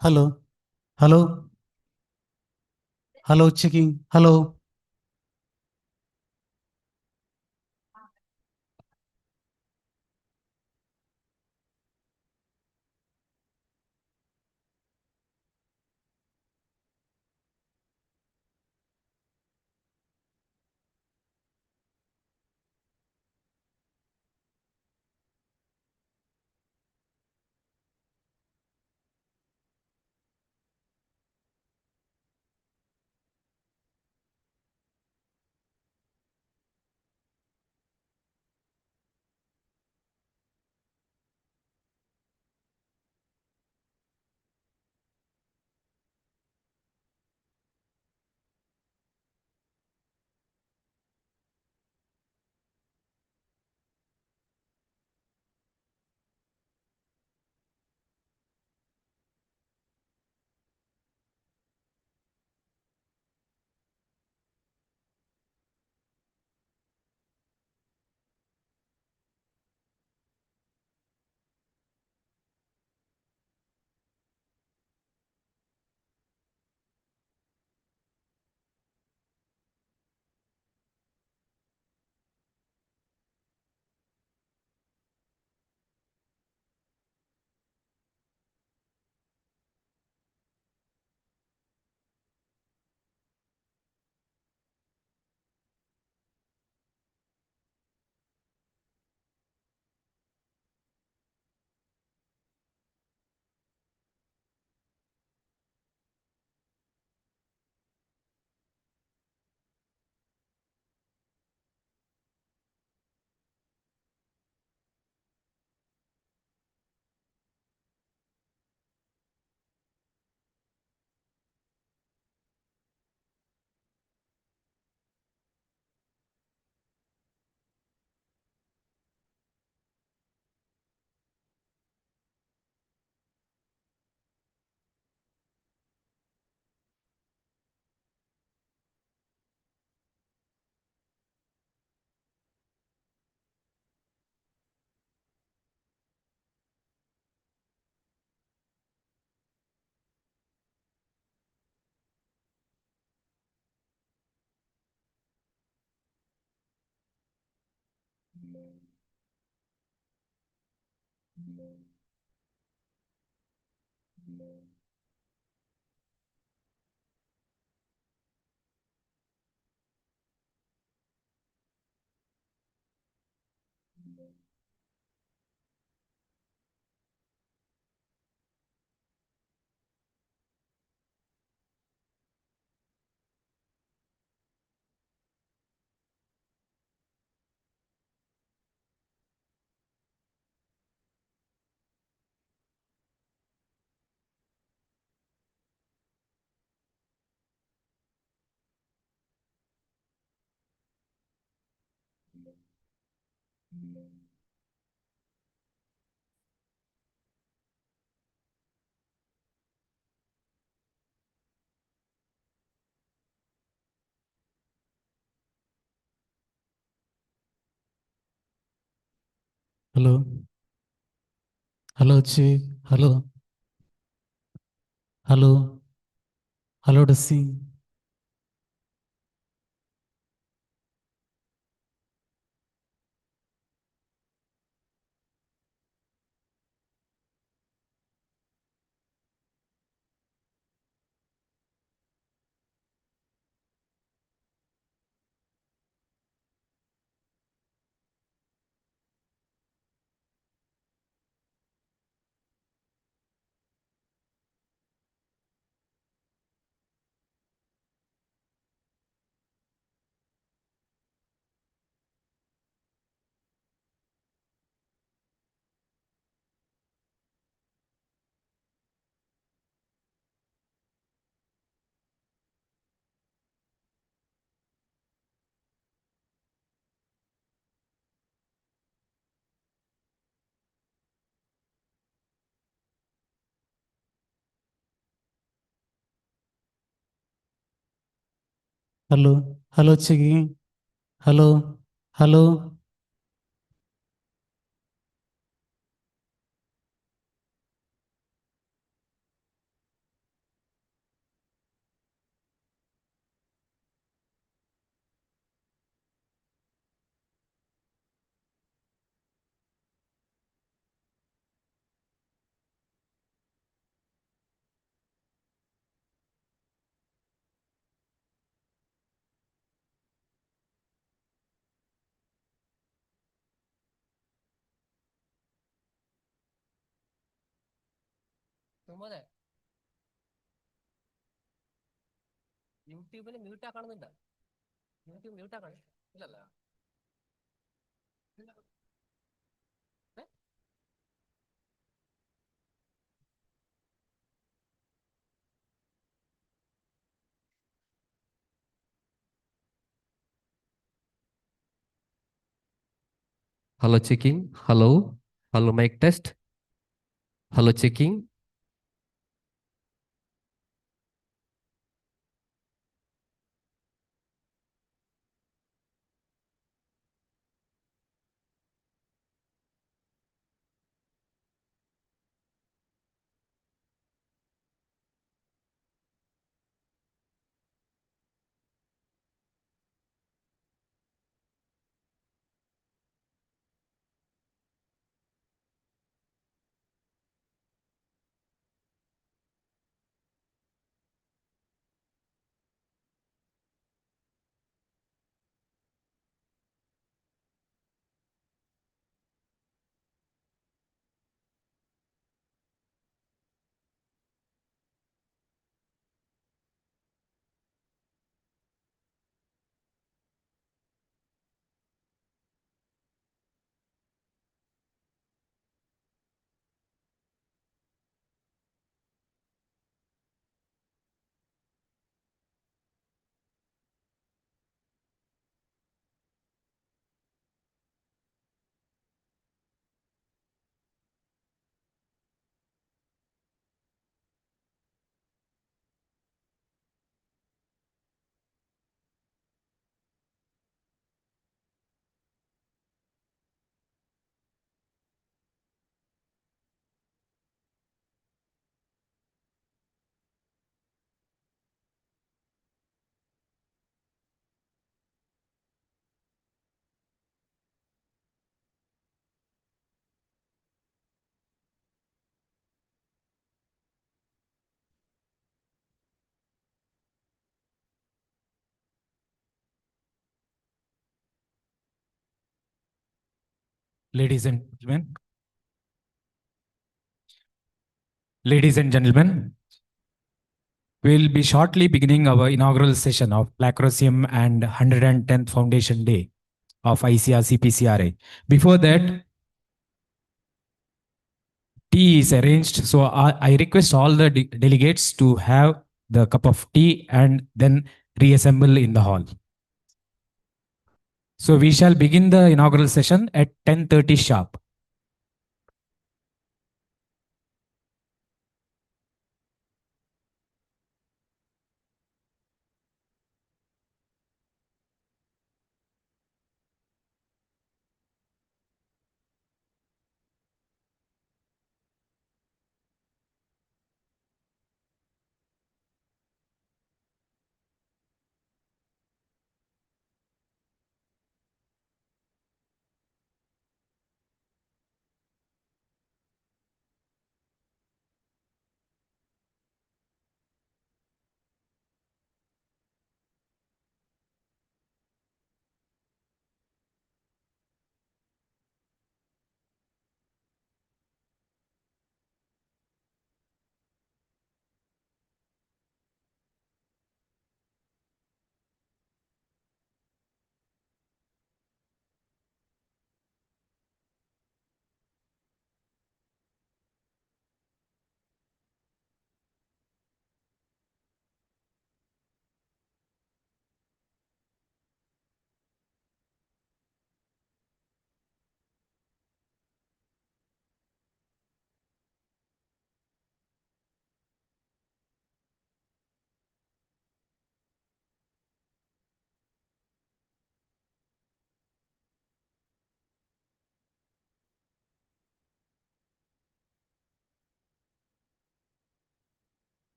Hello, hello, hello, checking. Hello, hello, hello, check. Hello, hello, hello, Dasi. Hello, hello, checking. Hello, hello, തുമ്മതെ യൂട്യൂബിൽ mute ആക്കണമെന്നുണ്ട്. YouTube mute ആക്കണം. ഇല്ലല്ല. ഏ? Hello, checking. Hello. Hello, mic test. Hello, checking. Ladies and gentlemen, ladies and gentlemen, we'll be shortly beginning our inaugural session of Placrosium and 110th Foundation Day of ICAR-CPCRI. Before that, tea is arranged. So I request all the delegates to have the cup of tea and then reassemble in the hall. So we shall begin the inaugural session at 10:30 sharp.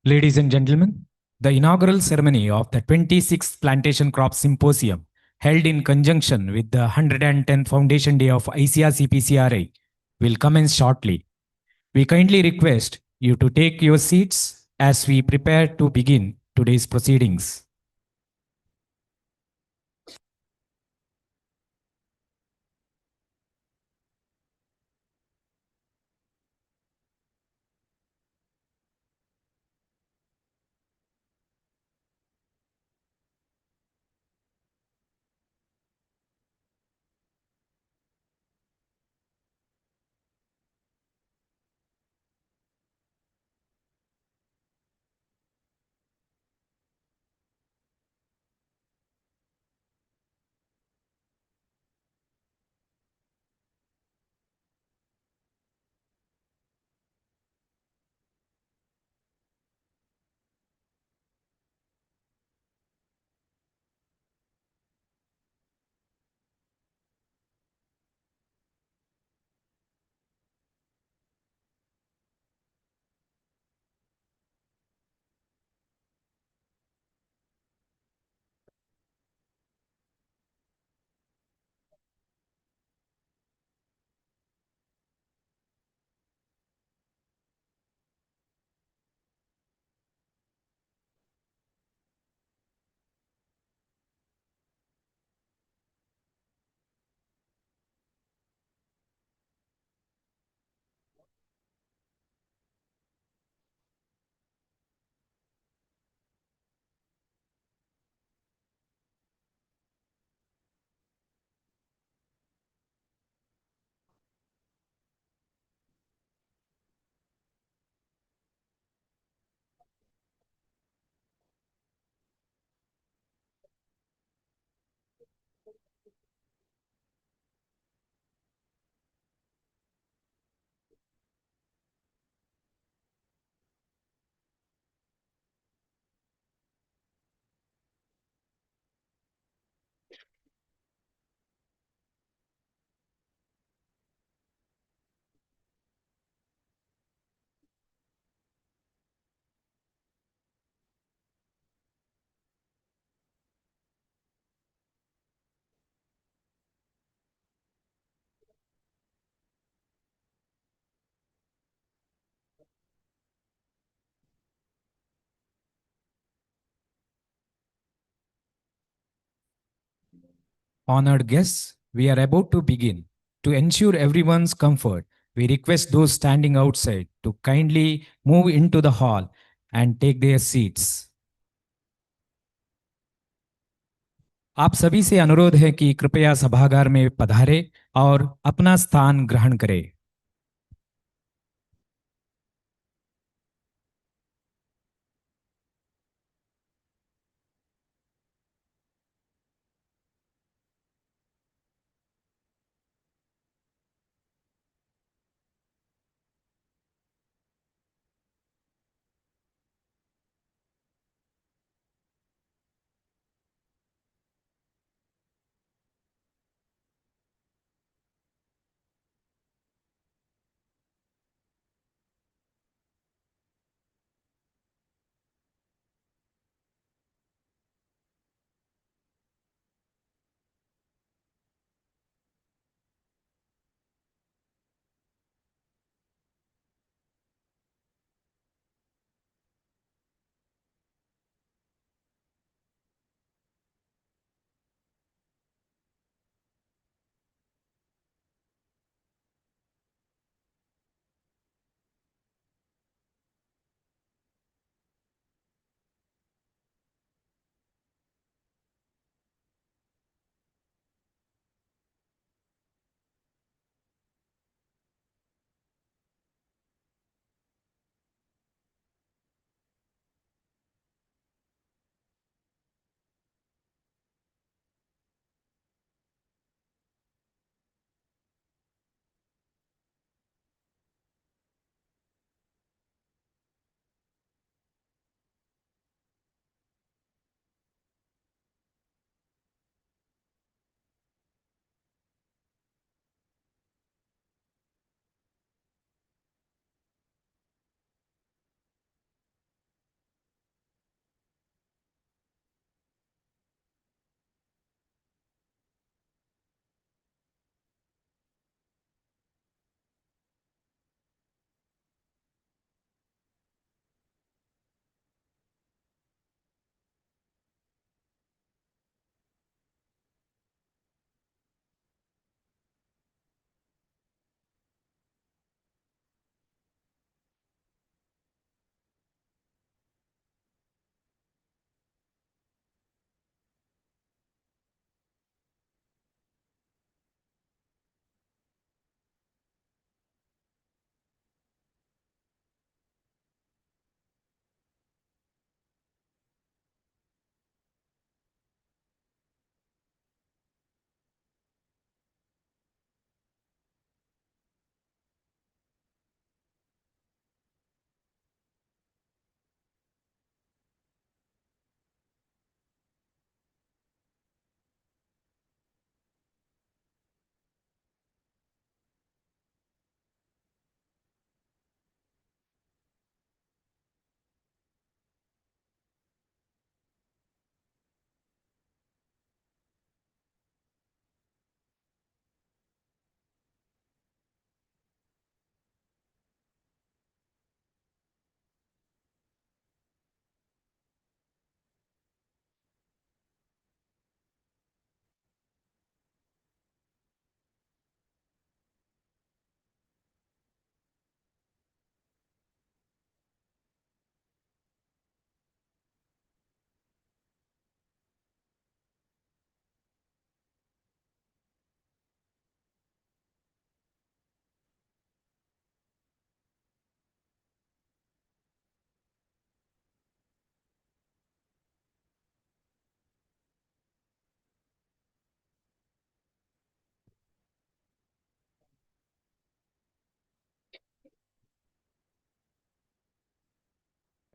Ladies and gentlemen, the inaugural ceremony of the 26th Plantation Crop Symposium, held in conjunction with the 110th Foundation Day of ICAR-CPCRI, will commence shortly. We kindly request you to take your seats as we prepare to begin today's proceedings. Honored guests, we are about to begin. To ensure everyone's comfort, we request those standing outside to kindly move into the hall and take their seats. आप सभी से अनुरोध है कि कृपया सभागार में पधारें और अपना स्थान ग्रहण करें।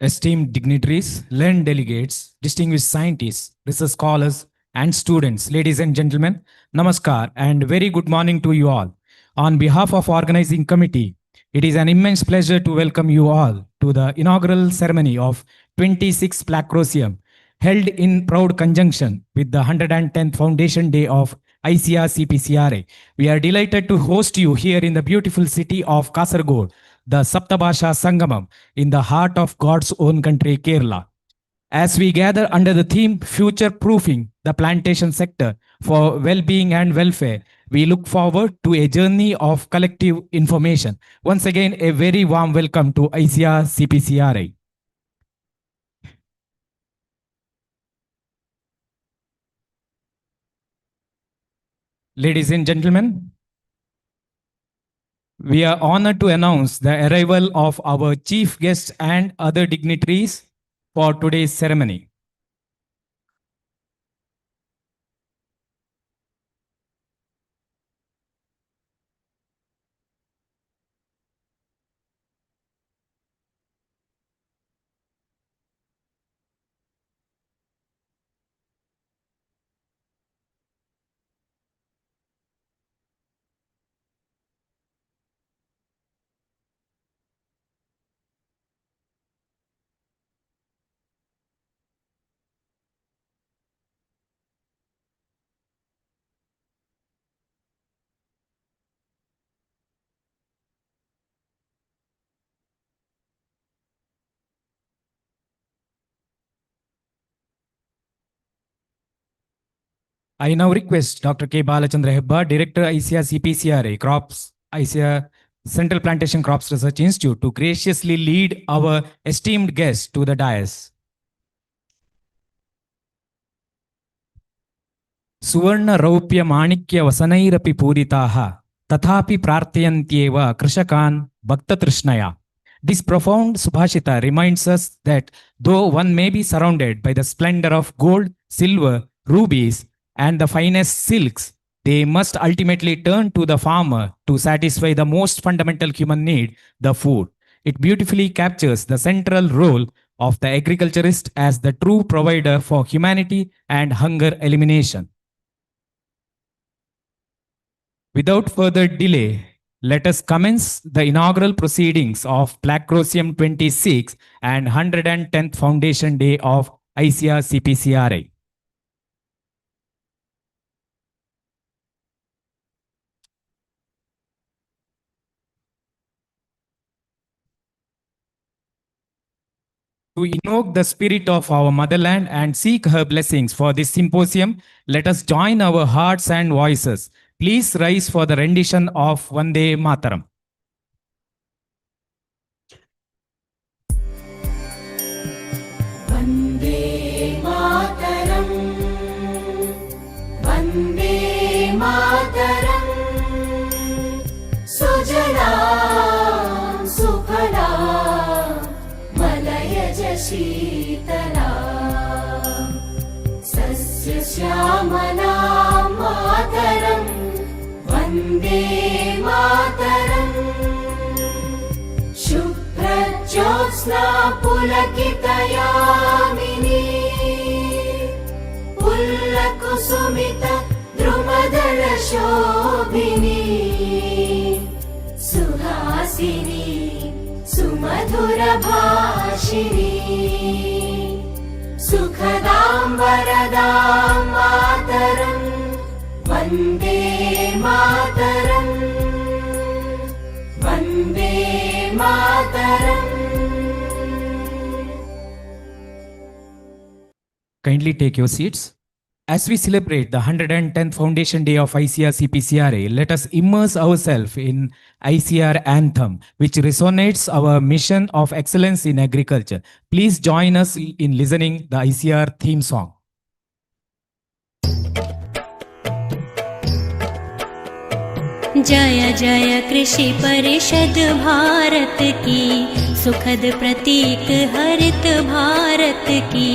esteemed dignitaries, learned delegates, distinguished scientists, research scholars, and students, ladies and gentlemen, namaskar and very good morning to you all. On behalf of organizing committee, it is an immense pleasure to welcome you all to the inaugural ceremony of 26th Placrosium, held in proud conjunction with the 110th Foundation Day of ICAR-CPCRI. We are delighted to host you here in the beautiful city of Kasaragod, the Saptabhasha Sangamam, in the heart of God's own country, Kerala. As we gather under the theme Future Proofing the Plantation Sector for Well-being and Welfare, we look forward to a journey of collective information. Once again, a very warm welcome to ICAR-CPCRI. Ladies and gentlemen, we are honored to announce the arrival of our chief guests and other dignitaries for today's ceremony. I now request Dr. K. Balachandra Hebba, Director, ICAR-CPCRI, Crops, ICAR Central Plantation Crops Research Institute, to graciously lead our esteemed guests to the dais. Suvarna Raupya Manikya Vasanayrapi Puritaha, Tathapi Prarthayantyeva Krishakan Bhakta Trishnaya. This profound Subhashita reminds us that though one may be surrounded by the splendor of gold, silver, rubies, and the finest silks, they must ultimately turn to the farmer to satisfy the most fundamental human need, the food. It beautifully captures the central role of the agriculturist as the true provider for humanity and hunger elimination. Without further delay, let us commence the inaugural proceedings of Placrosium 26 and 110th Foundation Day of ICAR-CPCRI. To invoke the spirit of our motherland and seek her blessings for this symposium, let us join our hearts and voices. Please rise for the rendition of Vande Mataram. Vande Mataram, Vande Mataram, Sujalam Sukhalam Malayaj Sheetalam Sasya Syamalam Mataram Vande Mataram Shubhrajyotsna Pulakitayamini Pullakusumita Drumadala Shobhini Suhasini Sumadhura Bhashini Sukhadam Varadam Mataram Vande Mataram Vande Mataram. Kindly take your seats. As we celebrate the 110th Foundation Day of ICAR-CPCRI, let us immerse ourselves in ICAR anthem, which resonates our mission of excellence in agriculture. Please join us in listening the ICAR theme song. जय जय कृषि परिषद भारत की सुखद प्रतीक हरित भारत की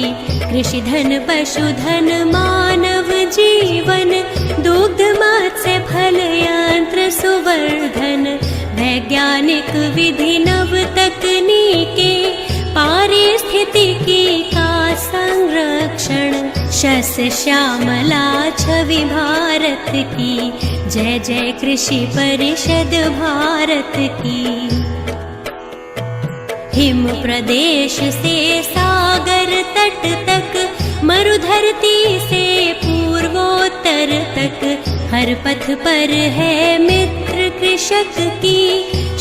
कृषि धन पशुधन मानव जीवन दुग्ध मत्स्य फल यंत्र सुवर्धन वैज्ञानिक विधि नव तकनीके पारिस्थितिकी वाल्मीकि का संरक्षण, शस्य श्यामला छवि भारत की, जय जय कृषि परिषद भारत की। हिम प्रदेश से सागर तट तक, मरुधरती से पूर्वोत्तर तक, हर पथ पर है मित्र कृषक की,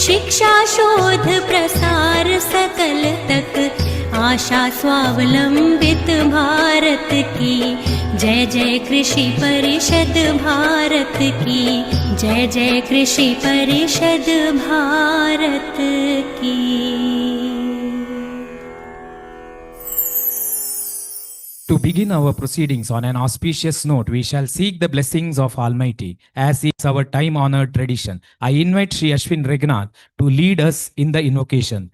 शिक्षा शोध प्रसार सकल तक, आशा स्वावलंबित भारत की, जय जय कृषि परिषद भारत की, जय जय कृषि परिषद भारत की। To begin our proceedings on an auspicious note, we shall seek the blessings of Almighty, as is our time-honored tradition. I invite Sri Ashwin Regnath to lead us in the invocation.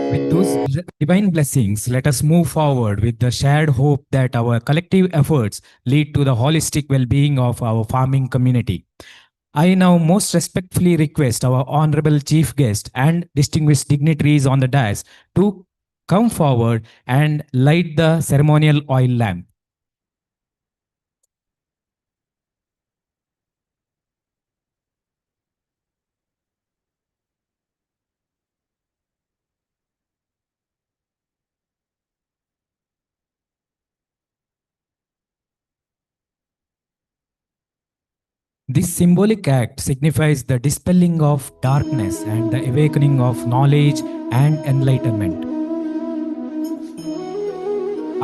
With those divine blessings, let us move forward with the shared hope that our collective efforts lead to the holistic well-being of our farming community. I now most respectfully request our honorable chief guest and distinguished dignitaries on the dais to come forward and light the ceremonial oil lamp. This symbolic act signifies the dispelling of darkness and the awakening of knowledge and enlightenment.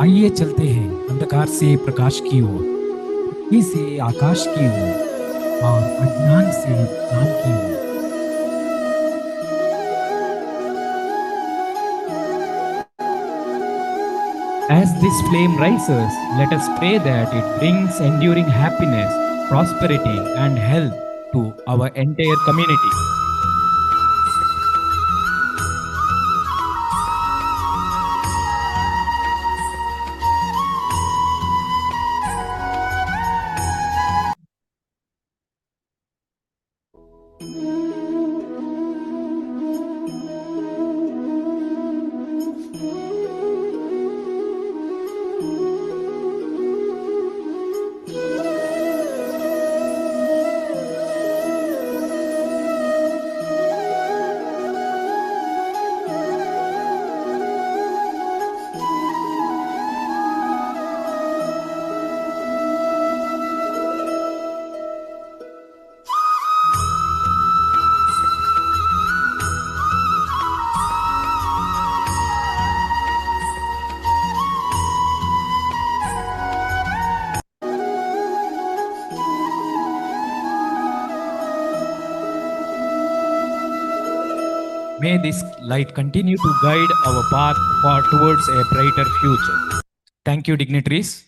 आइए चलते हैं अंधकार से प्रकाश की ओर, पृथ्वी से आकाश की ओर और अज्ञान से ज्ञान की ओर। As this flame rises, let us pray that it brings enduring happiness, prosperity, and health to our entire community. May this light continue to guide our path towards a brighter future. Thank you, dignitaries.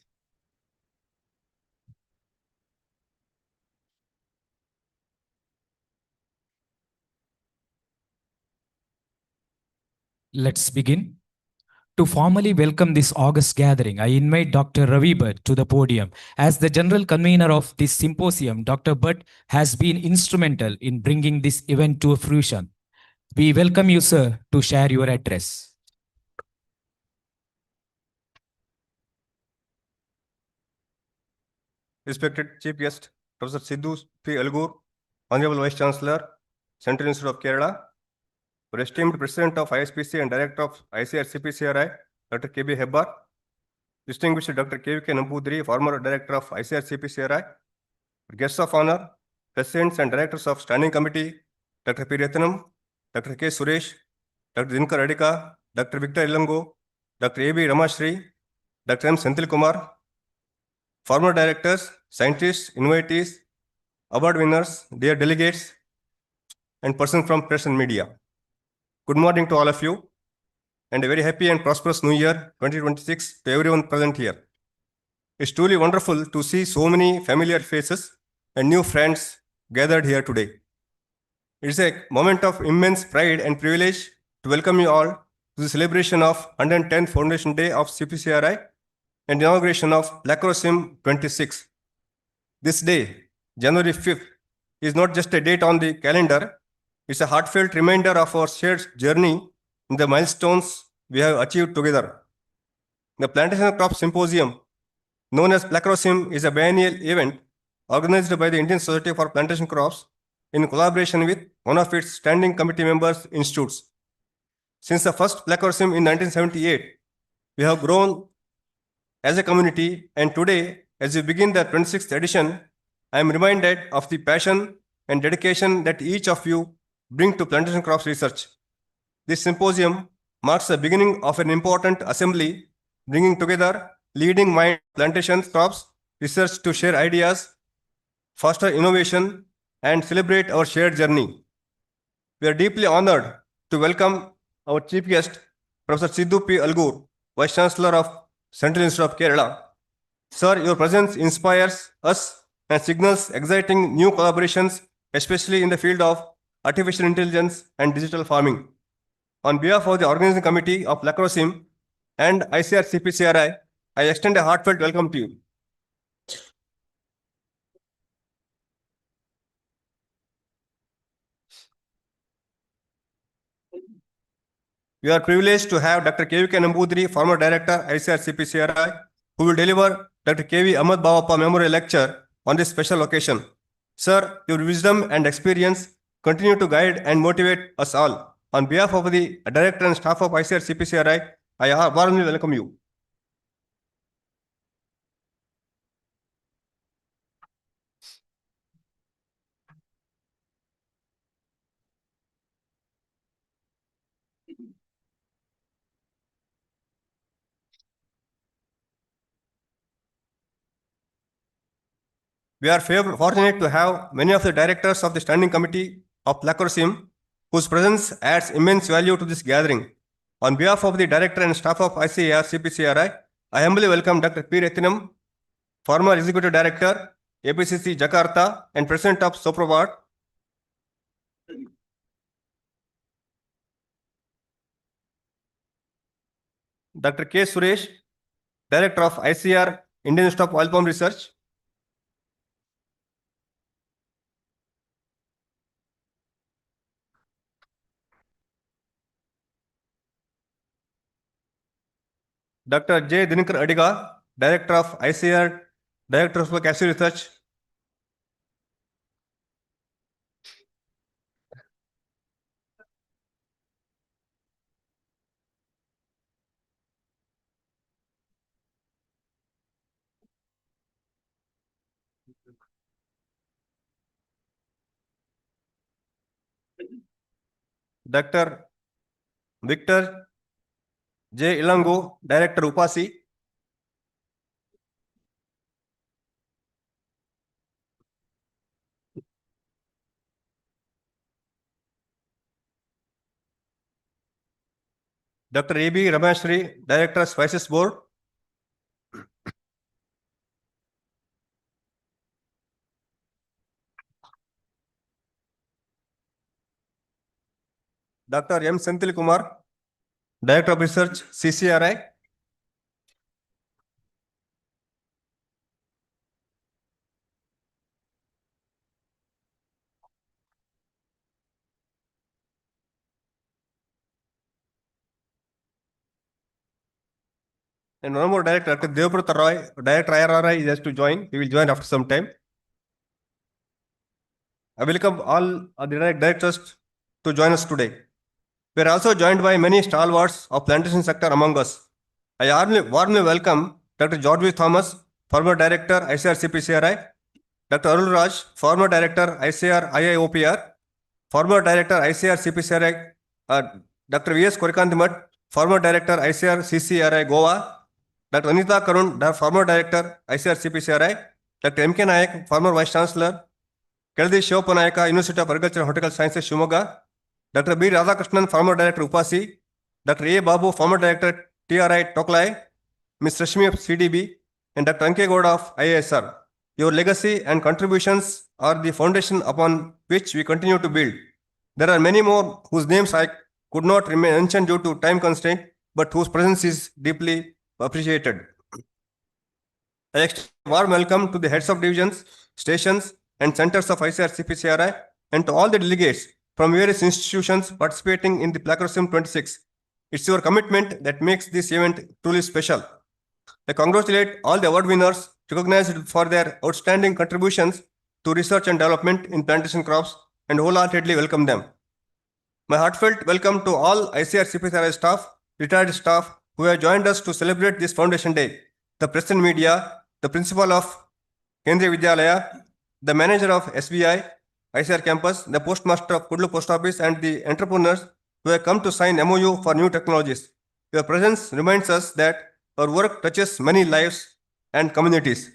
Let's begin. To formally welcome this August gathering, I invite Dr. Ravi Bhatt to the podium. As the general convener of this symposium, Dr. Bhatt has been instrumental in bringing this event to fruition. We welcome you, sir, to share your address. Respected Chief Guest, Professor Sidhu P. Algur, Honorable Vice Chancellor, Central Institute of Kerala, our esteemed President of ISPC and Director of ICAR-CPCRI, Dr. K.B. Hebbar, distinguished Dr. K.V.K. Nampudri, former Director of ICAR-CPCRI, guests of honor, Presidents and Directors of Standing Committee, Dr. P. Ratnam, Dr. K. Suresh, Dr. Dinkar Adika, Dr. Victor Ilango, Dr. A.B. Ramashri, Dr. M. Senthil Kumar, former directors, scientists, invitees, award winners, dear delegates, and persons from press and media. Good morning to all of you, and a very happy and prosperous New Year 2026 to everyone present here. It's truly wonderful to see so many familiar faces and new friends gathered here today. It's a moment of immense pride and privilege to welcome you all to the celebration of 110th Foundation Day of CPCRI and inauguration of PLACROSIM 26. This day, January 5th, is not just a date on the calendar, it's a heartfelt reminder of our shared journey in the milestones we have achieved together. The Plantation Crop Symposium, known as PLACROSIM, is a biennial event organized by the Indian Society for Plantation Crops in collaboration with one of its standing committee members institutes. Since the first PLACROSIM in 1978, we have grown as a community, and today, as we begin the 26th edition, I am reminded of the passion and dedication that each of you bring to plantation crops research. This symposium marks the beginning of an important assembly, bringing together leading minds plantation crops research to share ideas, foster innovation, and celebrate our shared journey. We are deeply honored to welcome our chief guest, Professor Sidhu P. Algur, Vice Chancellor of Central Institute of Kerala. Sir, your presence inspires us and signals exciting new collaborations, especially in the field of artificial intelligence and digital farming. On behalf of the organizing committee of PLACROSIM and ICAR-CPCRI, I extend a heartfelt welcome to you. We are privileged to have Dr. K.V.K. Nambudri, former director, ICAR-CPCRI, who will deliver Dr. K.V. Ahmad Bawappa Memorial Lecture on this special occasion. Sir, your wisdom and experience continue to guide and motivate us all. On behalf of the director and staff of ICAR-CPCRI, I warmly welcome you. We are fortunate to have many of the directors of the Standing Committee of PLACROSIM, whose presence adds immense value to this gathering. On behalf of the director and staff of ICAR-CPCRI, I humbly welcome Dr. P. Ratnam, former Executive Director, APCC Jakarta, and President of Soprovat. Dr. K. Suresh, Director of ICR, Indian Institute of Oil Palm Research. Dr. J. Dinkar Adiga, Director of ICR, Director of Cashew Research. Dr. Victor J. Ilango, Director Upasi. Dr. A.B. Ramashri, Director, Spices Board. Dr. M. Senthil Kumar, Director of Research, CCRI. And one more director, Dr. Devabrata Roy, Director IRRI, is has to join. He will join after some time. I welcome all the directors to join us today. We are also joined by many stalwarts of plantation sector among us. I warmly welcome Dr. George Thomas, former Director, ICAR-CPCRI, Dr. Arul Raj, former Director, ICAR IIOPR, former Director, ICAR-CPCRI, Dr. V.S. Korikantimat, former Director, ICAR-CCRI Goa, Dr. Anita Karun, former Director, ICAR-CPCRI, Dr. M.K. Nayak, former Vice Chancellor, Keldi Shivapanayaka, University of Agriculture and Horticultural Sciences, Shivamoga, Dr. B. Radhakrishnan, former Director, Upasi, Dr. A. Babu, former Director, TRI, Toklai, Ms. Rashmi of CDB, and Dr. Anke Gowda of IASR. Your legacy and contributions are the foundation upon which we continue to build. There are many more whose names I could not remain mentioned due to time constraint, but whose presence is deeply appreciated. I extend a warm welcome to the heads of divisions, stations, and centers of ICAR-CPCRI, and to all the delegates from various institutions participating in the Placrosym 26. It's your commitment that makes this event truly special. I congratulate all the award winners recognized for their outstanding contributions to research and development in plantation crops and wholeheartedly welcome them. My heartfelt welcome to all ICAR-CPCRI staff, retired staff who have joined us to celebrate this Foundation Day, the press and media, the principal of Kendriya Vidyalaya, the manager of SBI, ICAR campus, the postmaster of Kudlu Post Office, and the entrepreneurs who have come to sign MOU for new technologies. Your presence reminds us that our work touches many lives and communities.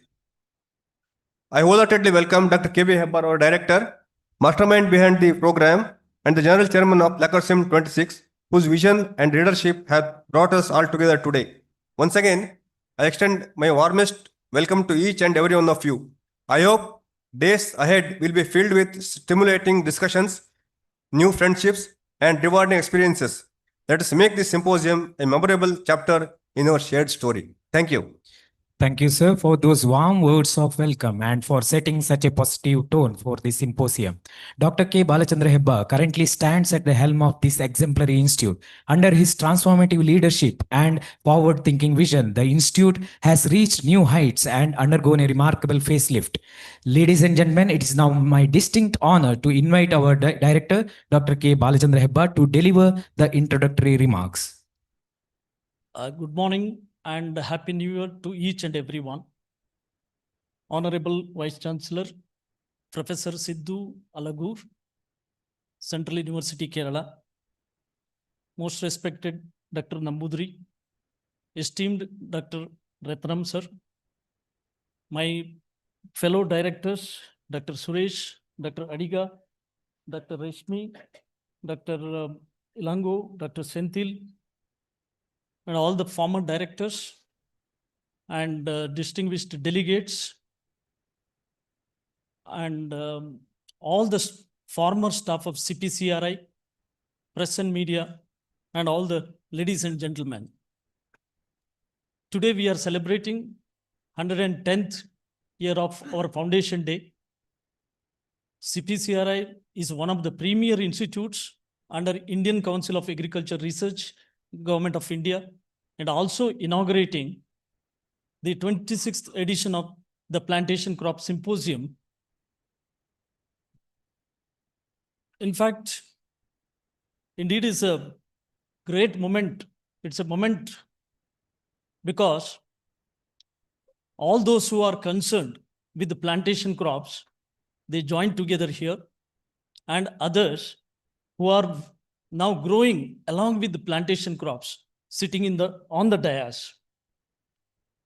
I wholeheartedly welcome Dr. K.B. Hebbar, our director, mastermind behind the program, and the general chairman of Placrosym 26, whose vision and leadership have brought us all together today. Once again, I extend my warmest welcome to each and every one of you. I hope days ahead will be filled with stimulating discussions, new friendships, and rewarding experiences. Let us make this symposium a memorable chapter in our shared story. Thank you. Thank you, sir, for those warm words of welcome and for setting such a positive tone for this symposium. Dr. K. Balachandra Hebba currently stands at the helm of this exemplary institute. Under his transformative leadership and forward-thinking vision, the institute has reached new heights and undergone a remarkable facelift. Ladies and gentlemen, it is now my distinct honor to invite our director, Dr. K. Balachandra Hebba, to deliver the introductory remarks. Good morning and Happy New Year to each and everyone. Honorable Vice Chancellor, Professor Sidhu Alagur, Central University, Kerala. Most respected Dr. Nambudri, esteemed Dr. Ratnam sir, my fellow directors, Dr. Suresh, Dr. Adiga, Dr. Reshmi, Dr. Ilango, Dr. Senthil, and all the former directors and distinguished delegates and all the former staff of CPCRI, press and media, and all the ladies and gentlemen. Today we are celebrating 110th year of our Foundation Day. CPCRI is one of the premier institutes under Indian Council of Agriculture Research, Government of India, and also inaugurating the 26th edition of the Plantation Crop Symposium. In fact, indeed is a great moment. It's a moment because all those who are concerned with the plantation crops, they join together here, and others who are now growing along with the plantation crops, sitting on the dais,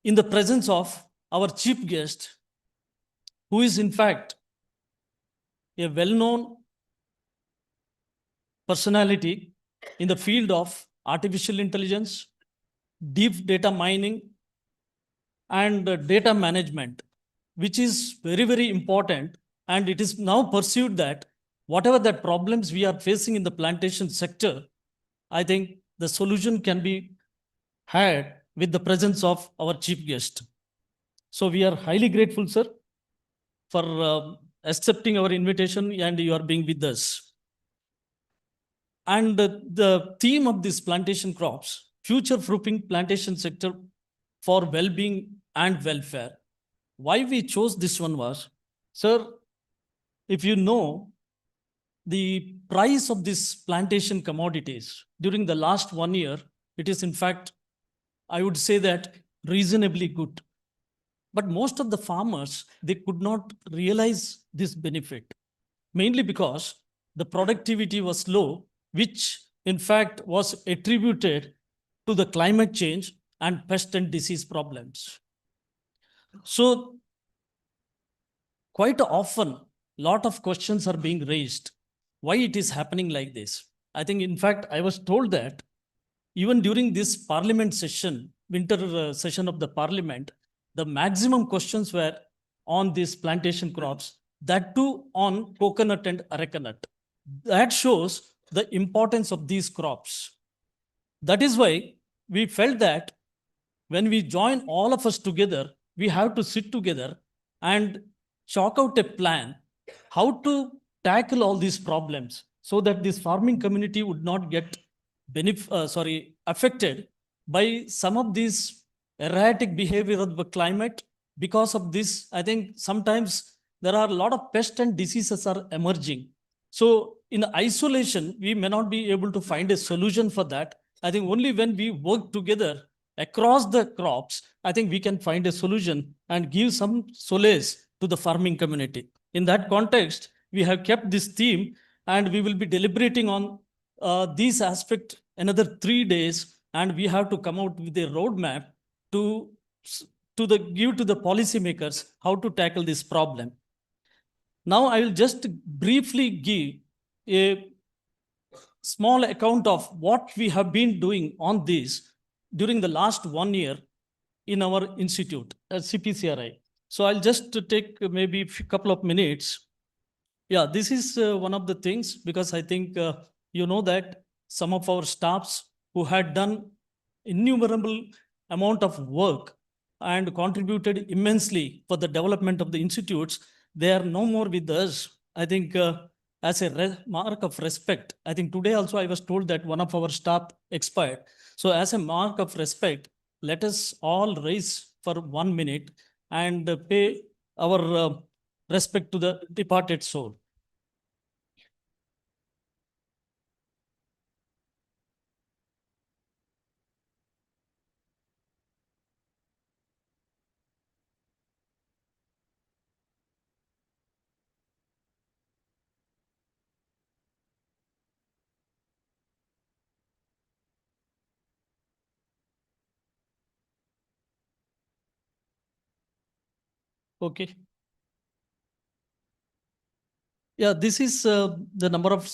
in the presence of our chief guest, who is in fact a well-known personality in the field of artificial intelligence, deep data mining, and data management, which is very, very important. And it is now perceived that whatever the problems we are facing in the plantation sector, I think the solution can be had with the presence of our chief guest. So we are highly grateful, sir, for accepting our invitation and you are being with us. And the theme of this plantation crops, future-proofing plantation sector for well-being and welfare. Why we chose this one was, sir, if you know, the price of this plantation commodities during the last 1 year, it is in fact, I would say that reasonably good. But most of the farmers, they could not realize this benefit, mainly because the productivity was low, which in fact was attributed to the climate change and pest and disease problems. So quite often, lot of questions are being raised. Why it is happening like this? I think, in fact, I was told that even during this parliament session, winter session of the parliament, the maximum questions were on these plantation crops, that too on coconut and arecanut. That shows the importance of these crops. That is why we felt that when we join all of us together, we have to sit together and chalk out a plan how to tackle all these problems so that this farming community would not get affected by some of these erratic behavior of the climate. Because of this, I think sometimes there are a lot of pests and diseases are emerging. So in isolation, we may not be able to find a solution for that. I think only when we work together across the crops, I think we can find a solution and give some solace to the farming community. In that context, we have kept this theme and we will be deliberating on these aspects another 3 days, and we have to come out with a roadmap to give to the policymakers how to tackle this problem. Now, I will just briefly give a small account of what we have been doing on this during the last 1 year in our institute at CPCRI. So I'll just take maybe a couple of minutes. Yeah, this is one of the things, because I think you know that some of our staffs who had done innumerable amount of work and contributed immensely for the development of the institutes, they are no more with us. I think as a mark of respect, I think today also I was told that one of our staff expired. So as a mark of respect, let us all rise for 1 minute and pay our respect to the departed soul. Okay. Yeah, this is the number of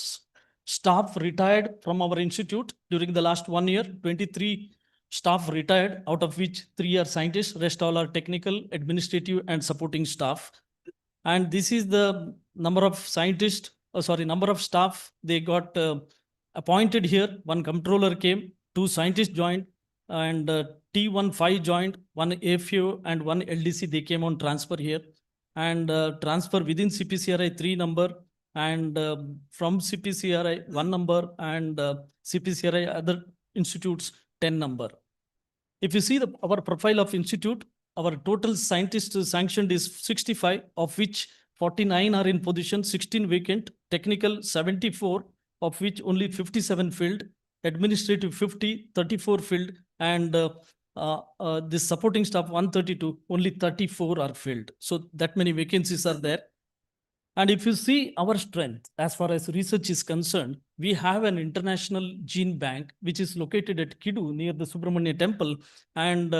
staff retired from our institute during the last 1 year. 23 staff retired, out of which 3 are scientists, rest all are technical, administrative, and supporting staff. And this is the number of scientists, number of staff they got appointed here. 1 controller came, 2 scientists joined, and T15 joined, 1 AFO and 1 LDC, they came on transfer here. And transfer within CPCRI 3 number, and from CPCRI 1 number, and CPCRI other institutes 10 number. If you see our profile of institute, our total scientists sanctioned is 65, of which 49 are in position, 16 vacant, technical 74, of which only 57 filled, administrative 50, 34 filled, and the supporting staff 132, only 34 are filled. So that many vacancies are there. And if you see our strength, as far as research is concerned, we have an international gene bank, which is located at Kidu near the Subramania temple. And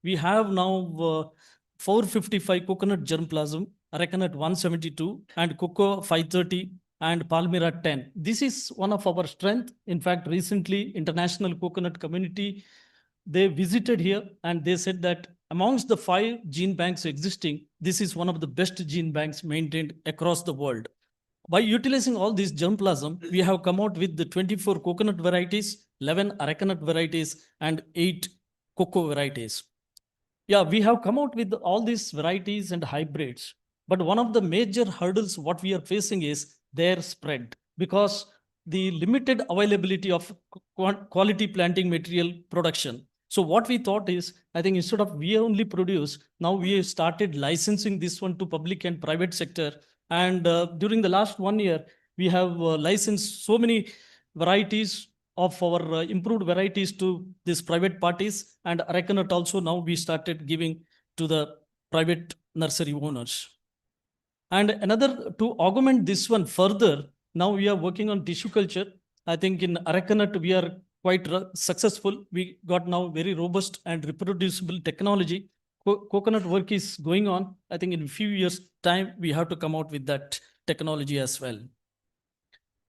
we have now 455 coconut germplasm, arecanut 172, and cocoa 530, and Palmyra 10. This is one of our strength. In fact, recently International Coconut Community, they visited here and they said that amongst the 5 gene banks existing, this is one of the best gene banks maintained across the world. By utilizing all this germplasm, we have come out with the 24 coconut varieties, 11 arecanut varieties, and 8 cocoa varieties. Yeah, we have come out with all these varieties and hybrids. But one of the major hurdles what we are facing is their spread, because the limited availability of quality planting material production. So what we thought is, I think instead of we only produce, now we have started licensing this one to public and private sector. And during the last 1 year, we have licensed so many varieties of our improved varieties to these private parties, and arecanut also now we started giving to the private nursery owners. And another, to augment this one further, now we are working on tissue culture. I think in arecanut we are quite successful. We got now very robust and reproducible technology. Coconut work is going on. I think in a few years time we have to come out with that technology as well.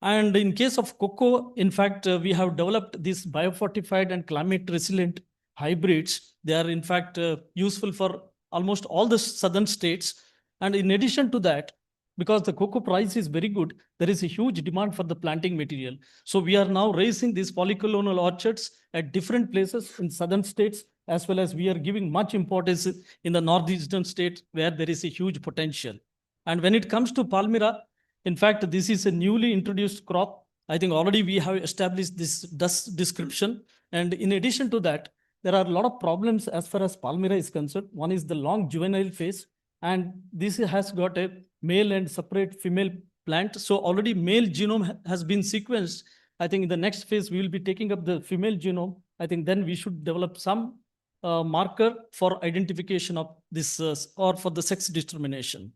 And in case of cocoa, in fact, we have developed these biofortified and climate resilient hybrids. They are in fact useful for almost all the southern states. And in addition to that, because the cocoa price is very good, there is a huge demand for the planting material. So we are now raising these polyclonal orchards at different places in southern states, as well as we are giving much importance in the northeastern states where there is a huge potential. And when it comes to Palmyra, in fact, this is a newly introduced crop. I think already we have established this dust description. And in addition to that, there are a lot of problems as far as Palmyra is concerned. One is the long juvenile phase, and this has got a male and separate female plant. So already male genome has been sequenced. I think in the next phase, we will be taking up the female genome. I think then we should develop some marker for identification of this or for the sex determination.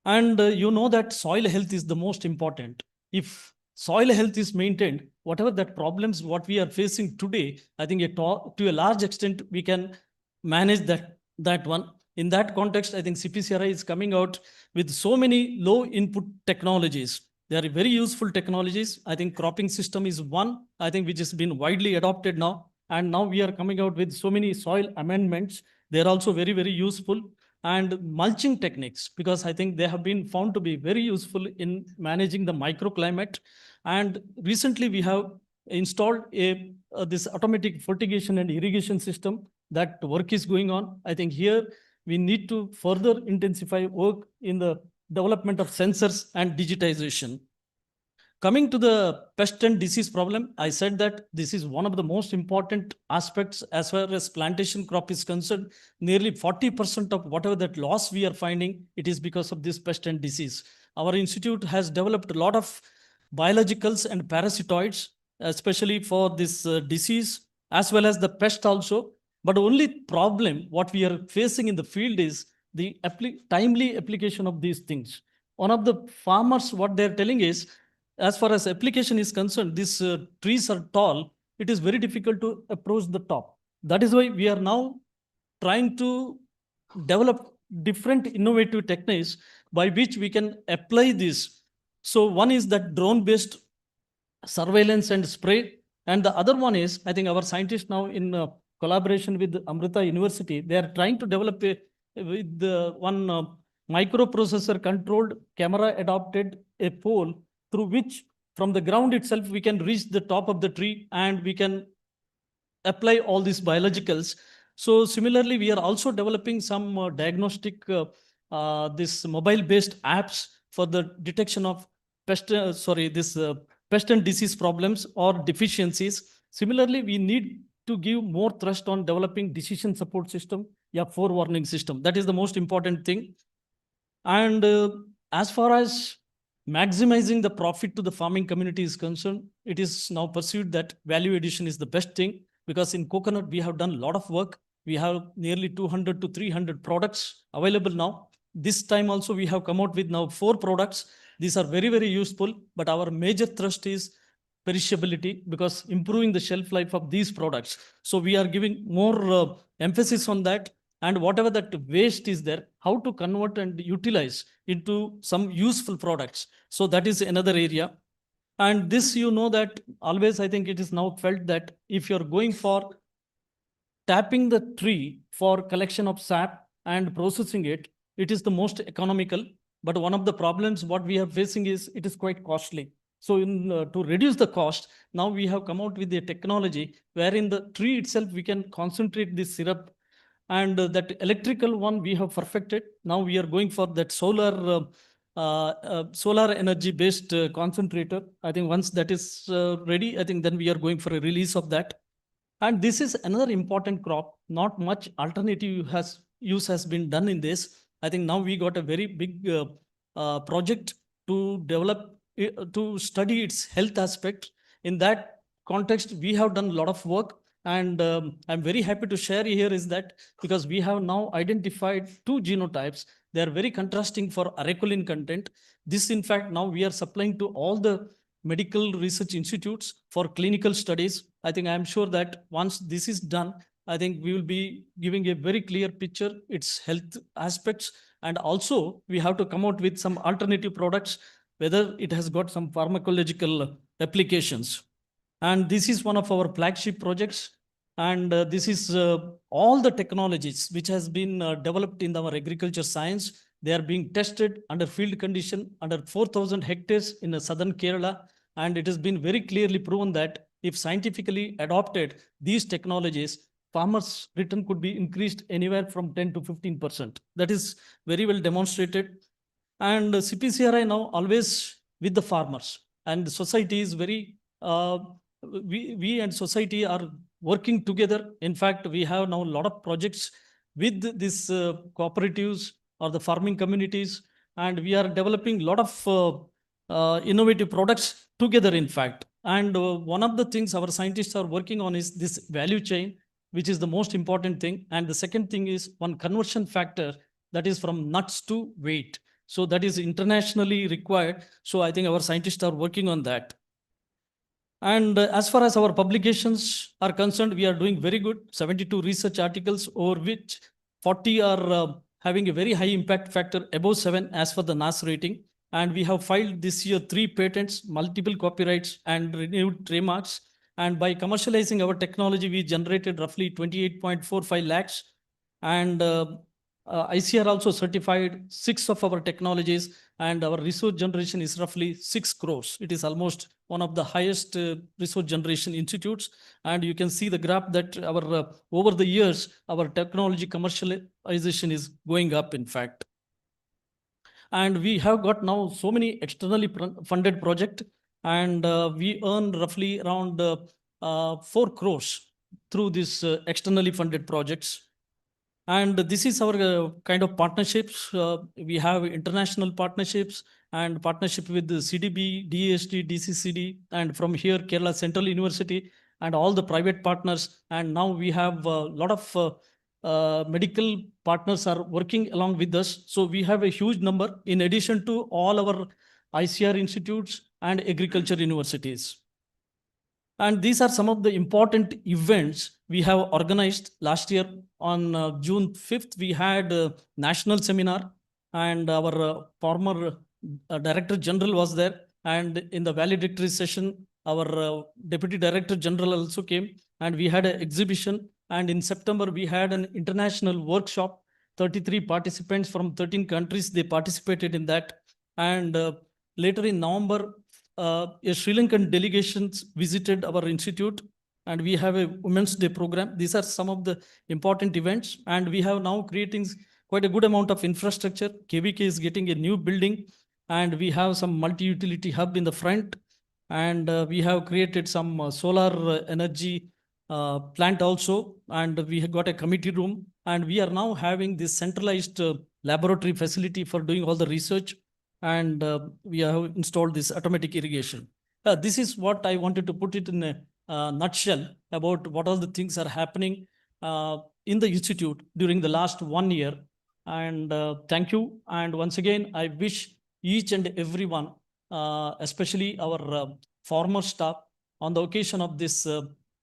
And you know that soil health is the most important. If soil health is maintained, whatever that problems what we are facing today, I think to a large extent we can manage that one. In that context, I think CPCRI is coming out with so many low input technologies. They are very useful technologies. I think cropping system is one, I think, which has been widely adopted now. And now we are coming out with so many soil amendments. They are also very, very useful. And mulching techniques, because I think they have been found to be very useful in managing the microclimate. And recently we have installed this automatic fertigation and irrigation system. That work is going on. I think here we need to further intensify work in the development of sensors and digitization. Coming to the pest and disease problem, I said that this is one of the most important aspects as far as plantation crop is concerned. Nearly 40% of whatever that loss we are finding, it is because of this pest and disease. Our institute has developed a lot of biologicals and parasitoids, especially for this disease, as well as the pest also. But only problem what we are facing in the field is the timely application of these things. One of the farmers, what they're telling is, as far as application is concerned, these trees are tall. It is very difficult to approach the top. That is why we are now trying to develop different innovative techniques by which we can apply this. So one is that drone-based surveillance and spray. And the other one is, I think our scientists now in collaboration with Amrita University, they are trying to develop one microprocessor controlled camera adopted a pole through which from the ground itself we can reach the top of the tree and we can apply all these biologicals. So similarly, we are also developing some diagnostic this mobile based apps for the detection of pest and disease problems or deficiencies. Similarly, we need to give more thrust on developing decision support system, forewarning system. That is the most important thing. And as far as maximizing the profit to the farming community is concerned, it is now pursued that value addition is the best thing, because in coconut we have done a lot of work. We have nearly 200 to 300 products available now. This time also we have come out with now 4 products. These are very, very useful, but our major thrust is perishability, because improving the shelf life of these products. So we are giving more emphasis on that. and whatever that waste is there, how to convert and utilize into some useful products. So that is another area. And this, you know, that always I think it is now felt that if you're going for tapping the tree for collection of sap and processing it, it is the most economical. But one of the problems what we are facing is it is quite costly. So to reduce the cost, now we have come out with a technology wherein the tree itself, we can concentrate this syrup, and that electrical one we have perfected. Now we are going for that solar energy based concentrator. I think once that is ready, I think then we are going for a release of that. And this is another important crop. Not much alternative use has been done in this. I think now we got a very big project to develop, to study its health aspect. In that context, we have done a lot of work. And I'm very happy to share here is that because we have now identified 2 genotypes, they are very contrasting for areculin content. This, in fact, now we are supplying to all the medical research institutes for clinical studies. I think I'm sure that once this is done, I think we will be giving a very clear picture, its health aspects. And also we have to come out with some alternative products, whether it has got some pharmacological applications. And this is one of our flagship projects. And this is all the technologies which has been developed in our agriculture science. They are being tested under field condition under 4,000 hectares in southern Kerala. And it has been very clearly proven that if scientifically adopted these technologies, farmers' return could be increased anywhere from 10 to 15%. That is very well demonstrated. And CPCRI now always with the farmers, and the society is very, we and society are working together. In fact, we have now a lot of projects with these cooperatives or the farming communities, and we are developing a lot of innovative products together, in fact. And one of the things our scientists are working on is this value chain, which is the most important thing. And the second thing is one conversion factor, that is from nuts to weight. So that is internationally required. So I think our scientists are working on that. And as far as our publications are concerned, we are doing very good. 72 research articles, over which 40 are having a very high impact factor, above 7 as for the NAS rating. And we have filed this year 3 patents, multiple copyrights, and renewed trademarks. And by commercializing our technology, we generated roughly 28.45 lakhs. And ICAR also certified 6 of our technologies, and our resource generation is roughly 6 crores. It is almost one of the highest resource generation institutes. And you can see the graph that our over the years, our technology commercialization is going up, in fact. And we have got now so many externally funded projects, and we earn roughly around 4 crores through these externally funded projects. And this is our kind of partnerships. We have international partnerships and partnership with the CDB, DST, DCCD, and from here, Kerala Central University, and all the private partners. And now we have a lot of medical partners are working along with us. So we have a huge number in addition to all our ICR institutes and agriculture universities. And these are some of the important events we have organized last year. On June 5th, we had a national seminar, and our former Director General was there. And in the valedictory session, our Deputy Director General also came, and we had an exhibition. And in September, we had an international workshop. 33 participants from 13 countries, they participated in that. And later in November, a Sri Lankan delegations visited our institute, and we have a Women's Day program. These are some of the important events, and we have now creating quite a good amount of infrastructure. KVK is getting a new building, and we have some multi-utility hub in the front, and we have created some solar energy plant also, and we have got a committee room, and we are now having this centralized laboratory facility for doing all the research. And we have installed this automatic irrigation. This is what I wanted to put it in a nutshell about what all the things are happening in the institute during the last 1 year. And thank you. And once again, I wish each and everyone, especially our former staff, on the occasion of this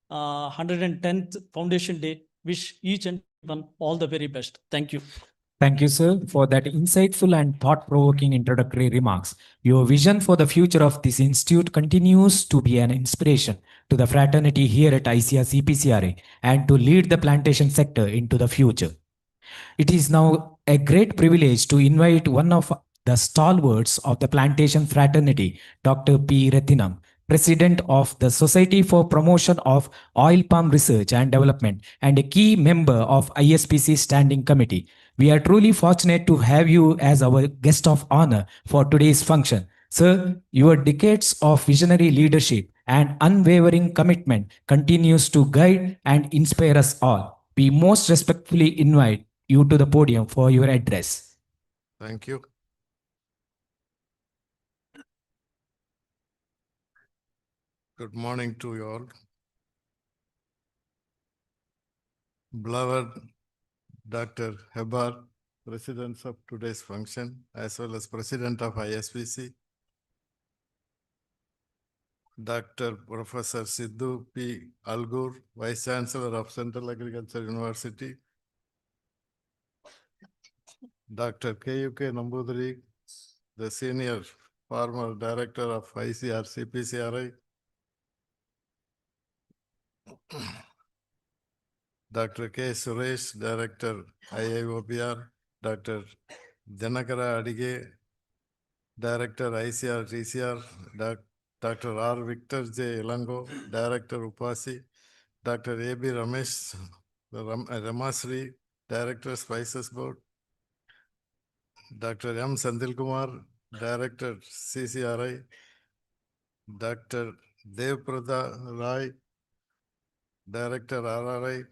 110th Foundation Day, wish each and all the very best. Thank you. Thank you, sir, for that insightful and thought-provoking introductory remarks. Your vision for the future of this institute continues to be an inspiration to the fraternity here at ICAR-CPCRI and to lead the plantation sector into the future. It is now a great privilege to invite one of the stalwarts of the plantation fraternity, Dr. P. Rathinam, President of the Society for Promotion of Oil Palm Research and Development and a key member of ISPC Standing Committee. We are truly fortunate to have you as our guest of honor for today's function. Sir, your decades of visionary leadership and unwavering commitment continues to guide and inspire us all. We most respectfully invite you to the podium for your address. Thank you. Good morning to you all. Beloved Dr. Hebar, President of today's function, as well as President of ISPC, Dr. Professor Sidhu P. Algur, Vice Chancellor of Central Agriculture University, Dr. K.U.K. Nambudiri, the Senior Former Director of ICAR-CPCRI, Dr. K. Suresh, Director, IIOPR, Dr. Janakara Adige, Director, ICR-TCR, Dr. R. Victor J. Elango, Director, Upasi, Dr. A.B. Ramesh Ramasri, Director, Spices Board, Dr. M. Sandil Kumar, Director, CCRI, Dr. Devprada Rai, Director, RRI,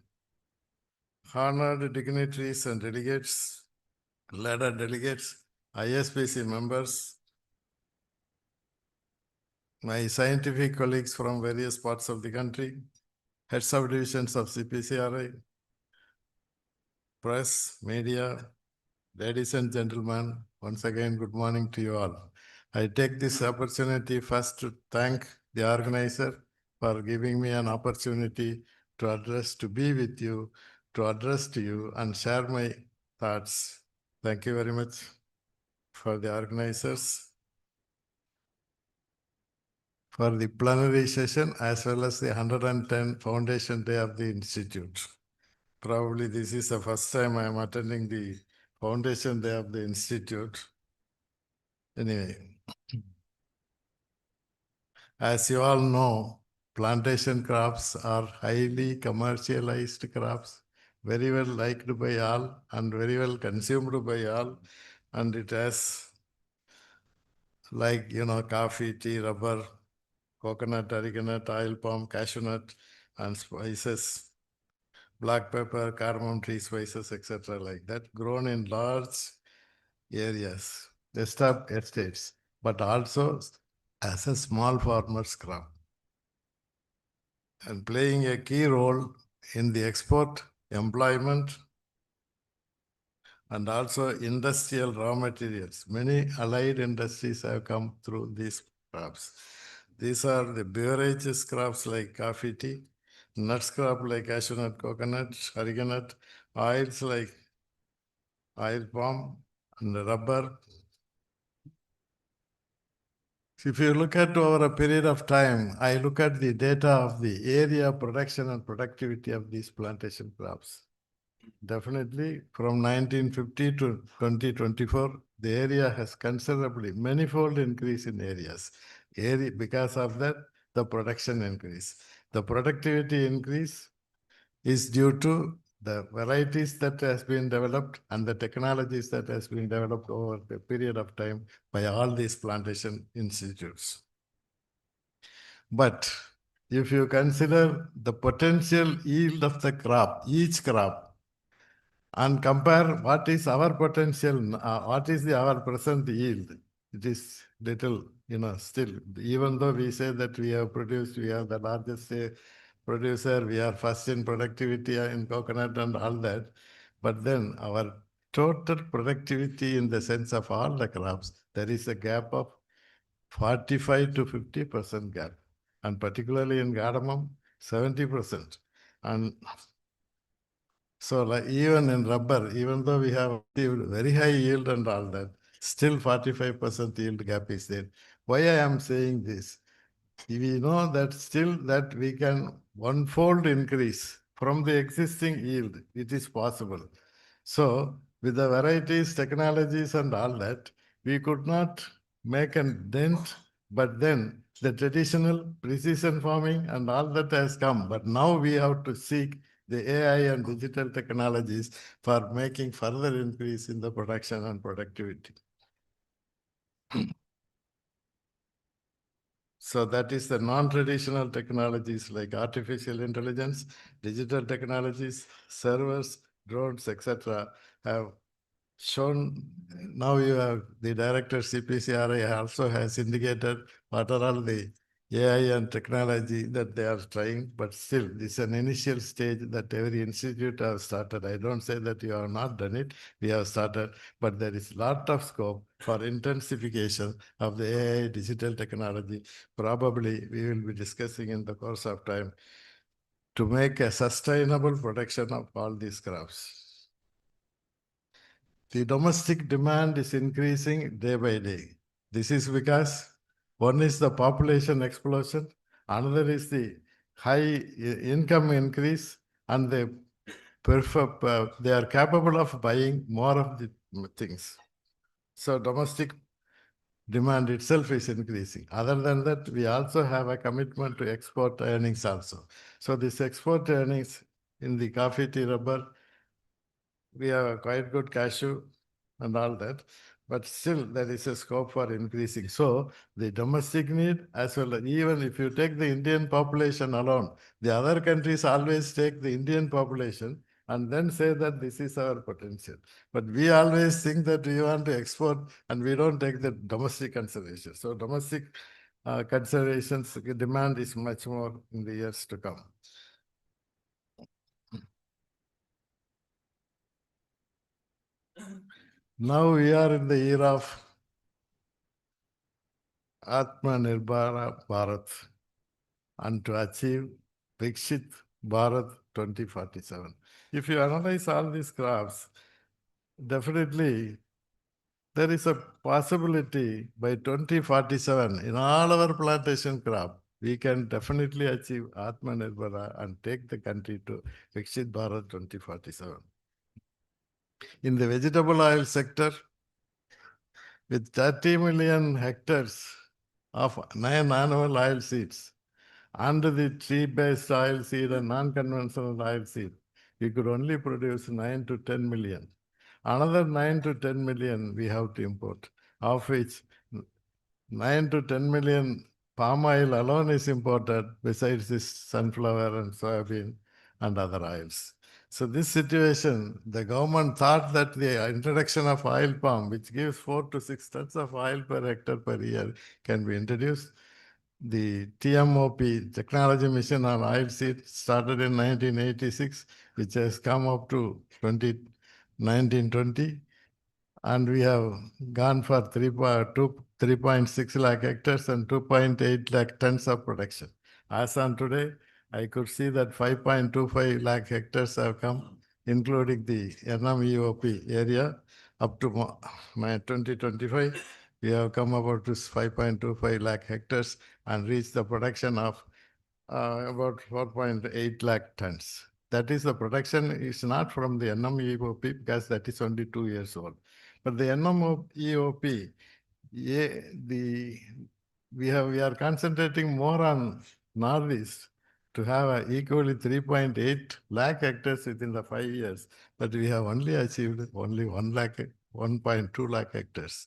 honored dignitaries and delegates, ladder delegates, ISPC members, my scientific colleagues from various parts of the country, heads of divisions of CPCRI, press, media, ladies and gentlemen, once again, good morning to you all. I take this opportunity first to thank the organizer for giving me an opportunity to be with you, to address to you and share my thoughts. Thank you very much for the organizers for the plenary session as well as the 110th Foundation Day of the Institute. Probably this is the first time I am attending the Foundation Day of the Institute. Anyway, as you all know, plantation crops are highly commercialized crops, very well liked by all and very well consumed by all. And it has, like, coffee, tea, rubber, coconut, oregano, oil palm, cashew nut, and spices, black pepper, cardamom tree spices, etc. like that, grown in large areas, estates, but also as a small farmer's crop, and playing a key role in the export, employment, and also industrial raw materials. Many allied industries have come through these crops. These are the beverages crops like coffee, tea, nuts crop like cashew nut, coconut, oregano, oils like oil palm, and rubber. If you look at over a period of time, I look at the data of the area production and productivity of these plantation crops. Definitely from 1950 to 2024, the area has considerably, manifold increase in areas. Because of that, the production increase. The productivity increase is due to the varieties that has been developed and the technologies that has been developed over the period of time by all these plantation institutes. But if you consider the potential yield of the crop, each crop, and compare what is our potential, what is our present yield, it is little, still, even though we say that we have produced, we are the largest producer, we are first in productivity in coconut and all that, but then our total productivity in the sense of all the crops, there is a gap of 45 to 50% gap, and particularly in cardamom, 70%. And So like even in rubber, even though we have achieved very high yield and all that, still 45% yield gap is there. Why I am saying this? We know that still that we can one-fold increase from the existing yield. It is possible. So with the varieties, technologies and all that, we could not make a dent, but then the traditional precision farming and all that has come. But now we have to seek the AI and digital technologies for making further increase in the production and productivity. So that is the non-traditional technologies like artificial intelligence, digital technologies, servers, drones, etc. have shown. Now you have the director CPCRI also has indicated what are all the AI and technology that they are trying, but still this is an initial stage that every institute has started. I don't say that you have not done it, we have started, but there is lot of scope for intensification of the AI digital technology. Probably we will be discussing in the course of time to make a sustainable production of all these crops. The domestic demand is increasing day by day. This is because one is the population explosion, another is the high income increase, and they are capable of buying more of the things. So domestic demand itself is increasing. Other than that, we also have a commitment to export earnings also. So this export earnings in the coffee, tea, rubber, we have a quite good cashew and all that, but still there is a scope for increasing. So the domestic need as well, even if you take the Indian population alone, the other countries always take the Indian population and then say that this is our potential. But we always think that we want to export and we don't take the domestic consideration. So domestic considerations, demand is much more in the years to come. Now we are in the era of Atmanirbhar Bharat and to achieve Viksit Bharat 2047. If you analyze all these graphs, definitely there is a possibility by 2047 in all our plantation crop, we can definitely achieve Atmanirbhar and take the country to Viksit Bharat 2047. In the vegetable oil sector, with 30 million hectares of non-annual oil seeds and the tree-based oil seed and non-conventional oil seed, we could only produce 9 to 10 million. Another 9 to 10 million we have to import, of which 9 to 10 million palm oil alone is imported, besides this sunflower and soybean and other oils. So this situation, the government thought that the introduction of oil palm, which gives 4 to 6 tons of oil per hectare per year, can be introduced. The TMOP, Technology Mission on Oilseed, started in 1986, which has come up to 1920. And we have gone for 3.6 lakh hectares and 2.8 lakh tons of production. As on today, I could see that 5.25 lakh hectares have come, including the NMEOP area. Up to 2025, we have come about to 5.25 lakh hectares and reached the production of about 4.8 lakh tons. That is the production is not from the NMEOP because that is only 2 years old. But the NMEOP, we are concentrating more on Northeast to have equally 3.8 lakh hectares within the 5 years, but we have only achieved only 1.2 lakh hectares.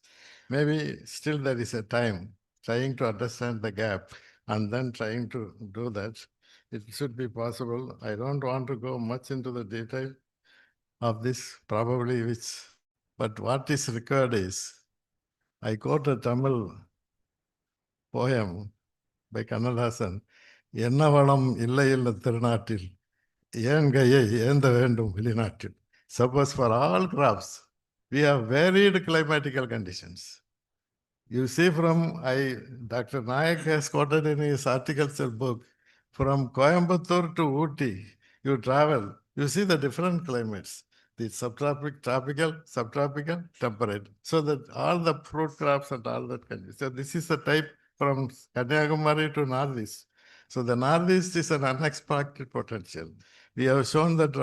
Maybe still there is a time trying to understand the gap and then trying to do that. It should be possible. I don't want to go much into the detail of this, probably but what is required is, I quote a Tamil poem by Kannadasan, என்ன வளம் இல்லை இல்ல திருநாட்டில் ஏன் கையை ஏந்த வேண்டும் வெளிநாட்டில். Suppose for all crops, we have varied climatical conditions. You see Dr. Nayak has quoted in his articles book, from Coimbatore to Ooty, you travel, you see the different climates, the subtropical, temperate. So that all the fruit crops and all that can be. So this is the type from Kanyakumari to Northeast. So the Northeast is an unexpected potential. We have shown that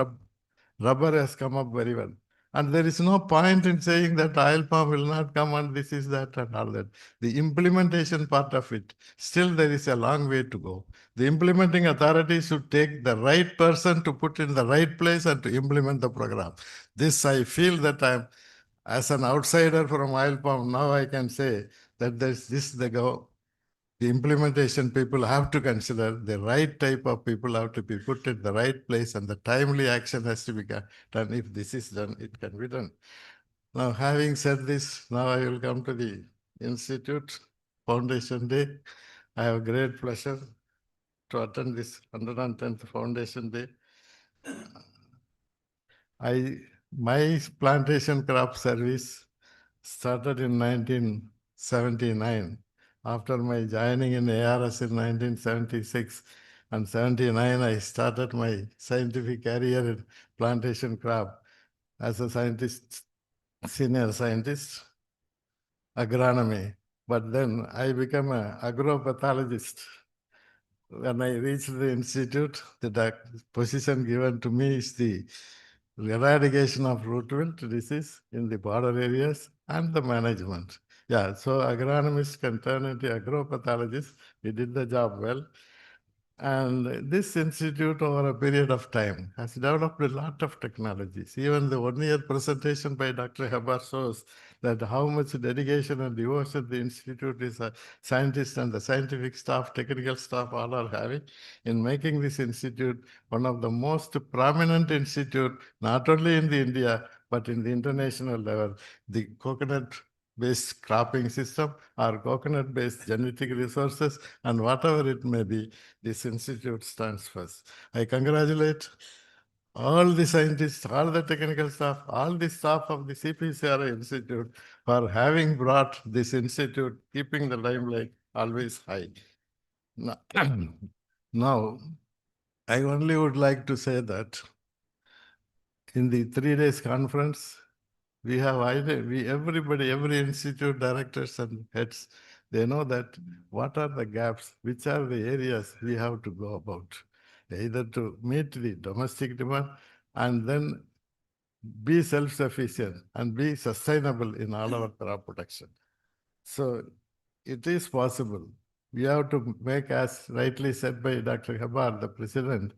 rubber has come up very well. And there is no point in saying that oil palm will not come and this is that and all that. The implementation part of it, still there is a long way to go. The implementing authority should take the right person to put in the right place and to implement the program. This I feel that I'm, as an outsider from oil palm, now I can say that the implementation people have to consider the right type of people have to be put in the right place and the timely action has to be done. If this is done, it can be done. Now, having said this, now I will come to the Institute Foundation Day. I have great pleasure to attend this 110th Foundation Day. My plantation crop service started in 1979. After my joining in ARS in 1976 and 79, I started my scientific career in plantation crop as a scientist, senior scientist, agronomy. But then I became an agropathologist. When I reached the institute, the position given to me is the eradication of root wilt disease in the border areas and the management. Yeah, so agronomists can turn into agropathologists. We did the job well. And this institute over a period of time has developed a lot of technologies. Even the 1 year presentation by Dr. Habar shows that how much dedication and devotion the institute is, scientists and the scientific staff, technical staff all are having in making this institute one of the most prominent institute, not only in the India, but in the international level. The coconut-based cropping system or coconut-based genetic resources and whatever it may be, this institute stands first. I congratulate all the scientists, all the technical staff, all the staff of the CPCRI Institute for having brought this institute, keeping the limelight always high. Now, I only would like to say that in the 3 days conference, we have everybody, every institute directors and heads, they know that what are the gaps, which are the areas we have to go about, either to meet the domestic demand and then be self-sufficient and be sustainable in all our crop production. So it is possible. We have to make, as rightly said by Dr. Habar, the president,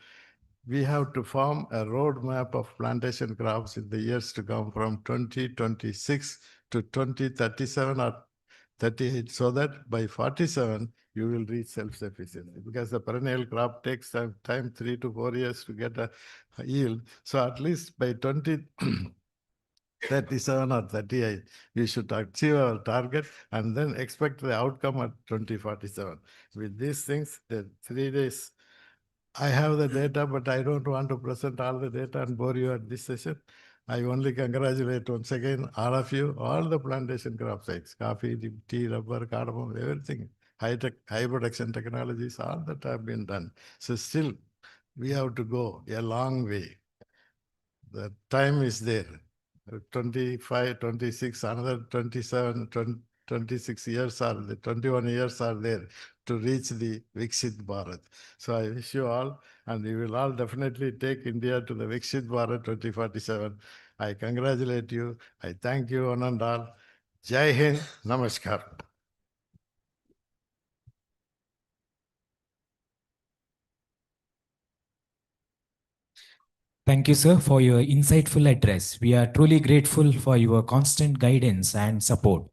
we have to form a roadmap of plantation crops in the years to come from 2026 to 2037 or 38, so that by 47, you will reach self-sufficiency, because the perennial crop takes time 3 to 4 years to get a yield. So at least by 37 or 38, we should achieve our target and then expect the outcome at 2047. With these things, the 3 days, I have the data, but I don't want to present all the data and bore you at this session. I only congratulate once again all of you, all the plantation crop sites, coffee, tea, rubber, cardamom, everything, high production technologies, all that have been done. So still, we have to go a long way. The time is there. 25, 26, another 27, 26 years are the 21 years are there to reach the Viksit Bharat. So I wish you all, and we will all definitely take India to the Viksit Bharat 2047. I congratulate you. I thank you one and all. Jai Hind, Namaskar. Thank you, sir, for your insightful address. We are truly grateful for your constant guidance and support.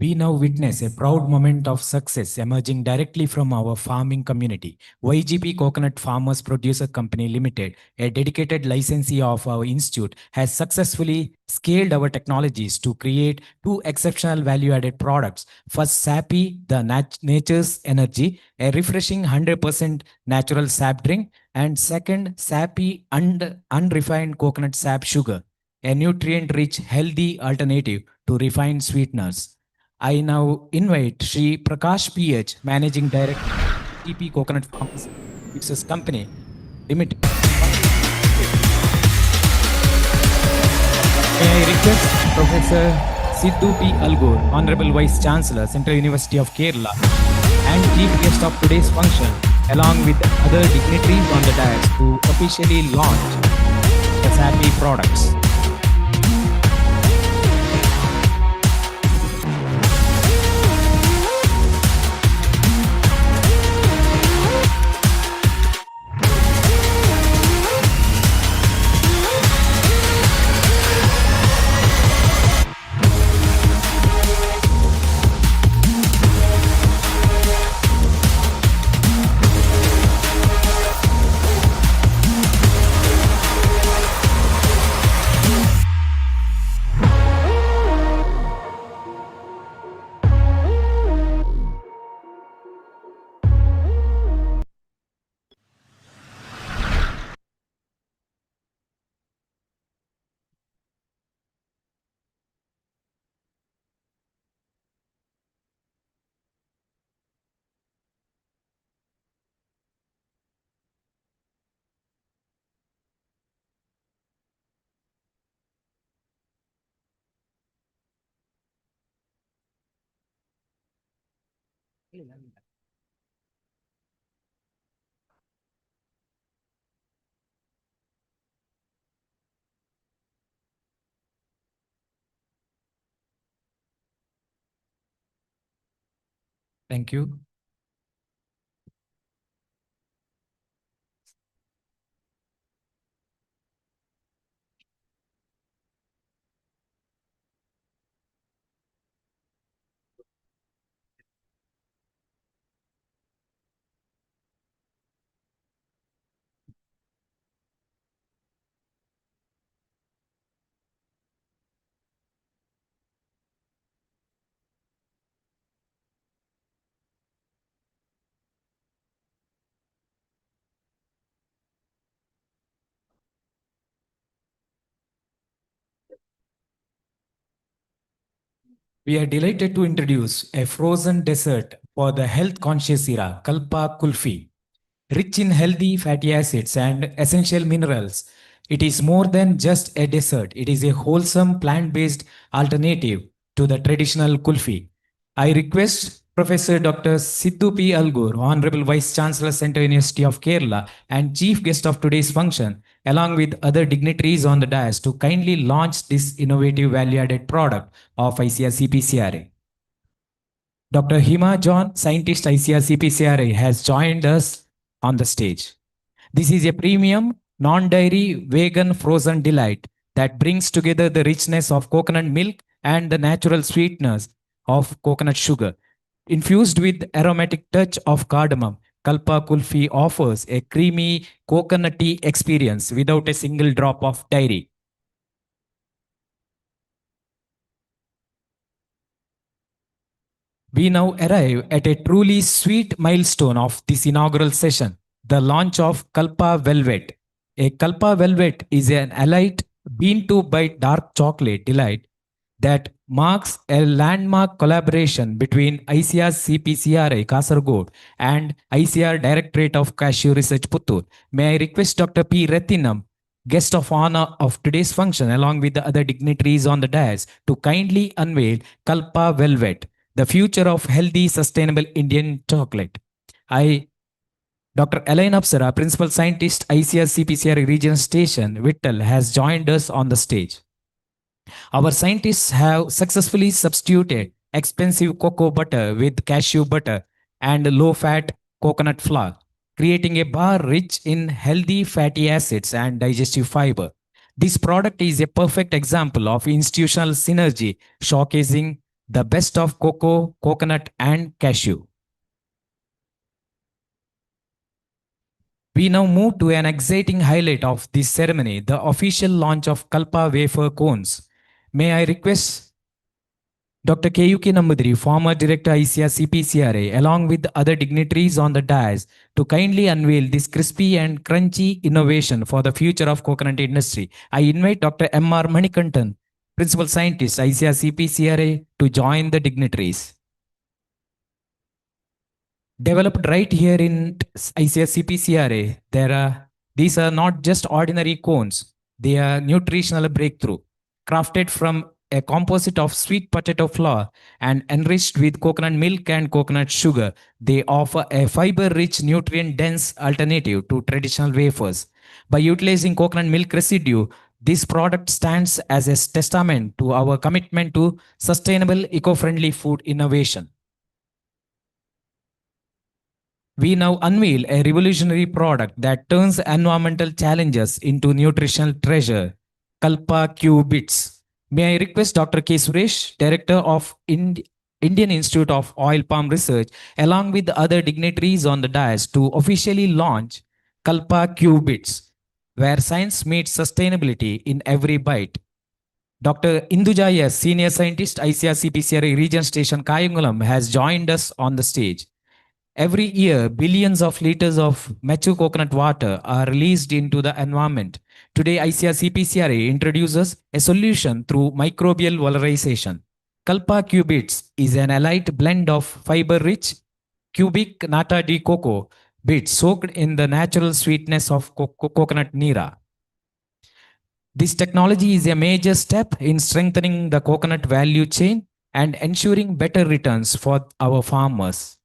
We now witness a proud moment of success emerging directly from our farming community. YGP Coconut Farmers Producer Company Limited, a dedicated licensee of our institute, has successfully scaled our technologies to create two exceptional value-added products. First, Sappy, the nature's energy, a refreshing 100% natural sap drink, and second, Sappy unrefined coconut sap sugar, a nutrient-rich, healthy alternative to refined sweeteners. I now invite Shri Prakash PH, Managing Director, TP Coconut Farmers Producers Company Limited. May I request Professor Sidhu P. Algur, Honorable Vice Chancellor, Central University of Kerala, and Chief Guest of today's function, along with other dignitaries on the dais, to officially launch the SAPI products. Thank you. We are delighted to introduce a frozen dessert for the health conscious era, Kalpa Kulfi. Rich in healthy fatty acids and essential minerals, it is more than just a dessert. It is a wholesome plant-based alternative to the traditional kulfi. I request Professor Dr. Sidhu P. Algur, Honorable Vice Chancellor, Central University of Kerala, and Chief Guest of today's function, along with other dignitaries on the dais, to kindly launch this innovative value-added product of ICAR-CPCRI. Dr. Hima John, scientist ICAR-CPCRI, has joined us on the stage. This is a premium, non-dairy, vegan frozen delight that brings together the richness of coconut milk and the natural sweetness of coconut sugar. Infused with aromatic touch of cardamom, Kalpa Kulfi offers a creamy, coconutty experience without a single drop of dairy. We now arrive at a truly sweet milestone of this inaugural session, the launch of Kalpa Velvet. A Kalpa Velvet is an elite bean-to-bite dark chocolate delight that marks a landmark collaboration between ICAR-CPCRI Kasaragod and ICAR Directorate of Cashew Research Puttur. May I request Dr. P. Retinam, guest of honor of today's function, along with the other dignitaries on the dais, to kindly unveil Kalpa Velvet, the future of healthy, sustainable Indian chocolate. Dr. Elaine Apsara, Principal Scientist, ICAR-CPCRI Regional Station, Vittal, has joined us on the stage. Our scientists have successfully substituted expensive cocoa butter with cashew butter and low-fat coconut flour, creating a bar rich in healthy fatty acids and digestive fiber. This product is a perfect example of institutional synergy, showcasing the best of cocoa, coconut, and cashew. We now move to an exciting highlight of this ceremony, the official launch of Kalpa wafer cones. May I request Dr. K.U.K. Nambudiri, former Director ICAR-CPCRI, along with other dignitaries on the dais, to kindly unveil this crispy and crunchy innovation for the future of coconut industry. I invite Dr. M.R. Manikantan, Principal Scientist, ICAR-CPCRI, to join the dignitaries. Developed right here in ICAR-CPCRI, these are not just ordinary cones. They are nutritional breakthrough, crafted from a composite of sweet potato flour and enriched with coconut milk and coconut sugar. They offer a fiber-rich, nutrient-dense alternative to traditional wafers. By utilizing coconut milk residue, this product stands as a testament to our commitment to sustainable, eco-friendly food innovation. We now unveil a revolutionary product that turns environmental challenges into nutritional treasure, Kalpa Q Bits. May I request Dr. K. Suresh, Director of Indian Institute of Oil Palm Research, along with other dignitaries on the dais, to officially launch Kalpa Q Bits, where science meets sustainability in every bite. Dr. Indujaya, Senior Scientist, ICAR-CPCRI Region Station, Kayangulam, has joined us on the stage. Every year, billions of liters of mature coconut water are released into the environment. Today, ICAR-CPCRI introduces a solution through microbial valorization. Kalpa Cubits is an elite blend of fiber-rich cubic nata de cocoa bits soaked in the natural sweetness of coconut nira. This technology is a major step in strengthening the coconut value chain and ensuring better returns for our farmers.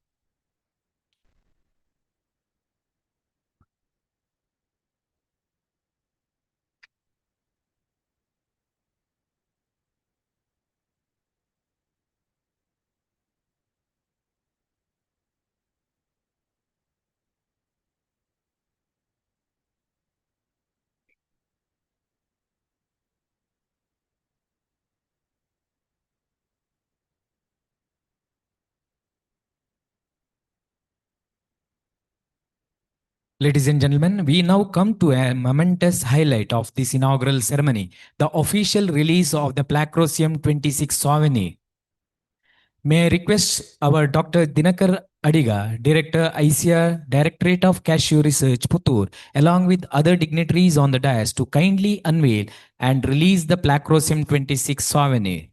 Ladies and gentlemen, we now come to a momentous highlight of this inaugural ceremony, the official release of the Placrosium 26 souvenir. May I request our Dr. Dinakar Adiga, Director ICAR, Directorate of Cashew Research, Puttur, along with other dignitaries on the dais, to kindly unveil and release the Placrosium 26 souvenir.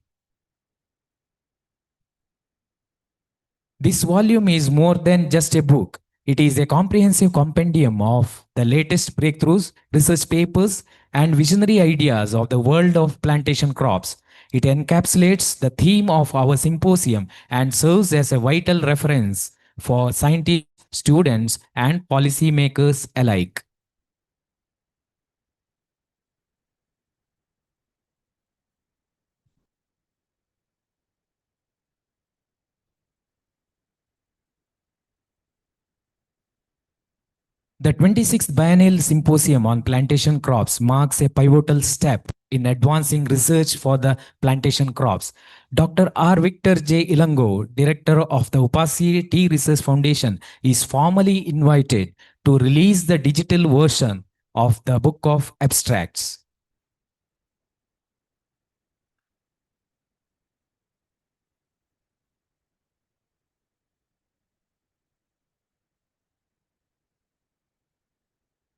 This volume is more than just a book. It is a comprehensive compendium of the latest breakthroughs, research papers, and visionary ideas of the world of plantation crops. It encapsulates the theme of our symposium and serves as a vital reference for scientists, students, and policymakers alike. The 26th Biennial Symposium on Plantation Crops marks a pivotal step in advancing research for the plantation crops. Dr. R. Victor J. Ilango, Director of the Upasi Tea Research Foundation, is formally invited to release the digital version of the Book of Abstracts.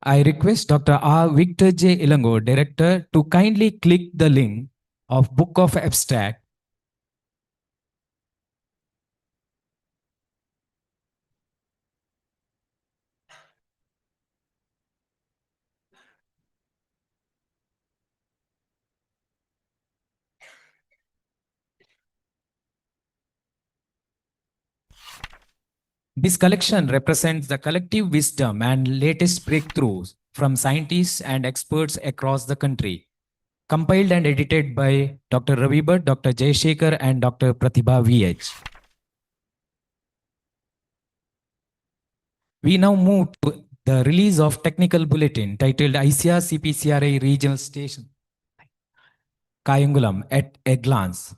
I request Dr. R. Victor J. Ilango, Director, to kindly click the link of Book of Abstract. This collection represents the collective wisdom and latest breakthroughs from scientists and experts across the country. Compiled and edited by Dr. Ravi Bhatt, Dr. Jayashekhar, and Dr. Pratibha VH. We now move to the release of technical bulletin titled ICAR-CPCRI Regional Station, Kayangulam at a glance.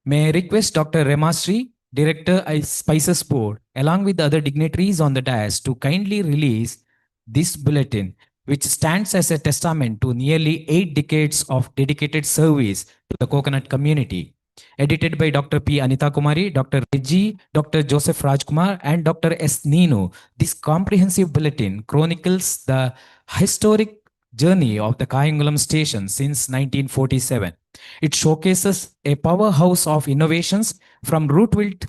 May I request Dr. Remastri, Director, Spices Board, along with other dignitaries on the dais to kindly release this bulletin, which stands as a testament to nearly 8 decades of dedicated service to the coconut community. Edited by Dr. P. Anita Kumari, Dr. Reggie, Dr. Joseph Rajkumar, and Dr. S. Nino, this comprehensive bulletin chronicles the historic journey of the Kayangulam station since 1947. It showcases a powerhouse of innovations from root wilt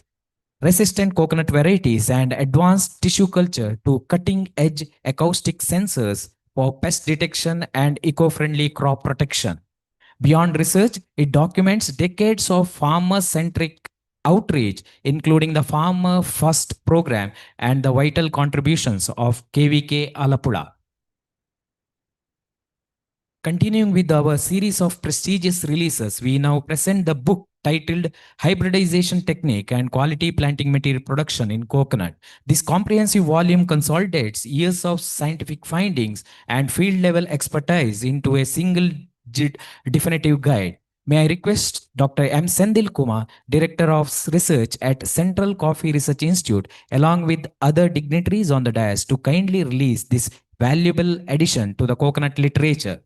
resistant coconut varieties and advanced tissue culture to cutting edge acoustic sensors for pest detection and eco friendly crop protection. Beyond research, it documents decades of farmer centric outreach, including the Farmer First program and the vital contributions of KVK Alapula. Continuing with our series of prestigious releases, we now present the book titled Hybridization Technique and Quality Planting Material Production in Coconut. This comprehensive volume consolidates years of scientific findings and field level expertise into a single definitive guide. May I request Dr. M. Sendil Kumar, Director of Research at Central Coffee Research Institute, along with other dignitaries on the dais, to kindly release this valuable addition to the coconut literature.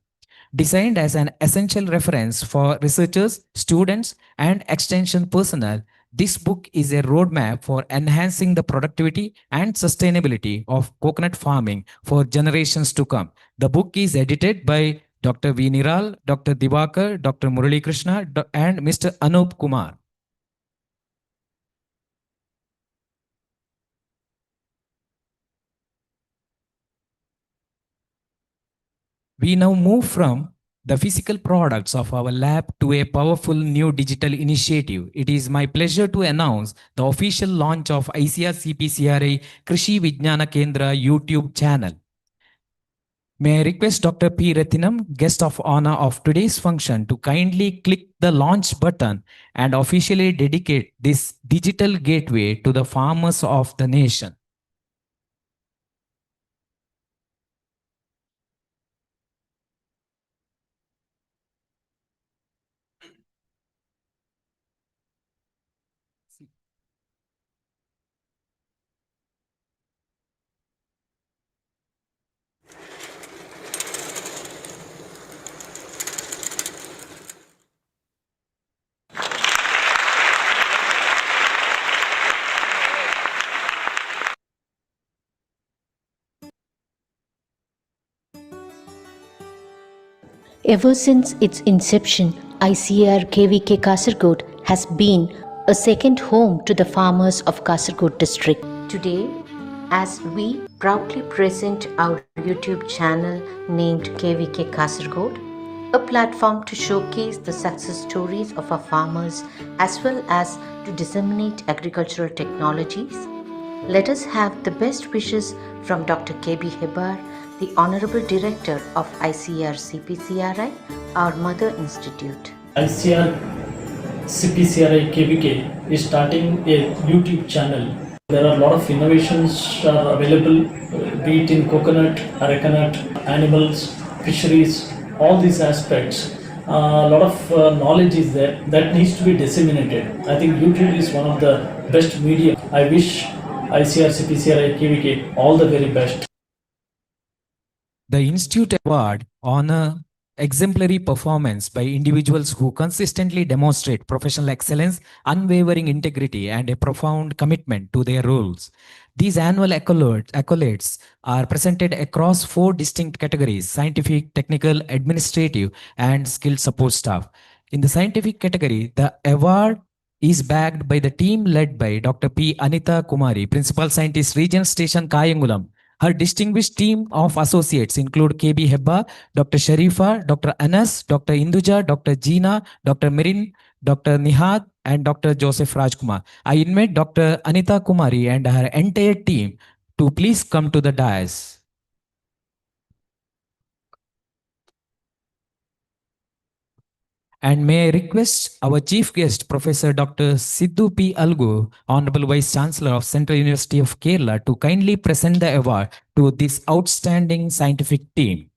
Designed as an essential reference for researchers, students, and extension personnel, this book is a roadmap for enhancing the productivity and sustainability of coconut farming for generations to come. The book is edited by Dr. V. Niral, Dr. Divakar, Dr. Murali Krishna, and Mr. Anup Kumar. We now move from the physical products of our lab to a powerful new digital initiative. It is my pleasure to announce the official launch of ICAR-CPCRI Krishi Vijnana Kendra YouTube channel. May I request Dr. P. Rathinam, guest of honor of today's function, to kindly click the launch button and officially dedicate this digital gateway to the farmers of the nation. Ever since its inception, ICAR-KVK Kasargod has been a second home to the farmers of Kasargod district. Today, as we proudly present our YouTube channel named KVK Kasargod, a platform to showcase the success stories of our farmers as well as to disseminate agricultural technologies, let us have the best wishes from Dr. K.B. Hebar, the Honorable Director of ICAR-CPCRI, our mother institute. ICAR-CPCRI KVK is starting a YouTube channel. There are a lot of innovations are available, be it in coconut, arecanut, animals, fisheries, all these aspects. A lot of knowledge is there that needs to be disseminated. I think YouTube is one of the best media. I wish ICAR-CPCRI KVK all the very best. The Institute Award honor exemplary performance by individuals who consistently demonstrate professional excellence, unwavering integrity, and a profound commitment to their roles. These annual accolades are presented across 4 distinct categories: scientific, technical, administrative, and skilled support staff. In the scientific category, the award is backed by the team led by Dr. P. Anita Kumari, Principal Scientist, Regional Station Kayangulam. Her distinguished team of associates include KB Hebba, Dr. Sharifa, Dr. Anas, Dr. Induja, Dr. Jeena, Dr. Mirin, Dr. Nihad, and Dr. Joseph Rajkumar. I invite Dr. Anita Kumari and her entire team to please come to the dais. And may I request our chief guest, Professor Dr. Sidhu P. Algu, Honorable Vice Chancellor of Central University of Kerala, to kindly present the award to this outstanding scientific team.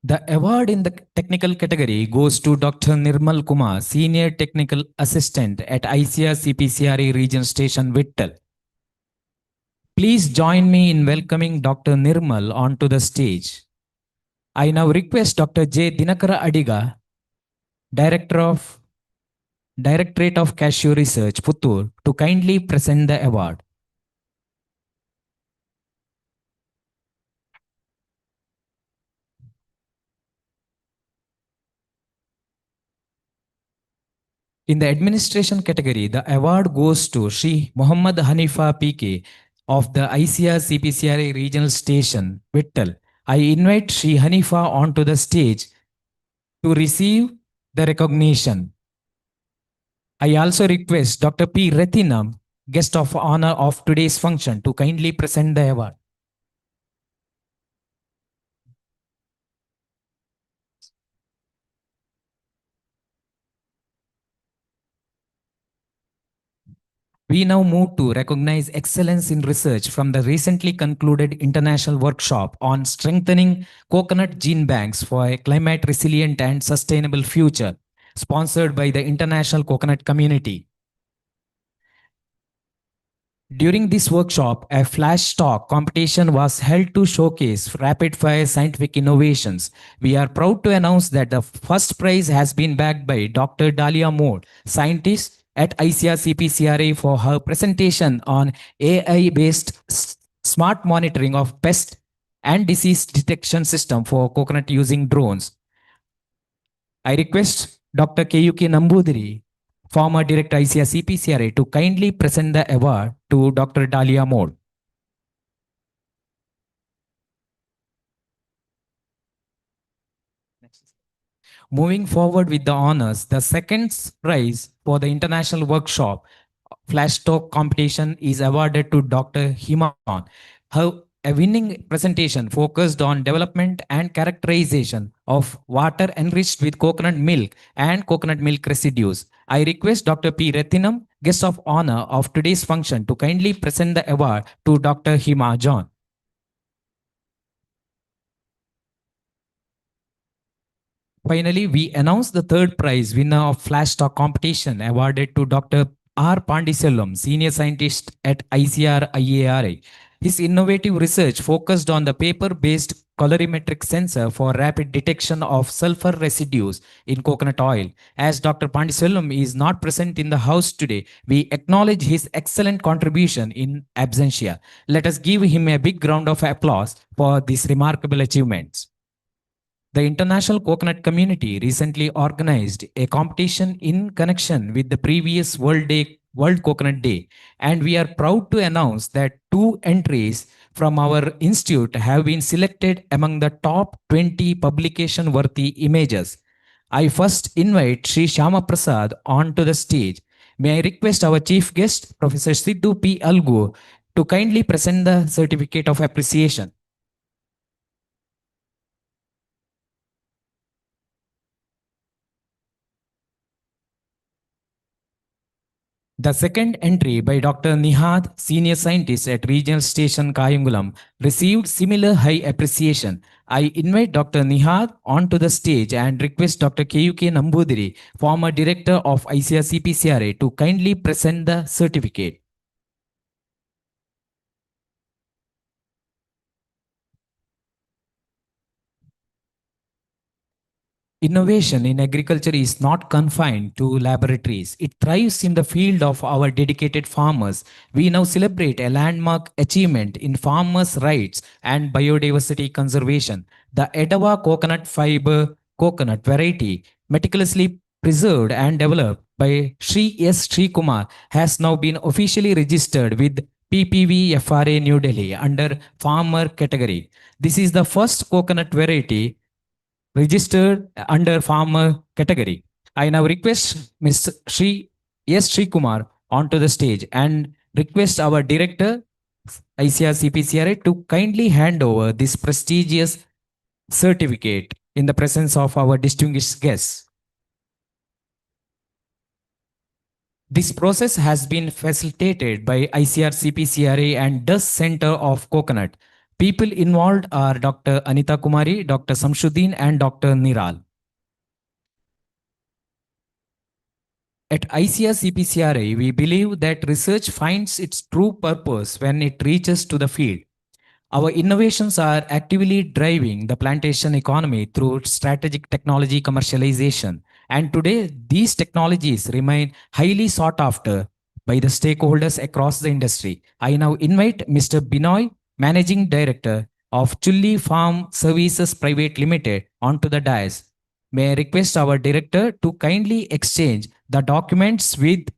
The award in the technical category goes to Dr. Nirmal Kumar, Senior Technical Assistant at ICAR-CPCRI Regional Station, Vittal. Please join me in welcoming Dr. Nirmal onto the stage. I now request Dr. J. Dinakara Adiga, Directorate of Cashew Research, Puttur, to kindly present the award. In the administration category, the award goes to Shri Muhammad Hanifa PK of the ICAR-CPCRI Regional Station, Vittal. I invite Shri Hanifa onto the stage to receive the recognition. I also request Dr. P. Retinam, guest of honor of today's function, to kindly present the award. We now move to recognize excellence in research from the recently concluded international workshop on strengthening coconut gene banks for a climate resilient and sustainable future, sponsored by the international coconut community. During this workshop, a flash talk competition was held to showcase rapid-fire scientific innovations. We are proud to announce that the first prize has been bagged by Dr. Dahlia Moore, scientist at ICAR-CPCRI, for her presentation on AI-based smart monitoring of pest and disease detection system for coconut using drones. I request Dr. KUK Nambudiri, former Director ICAR-CPCRI, to kindly present the award to Dr. Dahlia Moore. Moving forward with the honors, the second prize for the international workshop flash talk competition is awarded to Dr. Himan. A winning presentation focused on development and characterization of water enriched with coconut milk and coconut milk residues. I request Dr. P. Retinam, guest of honor of today's function, to kindly present the award to Dr. Hima John. Finally, we announce the third prize winner of Flash Talk competition awarded to Dr. R. Pandiselvam, Senior Scientist at ICAR-IARI. His innovative research focused on the paper-based colorimetric sensor for rapid detection of sulfur residues in coconut oil. As Dr. Pandiselvam is not present in the house today, we acknowledge his excellent contribution in absentia. Let us give him a big round of applause for these remarkable achievements. The international coconut community recently organized a competition in connection with the previous World Coconut Day, and we are proud to announce that 2 entries from our institute have been selected among the top 20 publication-worthy images. I first invite Sri Shyama Prasad onto the stage. May I request our chief guest, Professor Sidhu P. Algu, to kindly present the certificate of appreciation. The second entry by Dr. Nihad, Senior Scientist at Regional Station Kayangulam, received similar high appreciation. I invite Dr. Nihad onto the stage and request Dr. KUK Nambudiri, former Director of ICAR-CPCRI, to kindly present the certificate. Innovation in agriculture is not confined to laboratories. It thrives in the field of our dedicated farmers. We now celebrate a landmark achievement in farmers' rights and biodiversity conservation. The Edawa coconut fiber coconut variety, meticulously preserved and developed by Sri S. Sri Kumar, has now been officially registered with PPV FRA New Delhi under farmer category. This is the first coconut variety registered under farmer category. I now request Ms. Sri S. Sri Kumar onto the stage and request our director, ICAR-CPCRI, to kindly hand over this prestigious certificate in the presence of our distinguished guests. This process has been facilitated by ICAR-CPCRI and DUS Center of Coconut, People involved are Dr. Anita Kumari, Dr. Samshuddin, and Dr. Niral. At ICAR-CPCRI, we believe that research finds its true purpose when it reaches to the field. Our innovations are actively driving the plantation economy through strategic technology commercialization. And today, these technologies remain highly sought after by the stakeholders across the industry. I now invite Mr. Binoy, Managing Director of Chulli Farm Services Private Limited, onto the dais. May I request our director to kindly exchange the documents with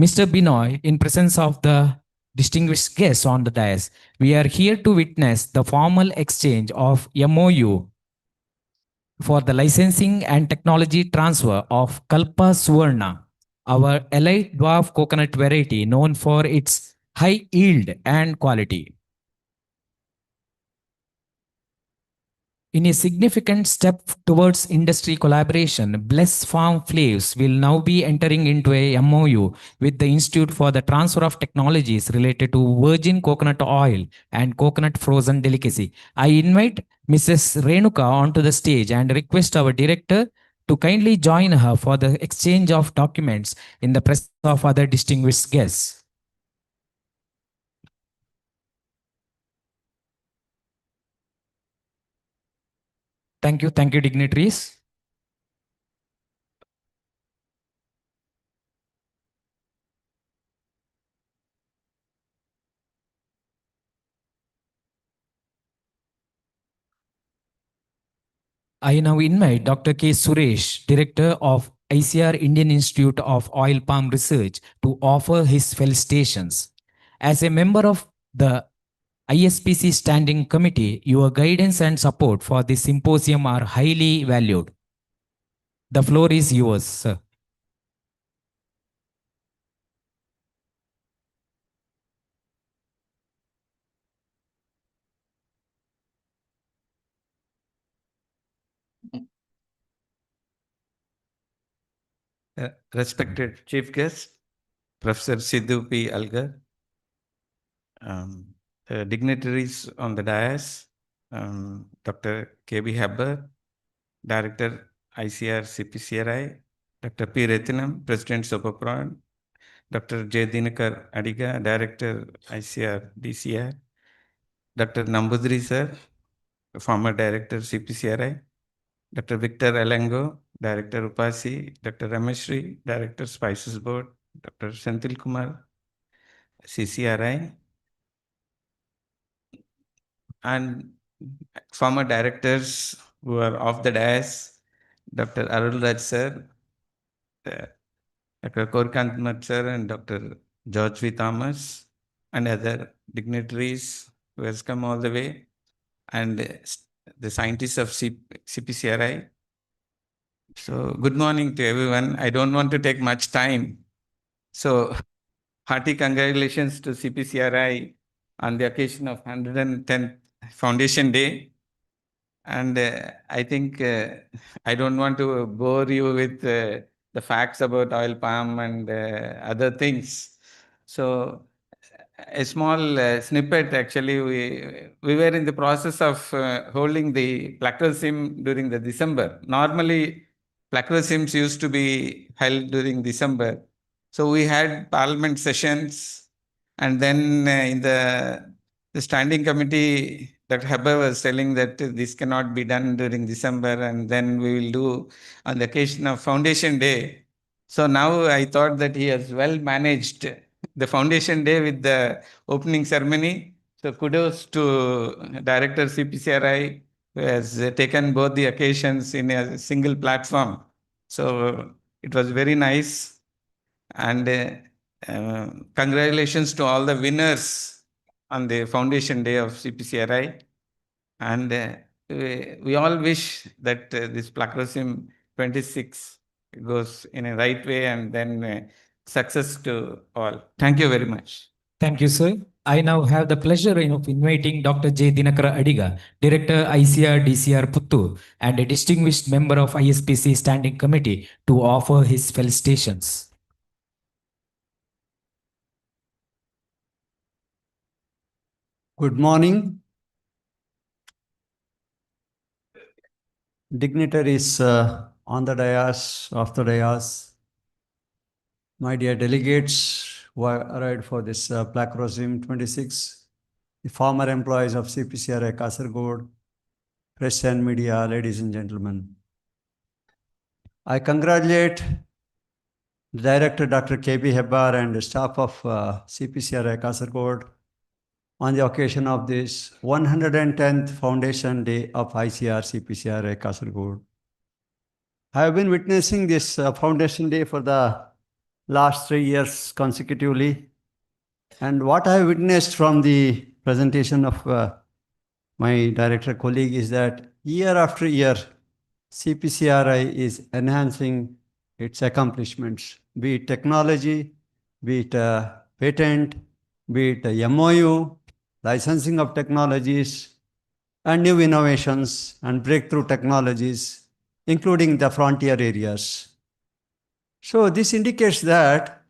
Mr. Binoy in presence of the distinguished guests on the dais. We are here to witness the formal exchange of MOU for the licensing and technology transfer of Kalpa Suvarna, our elite dwarf coconut variety known for its high yield and quality. In a significant step towards industry collaboration, Bless Farm Flavors will now be entering into a MOU with the Institute for the transfer of technologies related to virgin coconut oil and coconut frozen delicacy. I invite Mrs. Renuka onto the stage and request our director to kindly join her for the exchange of documents in the presence of other distinguished guests. Thank you, dignitaries. I now invite Dr. K. Suresh, Director of ICAR Indian Institute of Oil Palm Research, to offer his felicitations. As a member of the ISPC Standing Committee, your guidance and support for this symposium are highly valued. The floor is yours, sir. Respected Chief Guest, Professor Sidhu P. Algar, dignitaries on the dais, Dr. K.B. Habber, Director ICAR-CPCRI, Dr. P. Retinam, President Superpron, Dr. J. Dinakar Adiga, Director ICAR-DCR, Dr. Nambudri Sir, former Director CPCRI, Dr. Victor Alango, Director Upasi, Dr. Rameshri, Director Spices Board, Dr. Senthil Kumar, CCRI, and former directors who are off the dais, Dr. Arul Raj Sir, Dr. Korkant Sir, and Dr. George V. Thomas, and other dignitaries who has come all the way, and the scientists of CPCRI. So good morning to everyone. I don't want to take much time. So hearty congratulations to CPCRI on the occasion of 110th Foundation Day. And I think I don't want to bore you with the facts about oil palm and other things. So a small snippet, actually, we were in the process of holding the Placrosim during the December. Normally, Placrosims used to be held during December. So we had parliament sessions, and then in the standing committee, Dr. Habba was telling that this cannot be done during December, and then we will do on the occasion of Foundation Day. So now I thought that he has well managed the Foundation Day with the opening ceremony. So kudos to Director CPCRI, who has taken both the occasions in a single platform. So it was very nice. And congratulations to all the winners on the Foundation Day of CPCRI. And we all wish that this Placrosim 26 goes in a right way, and then success to all. Thank you very much. Thank you, sir. I now have the pleasure of inviting Dr. J. Dinakara Adiga, Director ICAR-DCR Puttur, and a distinguished member of ISPC Standing Committee, to offer his felicitations. Good morning. Dignitaries on the dais, off the dais, my dear delegates who arrived for this Placrosim 26, the former employees of CPCRI Kasargod, press and media, ladies and gentlemen. I congratulate the Director Dr. K.B. Hebbar and the staff of CPCRI Kasargod on the occasion of this 110th Foundation Day of ICAR-CPCRI Kasargod. I have been witnessing this Foundation Day for the last 3 years consecutively. And what I have witnessed from the presentation of my director colleague is that year after year, CPCRI is enhancing its accomplishments, be it technology, be it patent, be it MOU, licensing of technologies, and new innovations and breakthrough technologies, including the frontier areas. So this indicates that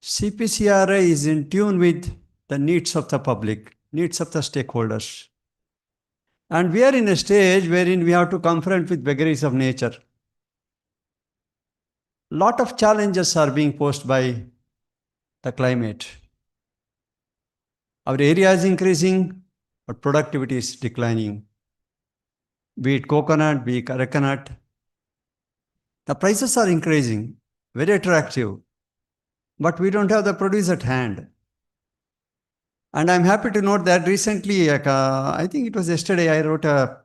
CPCRI is in tune with the needs of the public, needs of the stakeholders. And we are in a stage wherein we have to confront with vagaries of nature. Lot of challenges are being posed by the climate. Our area is increasing, but productivity is declining. Be it coconut, be it coconut. The prices are increasing, very attractive, but we don't have the produce at hand. And I'm happy to note that recently, I think it was yesterday, I wrote a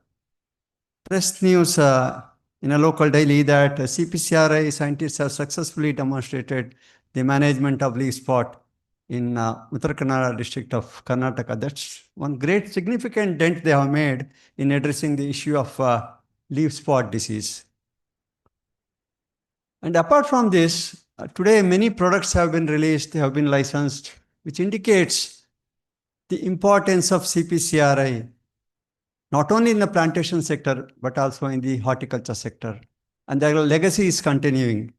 press news in a local daily that CPCRI scientists have successfully demonstrated the management of leaf spot in Uttar Kannada district of Karnataka. That's one great significant dent they have made in addressing the issue of leaf spot disease. And apart from this, today many products have been released, they have been licensed, which indicates the importance of CPCRI, not only in the plantation sector, but also in the horticulture sector. And their legacy is continuing.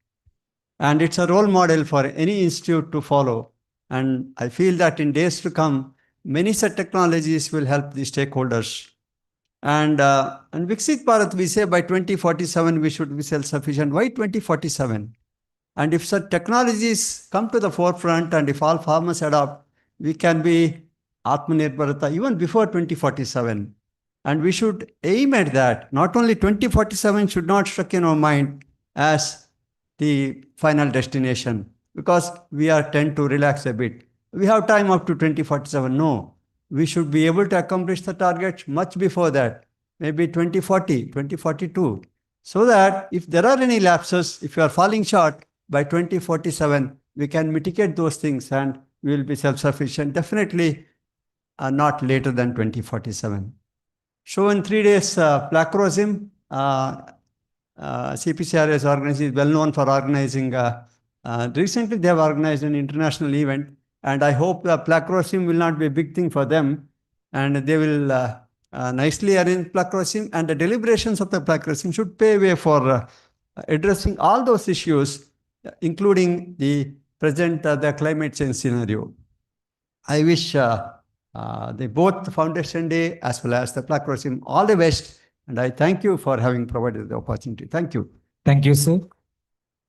And it's a role model for any institute to follow. And I feel that in days to come, many such technologies will help the stakeholders. And Viksit Bharat, we say by 2047, we should be self-sufficient. Why 2047? And if such technologies come to the forefront and if all farmers adopt, we can be Atmanirbharata even before 2047. And we should aim at that. Not only 2047 should not struck in our mind as the final destination, because we are tend to relax a bit. We have time up to 2047. No, we should be able to accomplish the target much before that, maybe 2040, 2042. So that if there are any lapses, if you are falling short by 2047, we can mitigate those things and we will be self-sufficient, definitely not later than 2047. So in 3 days, Placrosim, CPCRI is well known for organizing, recently they have organized an international event, and I hope Placrosim will not be a big thing for them, and they will nicely arrange Placrosim, and the deliberations of the Placrosim should pave way for addressing all those issues, including the present the climate change scenario. I wish both the Foundation Day as well as the Placrosim all the best, and I thank you for having provided the opportunity. Thank you. Thank you, sir.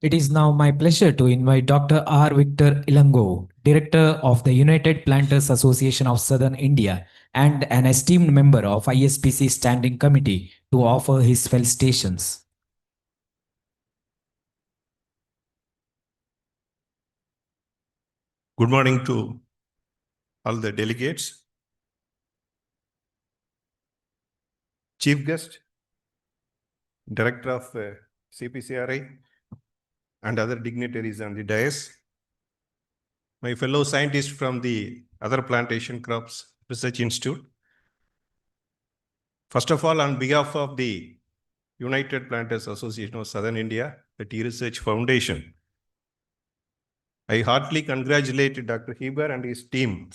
It is now my pleasure to invite Dr. R. Victor Ilango, Director of the United Planters Association of Southern India and an esteemed member of ISPC Standing Committee, to offer his felicitations. Good morning to all the delegates, Chief Guest, Director of CPCRI, and other dignitaries on the dais, my fellow scientists from the other plantation crops research institute. First of all, on behalf of the United Planters Association of Southern India, the Tea Research Foundation, I heartily congratulate Dr. Heber and his team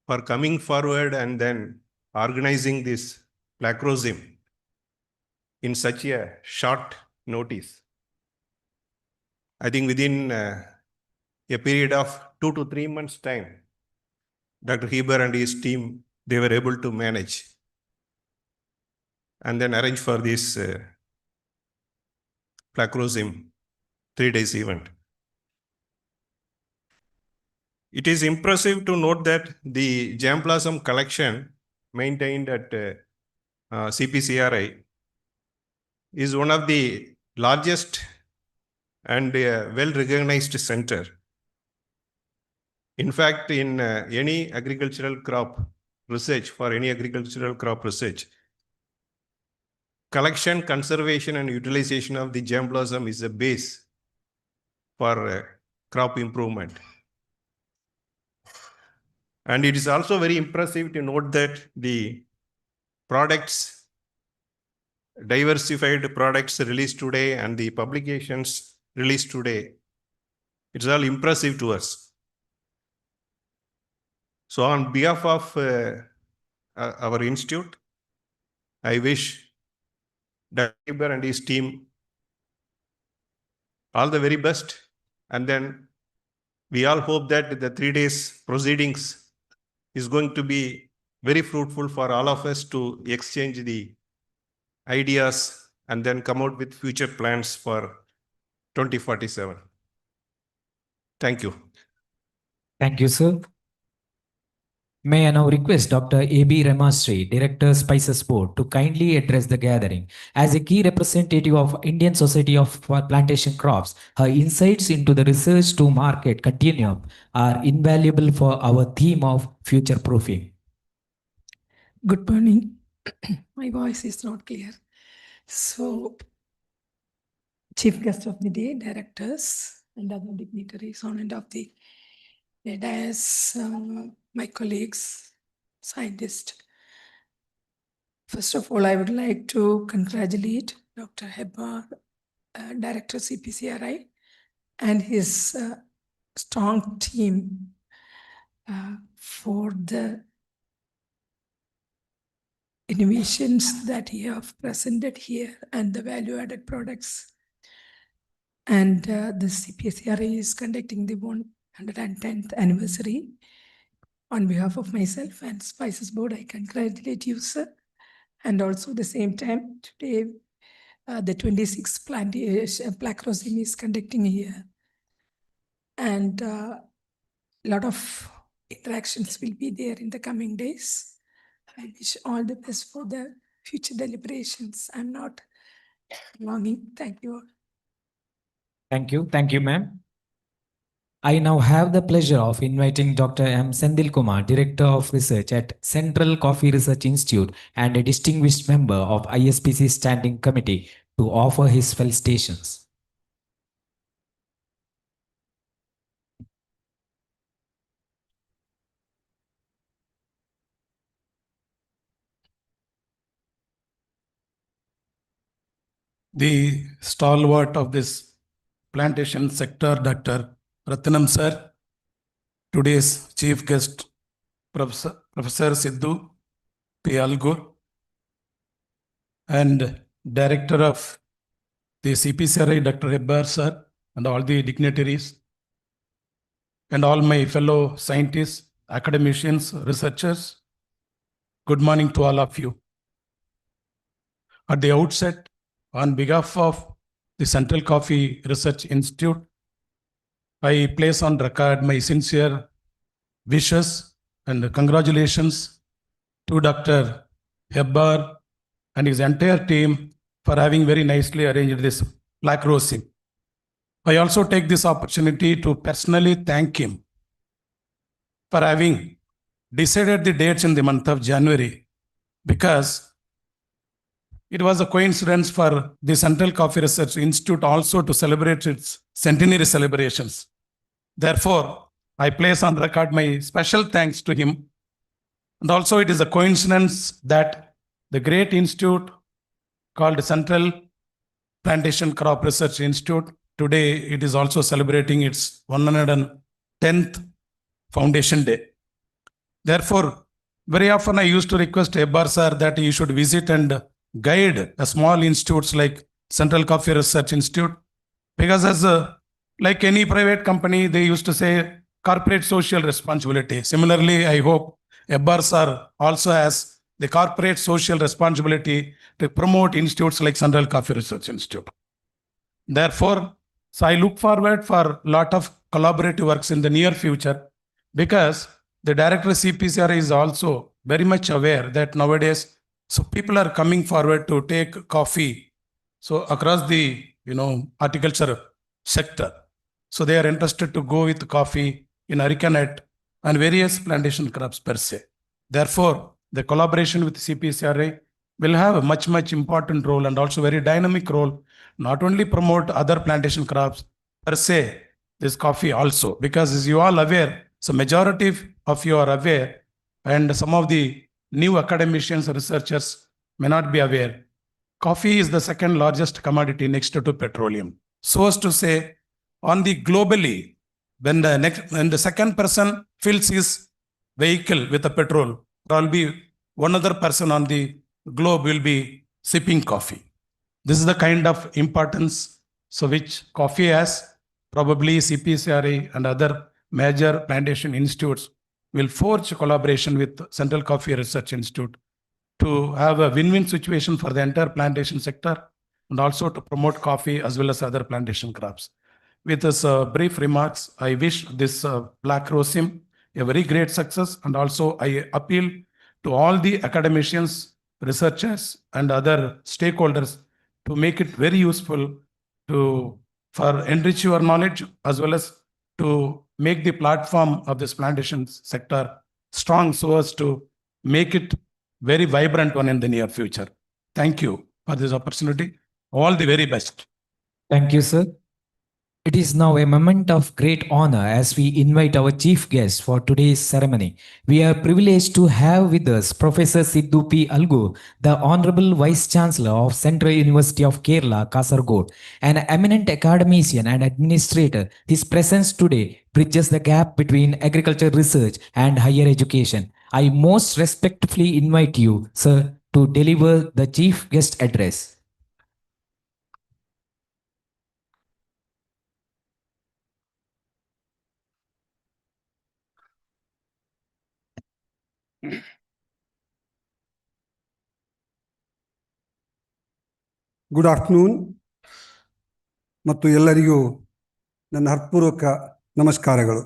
for coming forward and then organizing this Placrosim in such a short notice. I think within a period of 2 to 3 months' time, Dr. Heber and his team, they were able to manage and then arrange for this Placrosim 3 days event. It is impressive to note that the germplasm collection maintained at CPCRI is one of the largest and well-recognized center. In fact, in any agricultural crop research, collection, conservation, and utilization of the germplasm is a base for crop improvement. And it is also very impressive to note that the products, diversified products released today and the publications released today, it's all impressive to us. So on behalf of our institute, I wish Dr. Heber and his team all the very best. And then we all hope that the 3 days proceedings is going to be very fruitful for all of us to exchange the ideas and then come out with future plans for 2047. Thank you. Thank you, sir. May I now request Dr. A.B. Ramastri, Director, Spices Board, to kindly address the gathering. As a key representative of Indian Society of Plantation Crops, her insights into the research to market continuum are invaluable for our theme of future proofing. Good morning. My voice is not clear. So, chief guest of the day, directors and other dignitaries on end of the dais, my colleagues, scientists. First of all, I would like to congratulate Dr. Heber, Director CPCRI, and his strong team for the innovations that he have presented here and the value-added products. And the CPCRI is conducting the 110th anniversary. On behalf of myself and Spices Board, I congratulate you, sir. And also the same time, today, the 26th Placrosim is conducting here. And a lot of interactions will be there in the coming days. I wish all the best for the future deliberations. I'm not longing. Thank you all. Thank you. Thank you, ma'am. I now have the pleasure of inviting Dr. M. Sendil Kumar, Director of Research at Central Coffee Research Institute and a distinguished member of ISPC Standing Committee, to offer his felicitations. The stalwart of this plantation sector, Dr. Ratnam sir, today's chief guest, Professor Sidhu P. Algur, and Director of the CPCRI, Dr. Heber sir, and all the dignitaries, and all my fellow scientists, academicians, researchers. Good morning to all of you. At the outset, on behalf of the Central Coffee Research Institute, I place on record my sincere wishes and congratulations to Dr. Heber and his entire team for having very nicely arranged this Placrosim. I also take this opportunity to personally thank him for having decided the dates in the month of January, because it was a coincidence for the Central Coffee Research Institute also to celebrate its centenary celebrations. Therefore, I place on record my special thanks to him. And also it is a coincidence that the great institute called Central Plantation Crop Research Institute, today it is also celebrating its 110th Foundation Day. Therefore, very often I used to request Heber sir that he should visit and guide a small institutes like Central Coffee Research Institute, because as like any private company, they used to say corporate social responsibility. Similarly, I hope Hebbar sir also has the corporate social responsibility to promote institutes like Central Coffee Research Institute. Therefore, so I look forward for a lot of collaborative works in the near future, because the director of CPCRI is also very much aware that nowadays, so people are coming forward to take coffee. So across the, horticulture sector. So they are interested to go with coffee in arecanut and various plantation crops per se. Therefore, the collaboration with CPCRI will have a much, much important role and also very dynamic role, not only promote other plantation crops per se, this coffee also, because as you all aware, so majority of you are aware, and some of the new academicians, researchers may not be aware, coffee is the second largest commodity next to petroleum. So as to say, on the globally, when the second person fills his vehicle with the petrol, there will be one other person on the globe will be sipping coffee. This is the kind of importance so which coffee has. Probably CPCRI and other major plantation institutes will forge collaboration with Central Coffee Research Institute to have a win-win situation for the entire plantation sector and also to promote coffee as well as other plantation crops. With this brief remarks, I wish this Black Rosim a very great success, and also I appeal to all the academicians, researchers and other stakeholders to make it very useful for enrich your knowledge as well as to make the platform of this plantation sector strong so as to make it very vibrant one in the near future. Thank you for this opportunity. All the very best. Thank you, sir. It is now a moment of great honor as we invite our chief guest for today's ceremony. We are privileged to have with us Professor Sidhu P. Algur, the Honorable Vice Chancellor of Central University of Kerala, Kasaragod, an eminent academician and administrator. His presence today bridges the gap between agriculture research and higher education. I most respectfully invite you, sir, to deliver the chief guest address. Good afternoon ಮತ್ತು ಎಲ್ಲರಿಗೂ ನನ್ನ ಹೃತ್ಪೂರ್ವಕ ನಮಸ್ಕಾರಗಳು.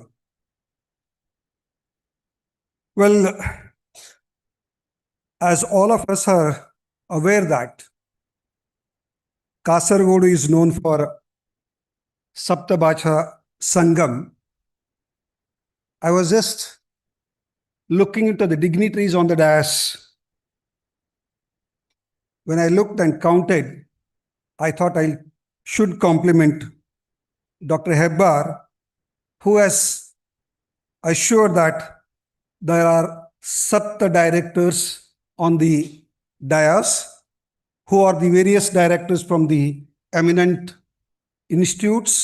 Well, as all of us are aware that Kasaragod is known for Saptabhacha Sangam, I was just looking into the dignitaries on the dais. When I looked and counted, I thought I should compliment Dr. Hebbar, who has assured that there are Sapta directors on the dais, who are the various directors from the eminent institutes,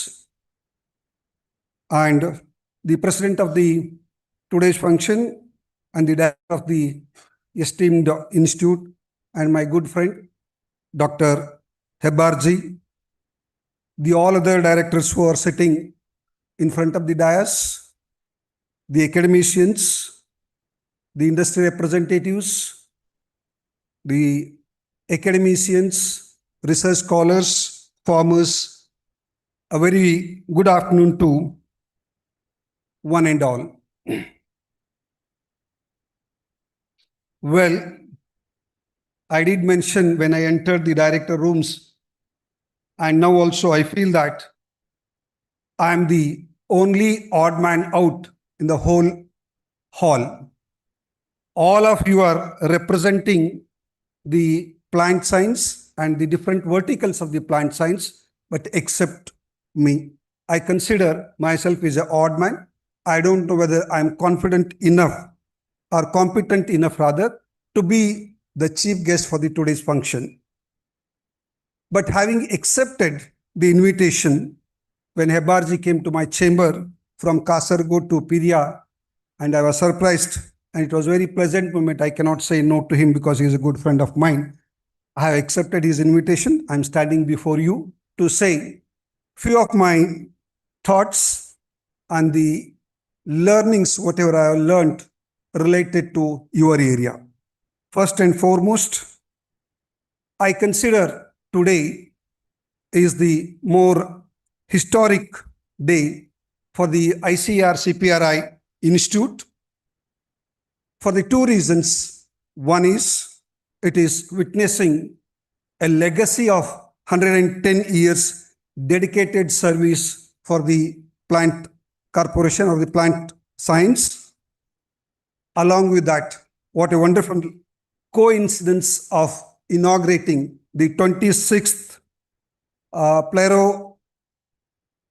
and the president of the today's function and the director of the esteemed institute, and my good friend, Dr. Hebbarji, the all other directors who are sitting in front of the dais, the academicians, the industry representatives, the academicians, research scholars, farmers, a very good afternoon to one and all. Well, I did mention when I entered the director rooms, and now also I feel that I am the only odd man out in the whole hall. All of you are representing the plant science and the different verticals of the plant science, but except me. I consider myself as an odd man. I don't know whether I'm confident enough or competent enough rather to be the chief guest for the today's function. But having accepted the invitation, when Hebbarji came to my chamber from Kasaragod to Piria, and I was surprised, and it was a very pleasant moment. I cannot say no to him because he is a good friend of mine. I have accepted his invitation. I'm standing before you to say few of my thoughts on the learnings, whatever I have learned related to your area. First and foremost, I consider today is the more historic day for the ICAR-CPCRI Institute for the two reasons. One is it is witnessing a legacy of 110 years dedicated service for the plant corporation or the plant science. Along with that, what a wonderful coincidence of inaugurating the 26th Plero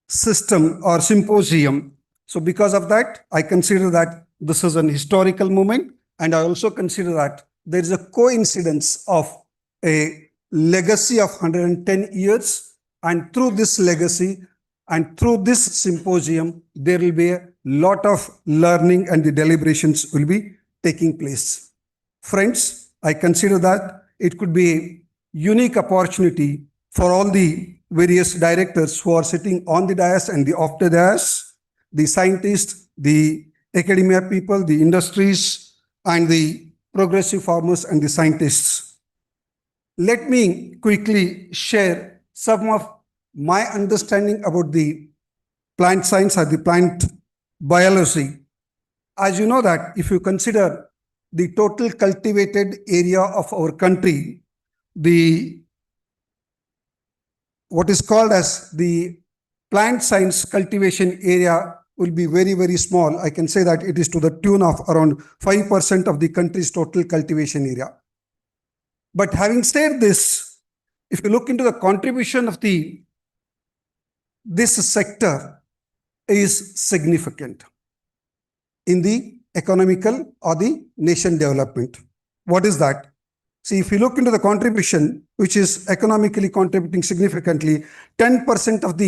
system or symposium. So because of that, I consider that this is an historical moment, and I also consider that there is a coincidence of a legacy of 110 years, and through this legacy and through this symposium, there will be a lot of learning and the deliberations will be taking place. Friends, I consider that it could be a unique opportunity for all the various directors who are sitting on the dais and the off the dais, the scientists, the academia people, the industries, and the progressive farmers and the scientists. Let me quickly share some of my understanding about the plant science or the plant biology. As you know that if you consider the total cultivated area of our country, what is called as the plant science cultivation area will be very, very small. I can say that it is to the tune of around 5% of the country's total cultivation area. But having said this, if you look into the contribution of this sector is significant in the economical or the nation development. What is that? See, if you look into the contribution, which is economically contributing significantly, 10% of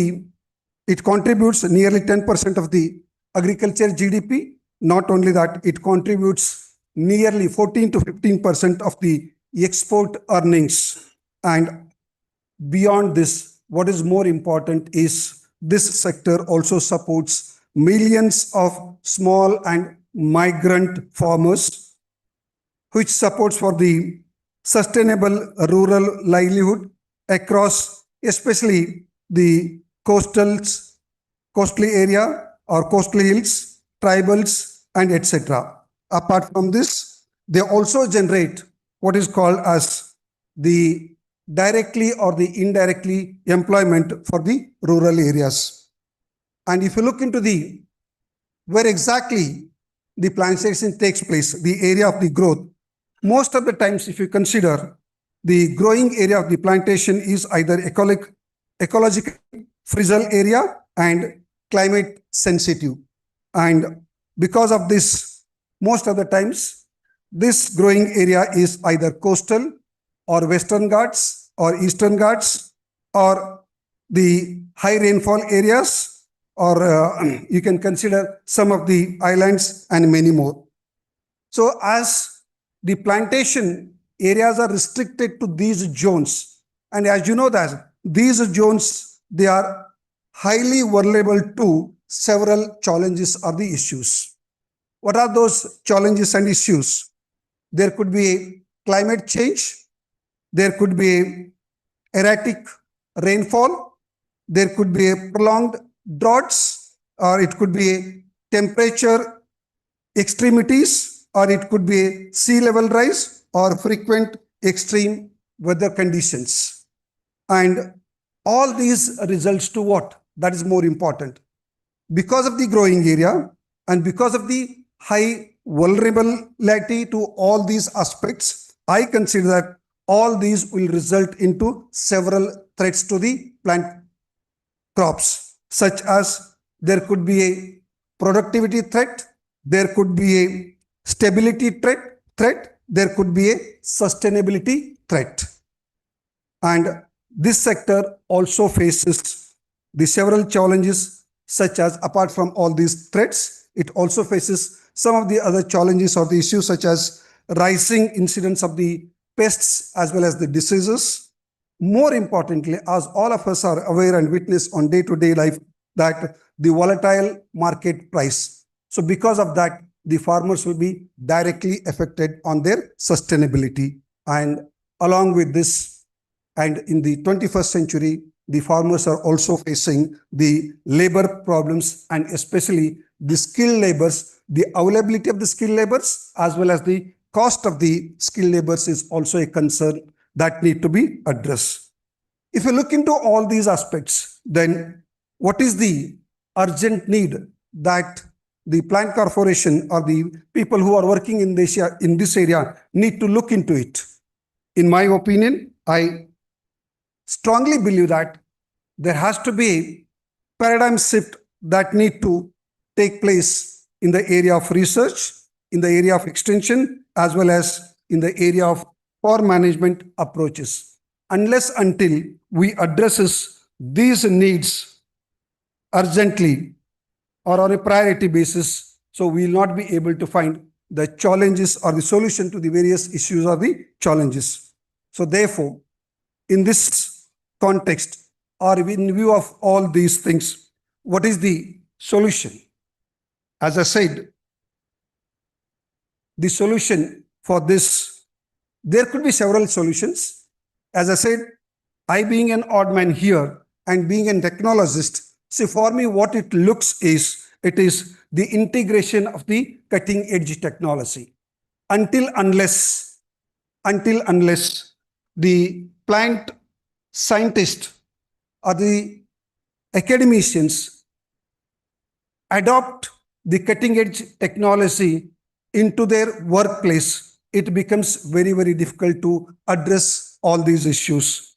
it contributes nearly 10% of the agriculture GDP. Not only that, it contributes nearly 14 to 15% of the export earnings. And beyond this, what is more important is this sector also supports millions of small and migrant farmers, which supports for the sustainable rural livelihood across especially the coastal area or coastal hills, tribals, and etc. Apart from this, they also generate what is called as the directly or the indirectly employment for the rural areas. And if you look into where exactly the plantation takes place, the area of the growth, most of the times if you consider the growing area of the plantation is either ecological frizzle area and climate sensitive. And because of this, most of the times this growing area is either coastal or Western Ghats or Eastern Ghats or the high rainfall areas, or you can consider some of the islands and many more. So as the plantation areas are restricted to these zones, and as you know that these zones, they are highly vulnerable to several challenges or the issues. What are those challenges and issues? There could be a climate change, there could be a erratic rainfall, there could be a prolonged droughts, or it could be a temperature extremities, or it could be a sea level rise or frequent extreme weather conditions. And all these results to what? That is more important. Because of the growing area and because of the high vulnerability to all these aspects, I consider that all these will result into several threats to the plant crops, such as there could be a productivity threat, there could be a stability threat, there could be a sustainability threat. And this sector also faces the several challenges, such as apart from all these threats, it also faces some of the other challenges or the issues such as rising incidence of the pests as well as the diseases. More importantly, as all of us are aware and witness on day-to-day life, that the volatile market price. So because of that, the farmers will be directly affected on their sustainability. And along with this, and in the 21st century, the farmers are also facing the labor problems, and especially the skilled labors, the availability of the skilled labors as well as the cost of the skilled labors is also a concern that need to be addressed. If you look into all these aspects, then what is the urgent need that the plant corporation or the people who are working in this area need to look into it? In my opinion, I strongly believe that there has to be a paradigm shift that need to take place in the area of research, in the area of extension, as well as in the area of farm management approaches. Unless until we addresses these needs urgently or on a priority basis, so we will not be able to find the challenges or the solution to the various issues or the challenges. So therefore, in this context, or in view of all these things, what is the solution? As I said, the solution for this, there could be several solutions. As I said, I being an odd man here and being a technologist, see for me what it looks is, it is the integration of the cutting edge technology. Until unless the plant scientist or the academicians adopt the cutting edge technology into their workplace, it becomes very, very difficult to address all these issues.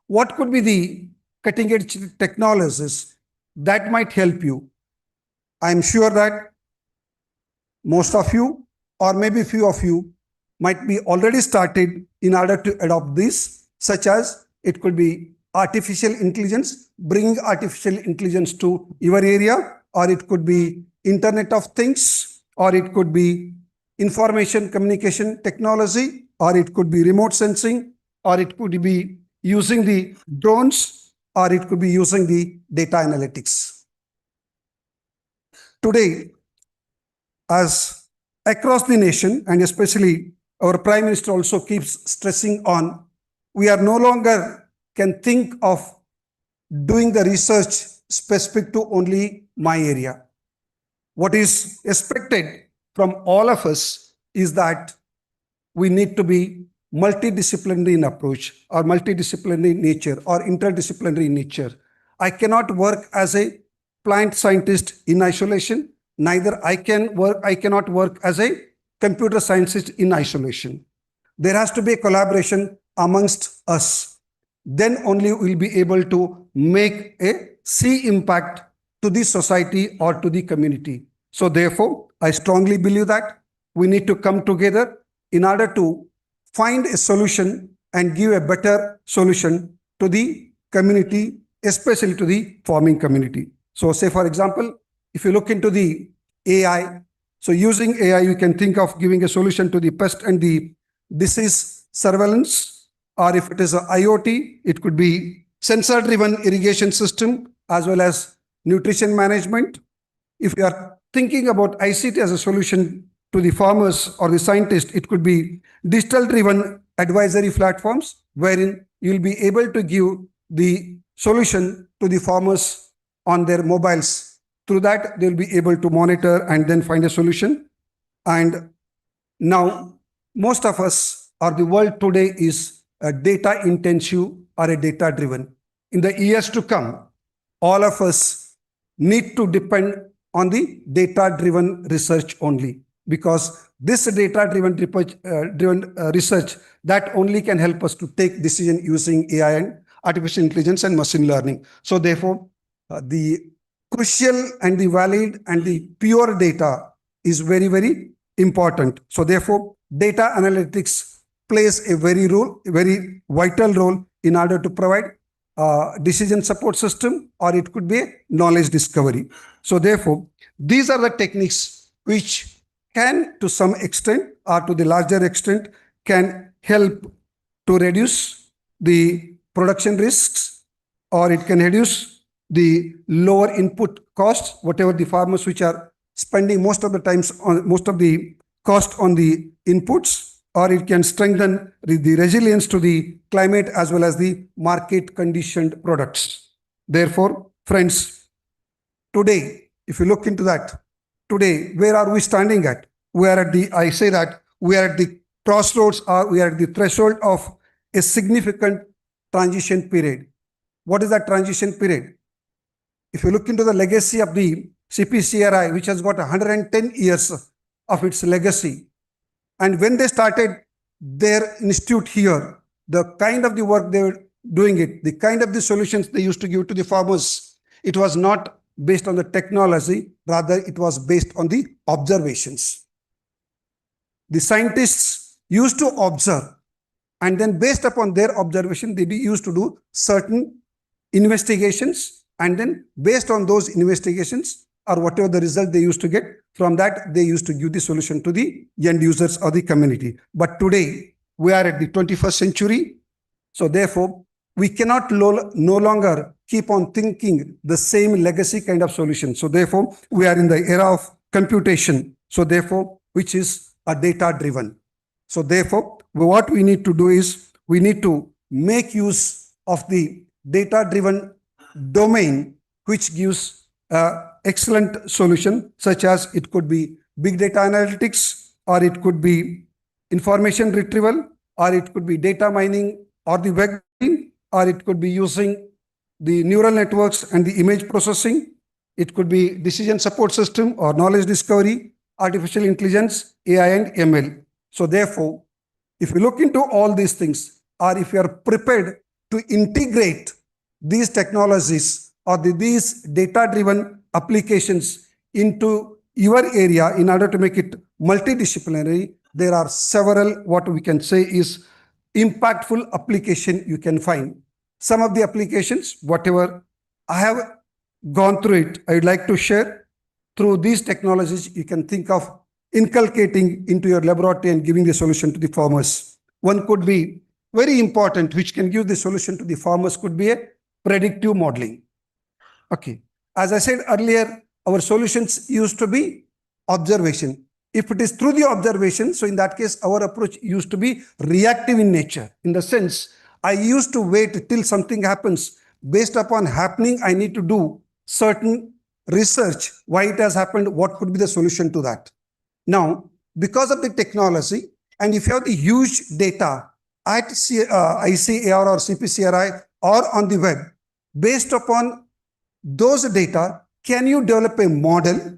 What could be the cutting edge technologies that might help you? I'm sure that most of you, or maybe few of you, might be already started in order to adopt this, such as it could be artificial intelligence, bringing artificial intelligence to your area, or it could be Internet of Things, or it could be information communication technology, or it could be remote sensing, or it could be using the drones, or it could be using the data analytics. Today, as across the nation, and especially our Prime Minister also keeps stressing on, we are no longer can think of doing the research specific to only my area. What is expected from all of us is that we need to be multidisciplinary in approach, or multidisciplinary in nature, or interdisciplinary in nature. I cannot work as a plant scientist in isolation, neither I cannot work as a computer scientist in isolation. There has to be a collaboration amongst us. Then only we'll be able to make a impact to the society or to the community. So therefore, I strongly believe that we need to come together in order to find a solution and give a better solution to the community, especially to the farming community. So say, for example, if you look into the AI, so using AI, you can think of giving a solution to the pest and the disease surveillance, or if it is a IoT, it could be sensor-driven irrigation system as well as nutrition management. If you are thinking about ICT as a solution to the farmers or the scientists, it could be digital-driven advisory platforms wherein you'll be able to give the solution to the farmers on their mobiles. Through that, they'll be able to monitor and then find a solution. And now, most of us, or the world today, is a data intensive or a data driven. In the years to come, all of us need to depend on the data driven research only, because this data driven research that only can help us to take decision using AI and artificial intelligence and machine learning. So therefore, the crucial and the valid and the pure data is very, very important. So therefore, data analytics plays a very vital role in order to provide decision support system, or it could be knowledge discovery. So therefore, these are the techniques which can, to some extent or to the larger extent, can help to reduce the production risks, or it can reduce the lower input costs, whatever the farmers which are spending most of the times on most of the cost on the inputs, or it can strengthen the resilience to the climate as well as the market conditioned products. Therefore, friends, today, if you look into that, today, where are we standing at? We are at the, I say that we are at the crossroads, or we are at the threshold of a significant transition period. What is that transition period? If you look into the legacy of the CPCRI, which has got 110 years of its legacy, and when they started their institute here, the kind of the work they were doing it, the kind of the solutions they used to give to the farmers, it was not based on the technology, rather it was based on the observations. The scientists used to observe, and then based upon their observation, they used to do certain investigations, and then based on those investigations or whatever the result they used to get, from that they used to give the solution to the end users or the community. But today we are at the 21st century, so therefore we cannot no longer keep on thinking the same legacy kind of solution. So therefore we are in the era of computation, so therefore which is a data driven. So therefore what we need to do is we need to make use of the data driven domain, which gives excellent solution, such as it could be big data analytics, or it could be information retrieval, or it could be data mining or the webbing, or it could be using the neural networks and the image processing. It could be decision support system or knowledge discovery, artificial intelligence, AI and ML. So therefore, if you look into all these things, or if you are prepared to integrate these technologies or these data-driven applications into your area in order to make it multidisciplinary, there are several, what we can say is impactful application you can find. Some of the applications, whatever I have gone through it, I would like to share. Through these technologies, you can think of inculcating into your laboratory and giving the solution to the farmers. One could be very important, which can give the solution to the farmers, could be a predictive modeling. Okay. As I said earlier, our solutions used to be observation. If it is through the observation, so in that case, our approach used to be reactive in nature. In the sense, I used to wait till something happens. Based upon happening, I need to do certain research, why it has happened, what could be the solution to that. Now, because of the technology, and if you have the huge data at ICAR or CPCRI or on the web, based upon those data, can you develop a model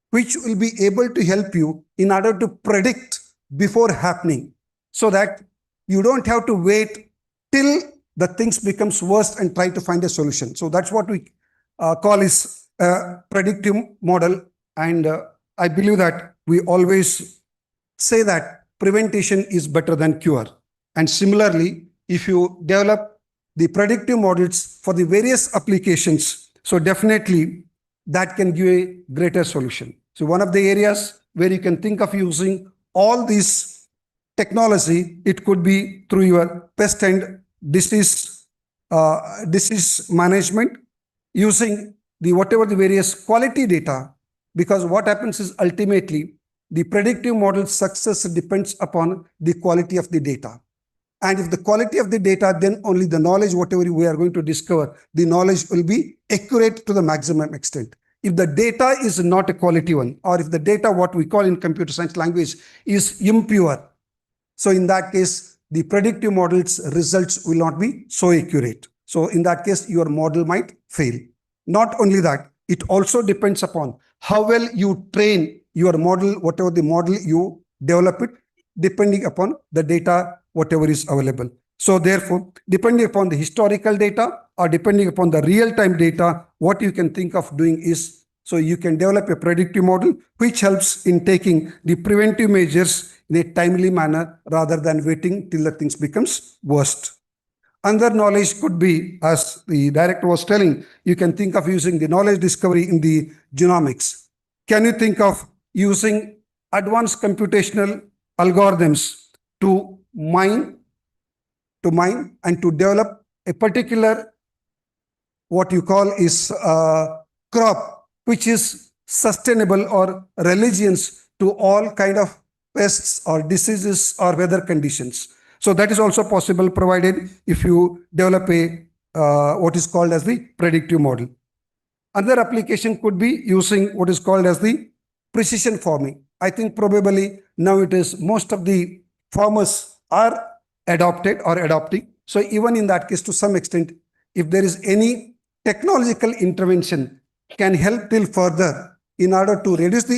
which will be able to help you in order to predict before happening, so that you don't have to wait till the things becomes worse and try to find a solution. So that's what we call is a predictive model. And I believe that we always say that prevention is better than cure. And similarly, if you develop the predictive models for the various applications, so definitely that can give a greater solution. So one of the areas where you can think of using all these technology, it could be through your pest and disease management, using the whatever the various quality data, because what happens is ultimately the predictive model success depends upon the quality of the data. And if the quality of the data, then only the knowledge, whatever we are going to discover, the knowledge will be accurate to the maximum extent. If the data is not a quality one, or if the data, what we call in computer science language, is impure, so in that case, the predictive model's results will not be so accurate. So in that case, your model might fail. Not only that, it also depends upon how well you train your model, whatever the model you develop it, depending upon the data, whatever is available. So therefore, depending upon the historical data or depending upon the real-time data, what you can think of doing is, so you can develop a predictive model which helps in taking the preventive measures in a timely manner rather than waiting till the things becomes worst. Another knowledge could be, as the director was telling, you can think of using the knowledge discovery in the genomics. Can you think of using advanced computational algorithms to mine and to develop a particular, what you call is crop, which is sustainable or resilience to all kind of pests or diseases or weather conditions. So that is also possible provided if you develop a what is called as the predictive model. Another application could be using what is called as the precision farming. I think probably now it is most of the farmers are adopted or adopting. So even in that case, to some extent, if there is any technological intervention can help till further in order to reduce the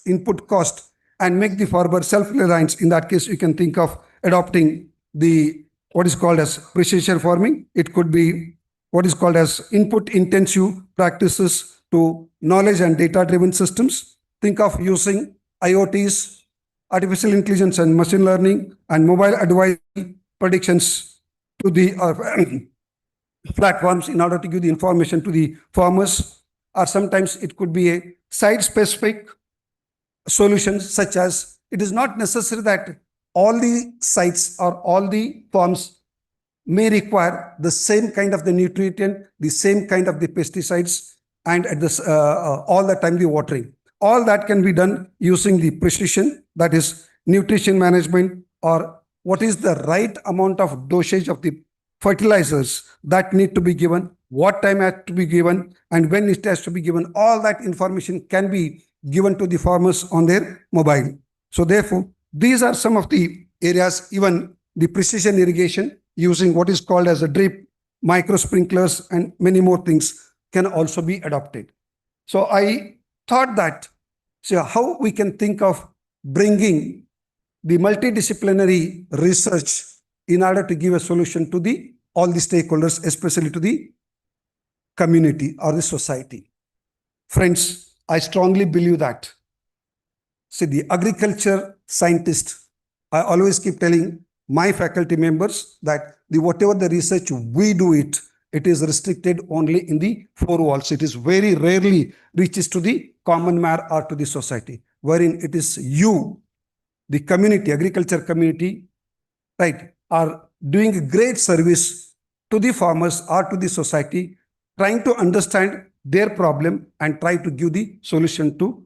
input cost and make the farmer self-reliant. In that case, you can think of adopting the what is called as precision farming. It could be what is called as input intensive practices to knowledge and data driven systems. Think of using IoTs, artificial intelligence and machine learning and mobile advice predictions to the platforms in order to give the information to the farmers, or sometimes it could be a site specific solutions, such as it is not necessary that all the sites or all the farms may require the same kind of the nutrient, the same kind of the pesticides, and at this all the time the watering. All that can be done using the precision, that is nutrition management, or what is the right amount of dosage of the fertilizers that need to be given, what time has to be given, and when it has to be given. All that information can be given to the farmers on their mobile. So therefore, these are some of the areas, even the precision irrigation using what is called as a drip, micro sprinklers, and many more things can also be adopted. So I thought that, so how we can think of bringing the multidisciplinary research in order to give a solution to the all the stakeholders, especially to the community or the society. Friends, I strongly believe that, see, the agriculture scientist, I always keep telling my faculty members that whatever the research we do it is restricted only in the four walls. It is very rarely reaches to the common man or to the society, wherein it is you, the community, agriculture community, right, are doing a great service to the farmers or to the society, trying to understand their problem and try to give the solution to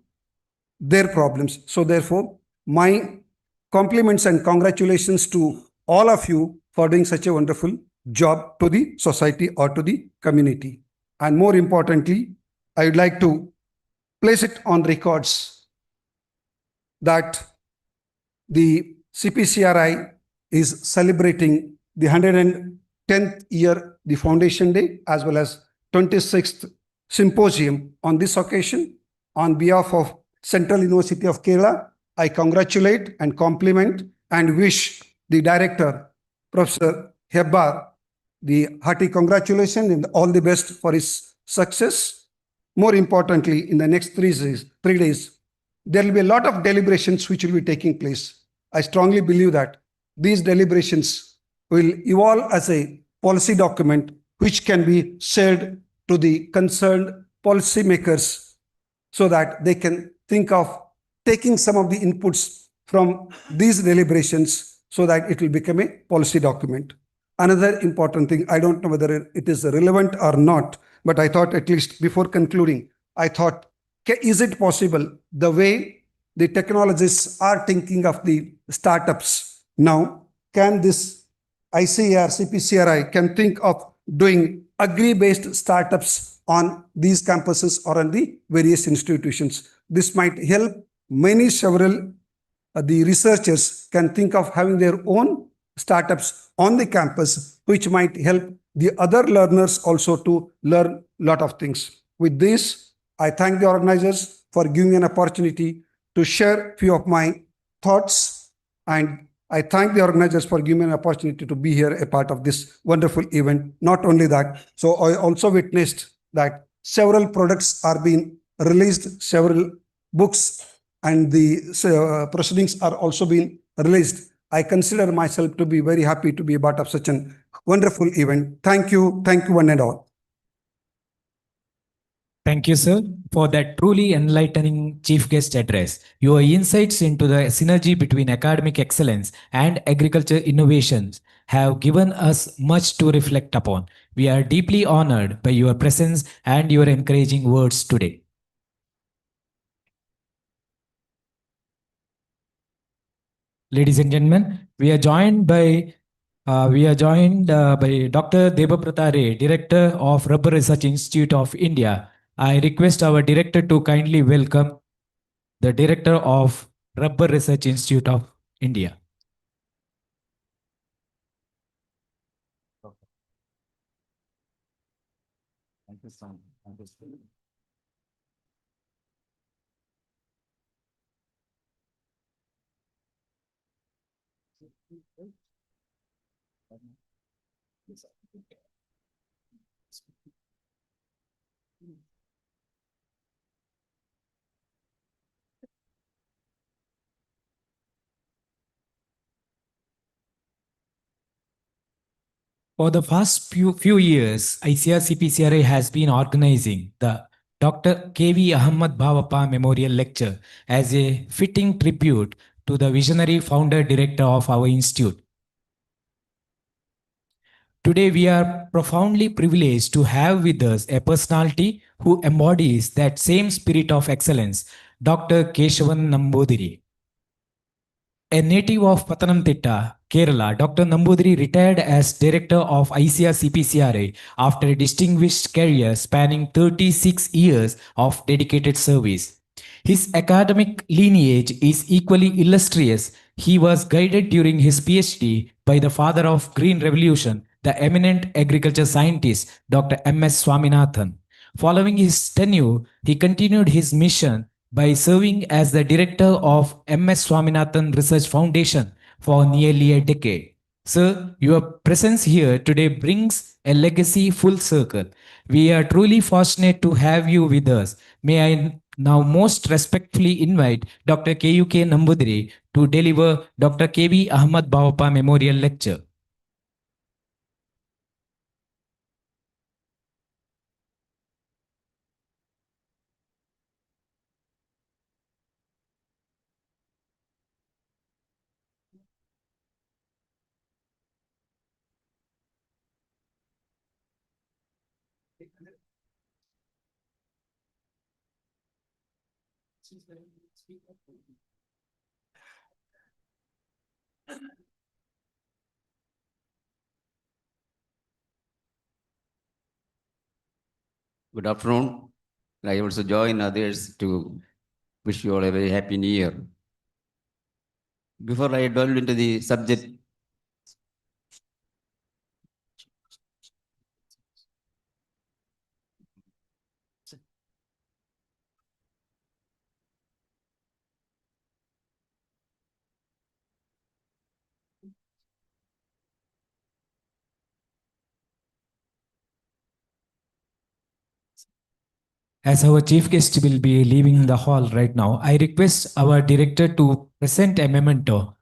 their problems. So therefore, my compliments and congratulations to all of you for doing such a wonderful job to the society or to the community. And more importantly, I would like to place it on records that the CPCRI is celebrating the 110th year, the Foundation Day, as well as 26th Symposium. On this occasion, on behalf of Central University of Kerala, I congratulate and compliment and wish the director, Professor Hebbar, the hearty congratulations and all the best for his success. More importantly, in the next 3 days, there will be a lot of deliberations which will be taking place. I strongly believe that these deliberations will evolve as a policy document which can be shared to the concerned policymakers so that they can think of taking some of the inputs from these deliberations so that it will become a policy document. Another important thing, I don't know whether it is relevant or not, but I thought, at least before concluding, I thought, is it possible the way the technologists are thinking of the startups now, can this ICAR-CPCRI can think of doing agri-based startups on these campuses or on the various institutions? This might help several the researchers can think of having their own startups on the campus, which might help the other learners also to learn a lot of things. With this, I thank the organizers for giving me an opportunity to share a few of my thoughts, and I thank the organizers for giving me an opportunity to be here a part of this wonderful event. Not only that, so I also witnessed that several products are being released, several books and the proceedings are also being released. I consider myself to be very happy to be a part of such a wonderful event. Thank you one and all. Thank you, sir, for that truly enlightening chief guest address. Your insights into the synergy between academic excellence and agriculture innovations have given us much to reflect upon. We are deeply honored by your presence and your encouraging words today. Ladies and gentlemen, we are joined by Dr. Debabrata Ray, Director of Rubber Research Institute of India. I request our director to kindly welcome the Director of Rubber Research Institute of India. Thank you so much. Thank you so much. For the past few years, ICAR-CPCRI has been organizing the Dr. K.V. Ahmad Bhavappa Memorial Lecture as a fitting tribute to the visionary founder director of our institute. Today, we are profoundly privileged to have with us a personality who embodies that same spirit of excellence, Dr. Keshavan Nambudiri. A native of Pathanamthitta, Kerala, Dr. Nambudiri retired as director of ICAR-CPCRI after a distinguished career spanning 36 years of dedicated service. His academic lineage is equally illustrious. He was guided during his PhD by the father of Green Revolution, the eminent agriculture scientist, Dr. M.S. Swaminathan. Following his tenure, he continued his mission by serving as the director of M.S. Swaminathan Research Foundation for nearly a decade. Sir, your presence here today brings a legacy full circle. We are truly fortunate to have you with us. May I now most respectfully invite Dr. K.U.K. Nambudiri to deliver Dr. K.V. Ahmad Bhavappa Memorial Lecture. Good afternoon. I also join others to wish you all a very happy new year. Before I delve into the subject, As our chief guest will be leaving the hall right now, I request our director to present a memento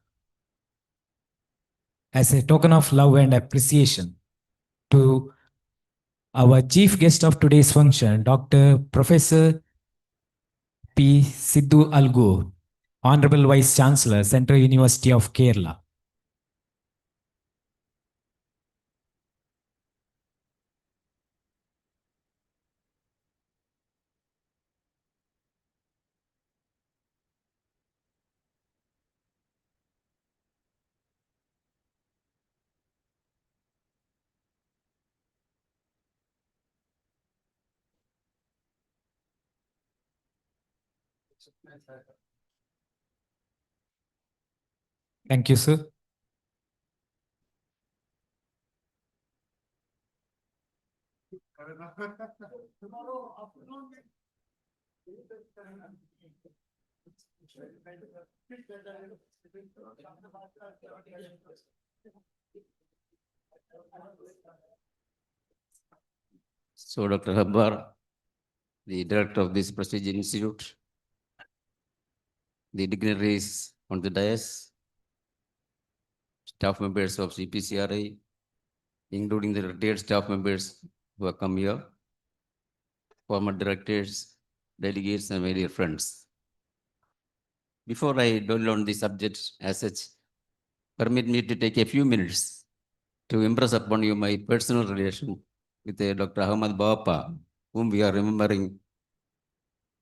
as a token of love and appreciation to our chief guest of today's function, Dr. Professor P. Sidhu Algur, Honorable Vice Chancellor, Central University of Kerala. Thank you, sir. so Dr. Habbar, the director of this prestigious institute, the dignitaries on the dais, staff members of CPCRI, including the retired staff members who have come here, former directors, delegates, and my dear friends. Before I dwell on the subject as such, permit me to take a few minutes to impress upon you my personal relation with Dr. Ahmad Bhavappa, whom we are remembering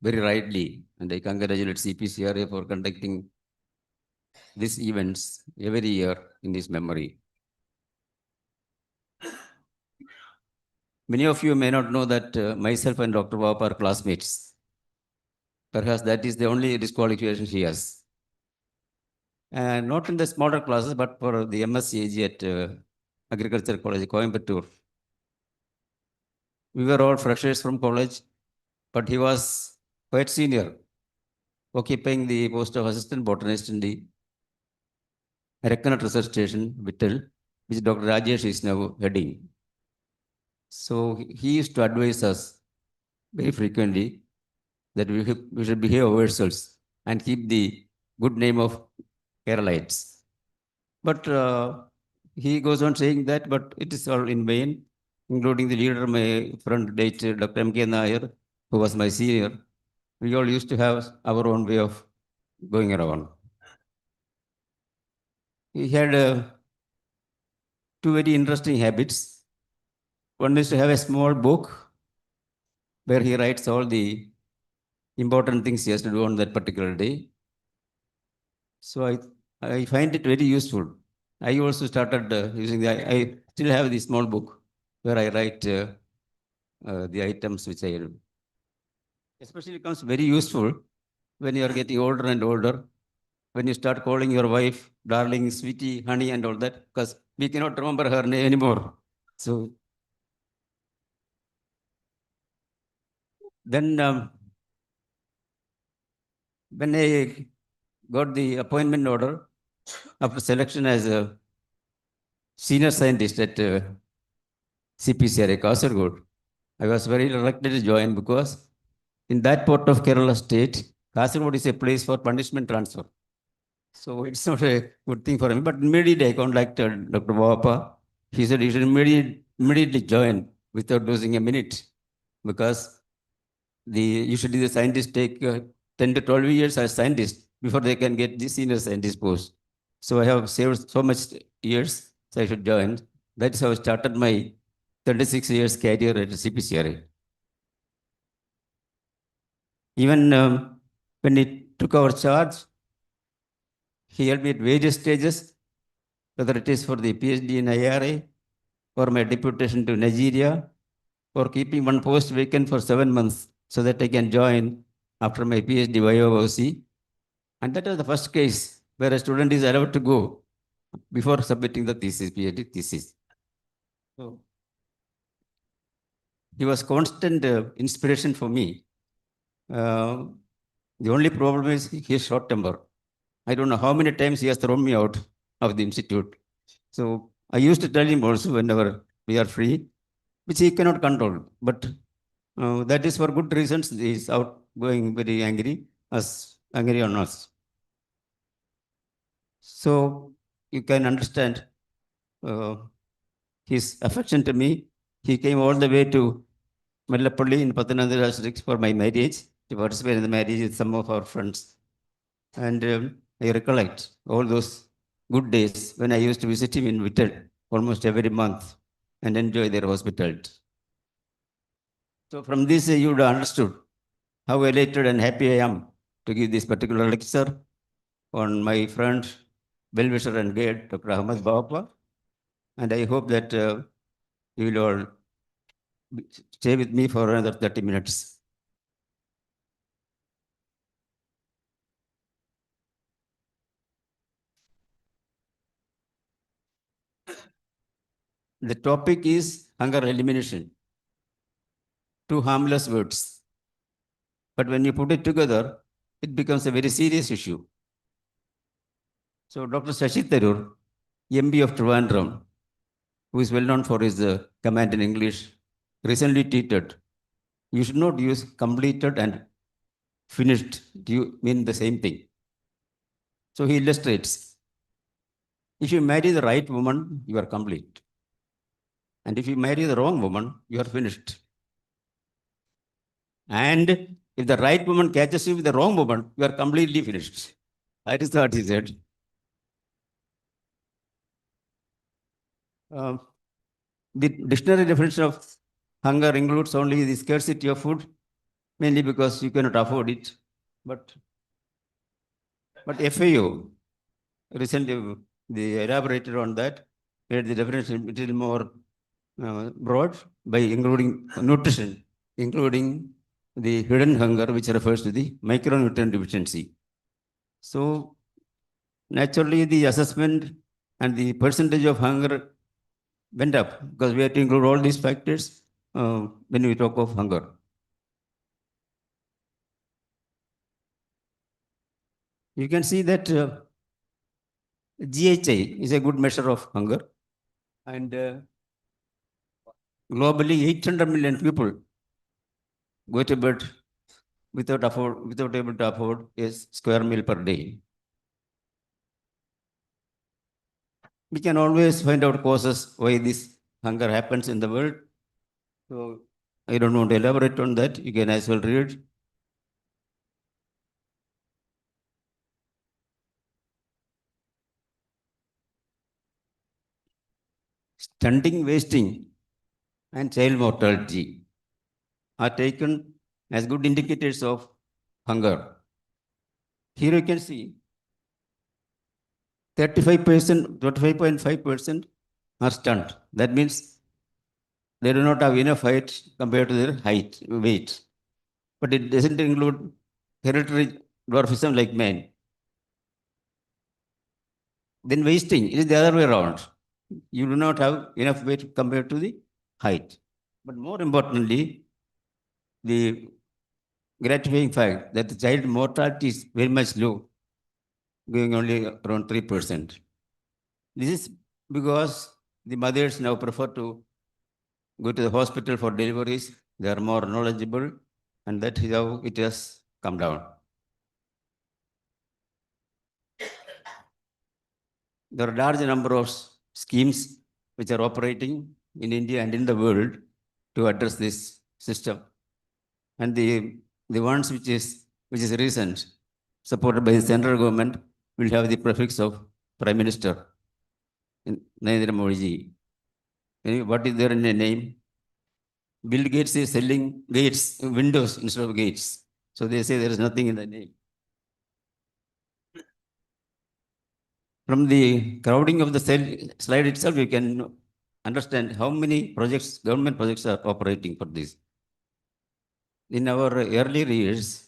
very rightly, and I congratulate CPCRA for conducting these events every year in his memory. Many of you may not know that myself and Dr. Wap are classmates. Perhaps that is the only disqualification he has. And not in the smaller classes, but for the MSc at Agriculture College, Coimbatore. We were all freshers from college, but he was quite senior, occupying the post of assistant botanist in the Reckonat Research Station, Vittal, which Dr. Rajesh is now heading. So he used to advise us very frequently that we should behave ourselves and keep the good name of Keralites. But he goes on saying that, but it is all in vain, including the leader, my friend, Dr. M.K. Nair, who was my senior. We all used to have our own way of going around. He had two very interesting habits. One is to have a small book where he writes all the important things he has to do on that particular day. So I find it very useful. I also started using I still have the small book where I write the items which I do. Especially it becomes very useful when you are getting older and older, when you start calling your wife, darling, sweetie, honey, and all that, because we cannot remember her name anymore. So then when I got the appointment order after selection as a senior scientist at CPCRI Kasaragod, I was very reluctant to join because in that part of Kerala state, Kasaragod is a place for punishment transfer. So it's not a good thing for me. But immediately I contacted Dr. Wapa. He said you should immediately join without losing a minute because usually the scientists take 10 to 12 years as scientists before they can get the senior scientist post. So I have saved so much years, so I should join. That is how I started my 36 years career at CPCRI. Even when he took our charge, he helped me at various stages, whether it is for the PhD in IRA, or my deputation to Nigeria, or keeping one post vacant for 7 months so that I can join after my PhD YOC. And that was the first case where a student is allowed to go before submitting the thesis, PhD thesis. So he was constant inspiration for me. The only problem is his short temper. I don't know how many times he has thrown me out of the institute. So I used to tell him also whenever we are free, which he cannot control. But that is for good reasons. He is outgoing very angry on us. So you can understand his affection to me. He came all the way to Mellapalli in Pathanamthitta district for my marriage, to participate in the marriage with some of our friends. And I recollect all those good days when I used to visit him in Vittal almost every month and enjoy their hospitality. So from this, you would have understood how elated and happy I am to give this particular lecture on my friend, well-wisher and guide, Dr. Ahmad Bawapa. And I hope that you will all stay with me for another 30 minutes. The topic is hunger elimination. Two harmless words. But when you put it together, it becomes a very serious issue. So Dr. Shashi Tharoor, MB of Trivandrum, who is well known for his command in English, recently tweeted, you should not use completed and finished to mean the same thing. So he illustrates, if you marry the right woman, you are complete. And if you marry the wrong woman, you are finished. And if the right woman catches you with the wrong woman, you are completely finished. That is what he said. The dictionary definition of hunger includes only the scarcity of food, mainly because you cannot afford it. But FAO, recently they elaborated on that, made the definition a little more broad by including nutrition, including the hidden hunger, which refers to the micronutrient deficiency. So naturally, the assessment and the percentage of hunger went up because we have to include all these factors when we talk of hunger. You can see that GHI is a good measure of hunger, and globally 800 million people go to bed without able to afford a square meal per day. We can always find out causes why this hunger happens in the world. So I don't want to elaborate on that. You can as well read. Stunting, wasting, and child mortality are taken as good indicators of hunger. Here you can see 35%, 25.5% are stunned. That means they do not have enough height compared to their height, weight. But it doesn't include hereditary dwarfism like men. Then wasting, it is the other way around. You do not have enough weight compared to the height. But more importantly, the gratifying fact that the child mortality is very much low, going only around 3%. This is because the mothers now prefer to go to the hospital for deliveries. They are more knowledgeable, and that is how it has come down. There are a large number of schemes which are operating in India and in the world to address this system. And the ones which is recent, supported by the central government, will have the prefix of Prime Minister, Narendra Modi ji. What is there in the name? Bill Gates is selling Gates Windows instead of Gates. So they say there is nothing in the name. From the crowding of the slide itself, you can understand how many projects, government projects are operating for this. In our earlier years,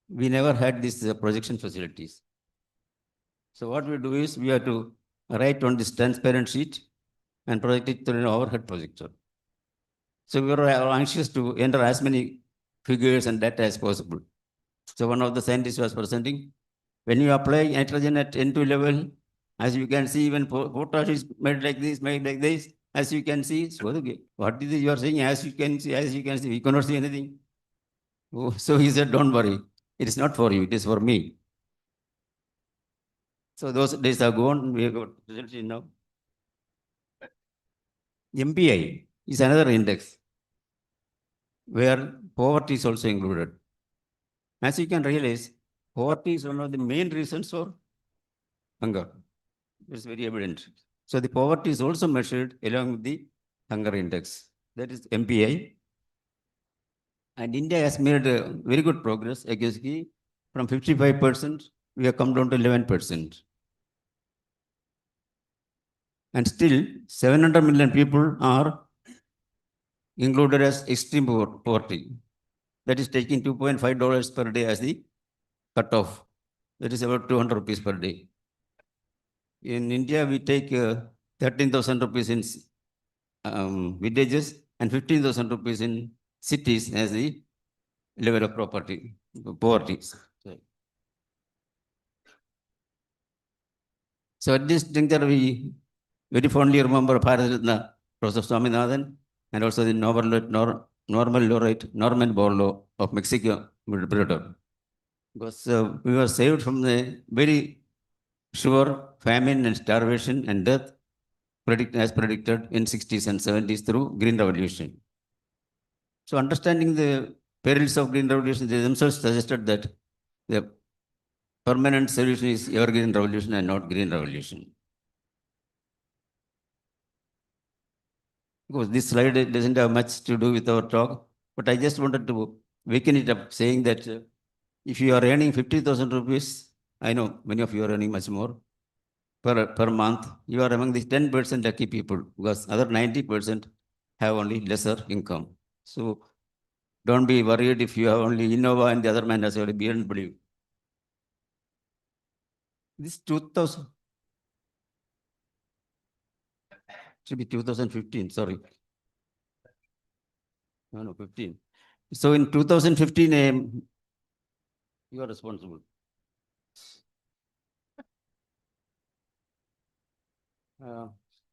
we never had these projection facilities. So what we do is we have to write on this transparent sheet and project it through an overhead projector. So we were anxious to enter as many figures and data as possible. So one of the scientists was presenting, when you apply nitrogen at N2 level, as you can see, even potash is made like this, as you can see. So what is it you are saying? As you can see, we cannot see anything. Oh, so he said, don't worry. It is not for you, it is for me. So those days are gone, we have got results now. MPI is another index where poverty is also included. As you can realize, poverty is one of the main reasons for hunger. It's very evident. So the poverty is also measured along with the hunger index. That is MPI. And India has made very good progress. From 55%, we have come down to 11%. And still, 700 million people are included as extreme poverty. That is taking $2.5 per day as the cutoff. That is about 200 rupees per day. In India, we take 13,000 rupees in villages and 15,000 rupees in cities as the level of poverty. So at this juncture, we very fondly remember Bharat Professor Swaminathan and also the Nobel laureate Norman Borlaug of Mexico, because we were saved from the very sure famine and starvation and death as predicted in 60s and 70s through Green Revolution. So understanding the perils of Green Revolution, they themselves suggested that the permanent solution is evergreen revolution and not Green Revolution. Because this slide doesn't have much to do with our talk, but I just wanted to waken it up saying that if you are earning 50,000 rupees I know many of you are earning much more per month. You are among the 10% lucky people because other 90% have only lesser income. So don't be worried if you have only Innova and the other man has only BMW. This 2000 should be 2015, sorry. No, 15. So in 2015, you are responsible.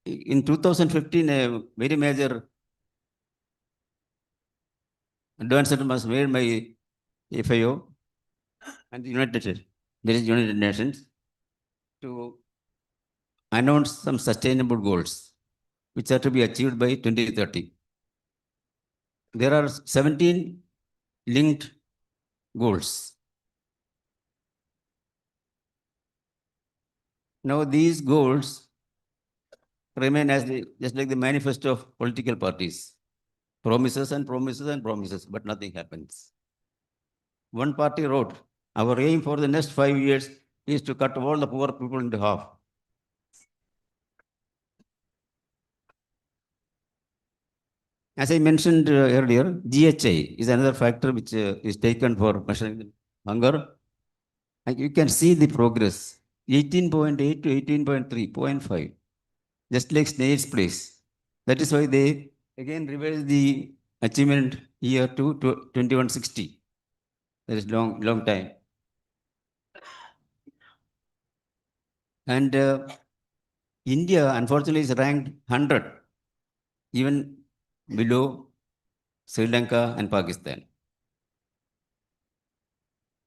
In 2015, a very major advancement was made by FIO and the United Nations to announce some sustainable goals which are to be achieved by 2030. There are 17 linked goals. Now these goals remain as just like the manifesto of political parties. Promises and promises and promises, but nothing happens. One party wrote, our aim for the next 5 years is to cut all the poor people into half. As I mentioned earlier, GHI is another factor which is taken for measuring hunger. And you can see the progress, 18.8 to 18.3, 0.5, just like snail's place. That is why they again revised the achievement year to 2160. That is long time. And India, unfortunately, is ranked 100, even below Sri Lanka and Pakistan.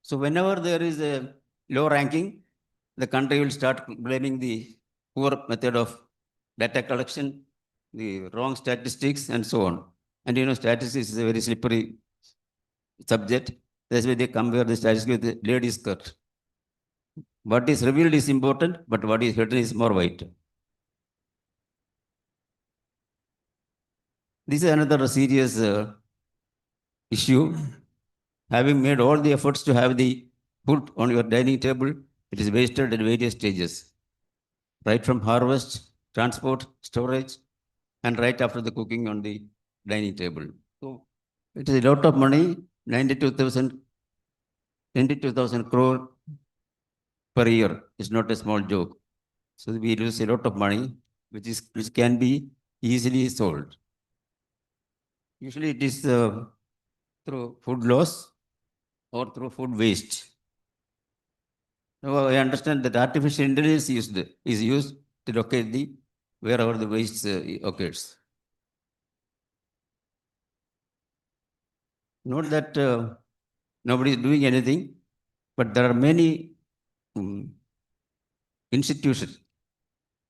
So whenever there is a low ranking, the country will start blaming the poor method of data collection, the wrong statistics, and so on. And you know, statistics is a very slippery subject. That's why they compare the statistics with the ladies' skirt. What is revealed is important, but what is hidden is more vital. This is another serious issue. Having made all the efforts to have the food on your dining table, it is wasted at various stages. Right from harvest, transport, storage, and right after the cooking on the dining table. So it is a lot of money, 92,000 crore per year is not a small joke. So we lose a lot of money, which can be easily solved. Usually it is through food loss or through food waste. Now I understand that artificial intelligence is used to locate wherever the waste occurs. Not that nobody is doing anything, but there are many institutions,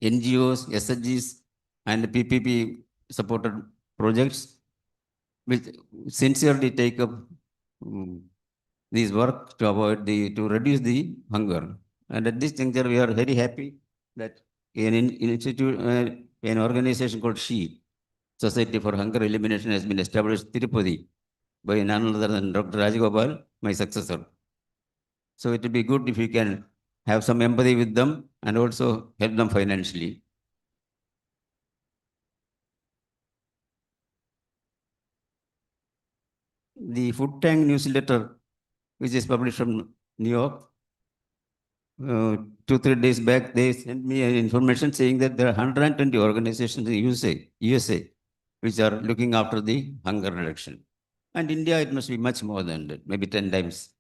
NGOs, SHGs, and PPP supported projects which sincerely take up these work to reduce the hunger. And at this juncture, we are very happy that an organization called SHE, Society for Hunger Elimination, has been established in Tirupati by none other than Dr. Rajagopal, my successor. So it would be good if we can have some empathy with them and also help them financially. The Food Tank newsletter, which is published from New York, 2-3 days back, they sent me information saying that there are 120 organizations in USA, which are looking after the hunger reduction. And India, it must be much more than that, maybe 10 times.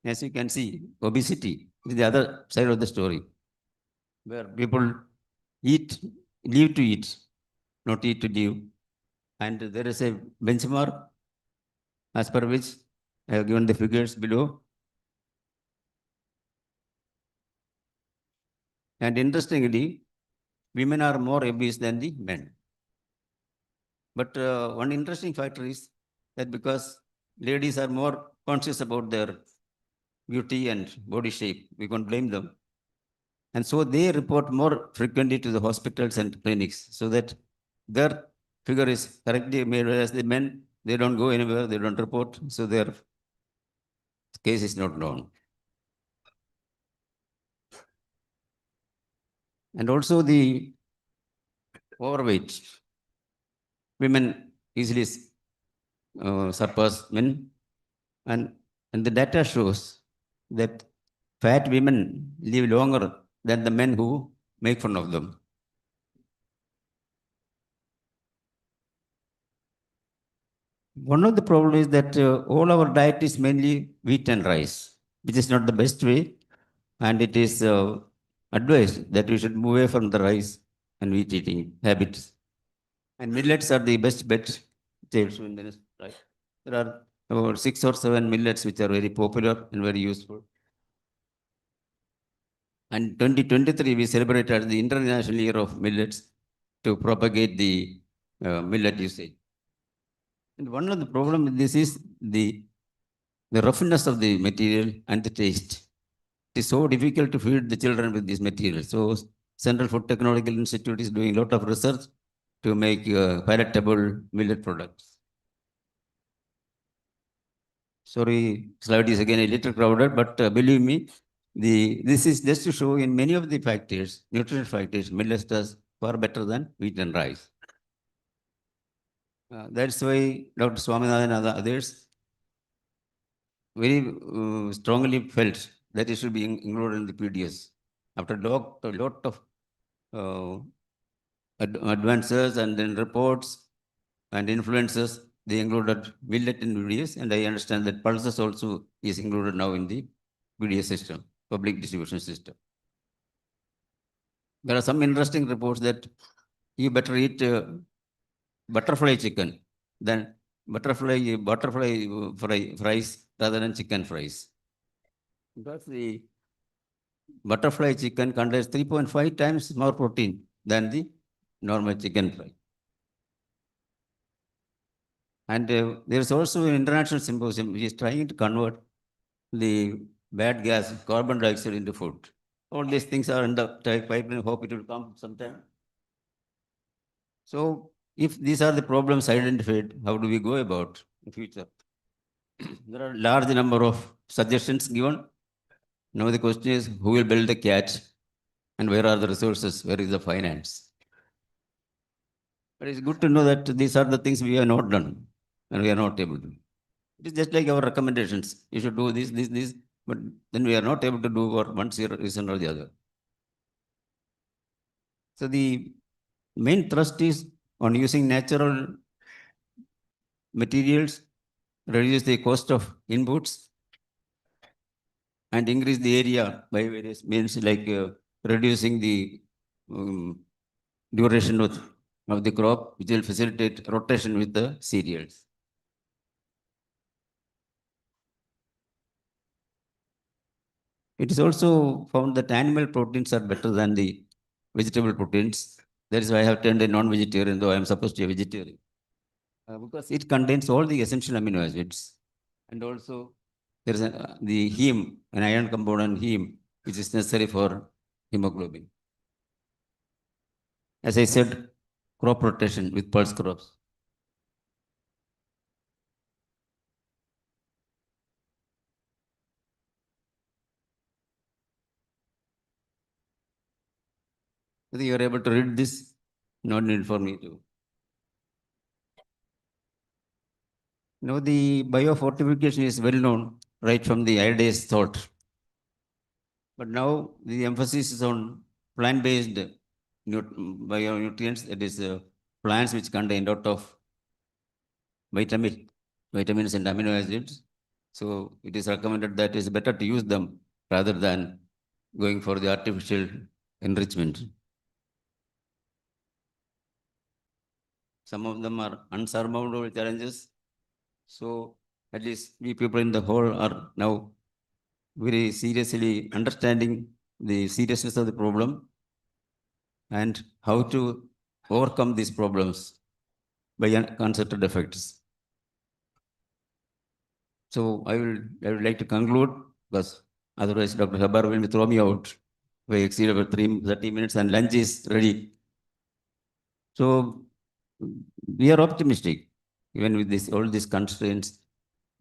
As you can see, obesity is the other side of the story, where people live to eat, not eat to live. And there is a benchmark as per which I have given the figures below. And interestingly, women are more obese than the men. But one interesting factor is that because ladies are more conscious about their beauty and body shape, we can't blame them. And so they report more frequently to the hospitals and clinics, so that their figure is correctly made as the men, they don't go anywhere, they don't report, so their case is not known. And also the overweight. Women easily surpass men, and the data shows that fat women live longer than the men who make fun of them. One of the problems is that all our diet is mainly wheat and rice, which is not the best way, and it is advised that we should move away from the rice and wheat eating habits. And millets are the best bet. Right? There are about 6 or 7 millets which are very popular and very useful. And 2023, we celebrated the International Year of Millets to propagate the millet usage. And one of the problems with this is the roughness of the material and the taste. It is so difficult to feed the children with this material. So Central Food Technological Institute is doing a lot of research to make palatable millet products. Sorry, slide is again a little crowded, but believe me, this is just to show in many of the factors, nutrition factors, millet does far better than wheat and rice. That's why Dr. Swaminathan and others very strongly felt that it should be included in the PDS. After a lot of advances and then reports and influences, they included millet in PDS, and I understand that pulses also is included now in the PDS system, public distribution system. There are some interesting reports that you better eat butterfly chicken than butterfly fries rather than chicken fries. Because the butterfly chicken contains 3.5 times more protein than the normal chicken fry. And there is also an international symposium which is trying to convert the bad gas, carbon dioxide, into food. All these things are in the pipeline. Hope it will come sometime. So if these are the problems identified, how do we go about in future? There are a large number of suggestions given. Now the question is, who will build the catch and where are the resources? Where is the finance? But it's good to know that these are the things we have not done and we are not able to. It is just like our recommendations. You should do this, but then we are not able to do for one reason or the other. So the main thrust is on using natural materials, reduce the cost of inputs, and increase the area by various means like reducing the duration of the crop, which will facilitate rotation with the cereals. It is also found that animal proteins are better than the vegetable proteins. That is why I have turned a non-vegetarian, though I am supposed to be a vegetarian. Because it contains all the essential amino acids. And also there is the heme, an iron component heme, which is necessary for hemoglobin. As I said, crop rotation with pulse crops. I think you are able to read this, no need for me to. Now the biofortification is well known right from the early days thought. But now the emphasis is on plant-based bionutrients, that is plants which contain a lot of vitamins and amino acids. So it is recommended that it is better to use them rather than going for the artificial enrichment. Some of them are unsurmountable challenges. So at least we people in the whole are now very seriously understanding the seriousness of the problem and how to overcome these problems by concerted efforts. So I would like to conclude, because otherwise Dr. Habar will throw me out if I exceed about 30 minutes and lunch is ready. So we are optimistic, even with this all these constraints.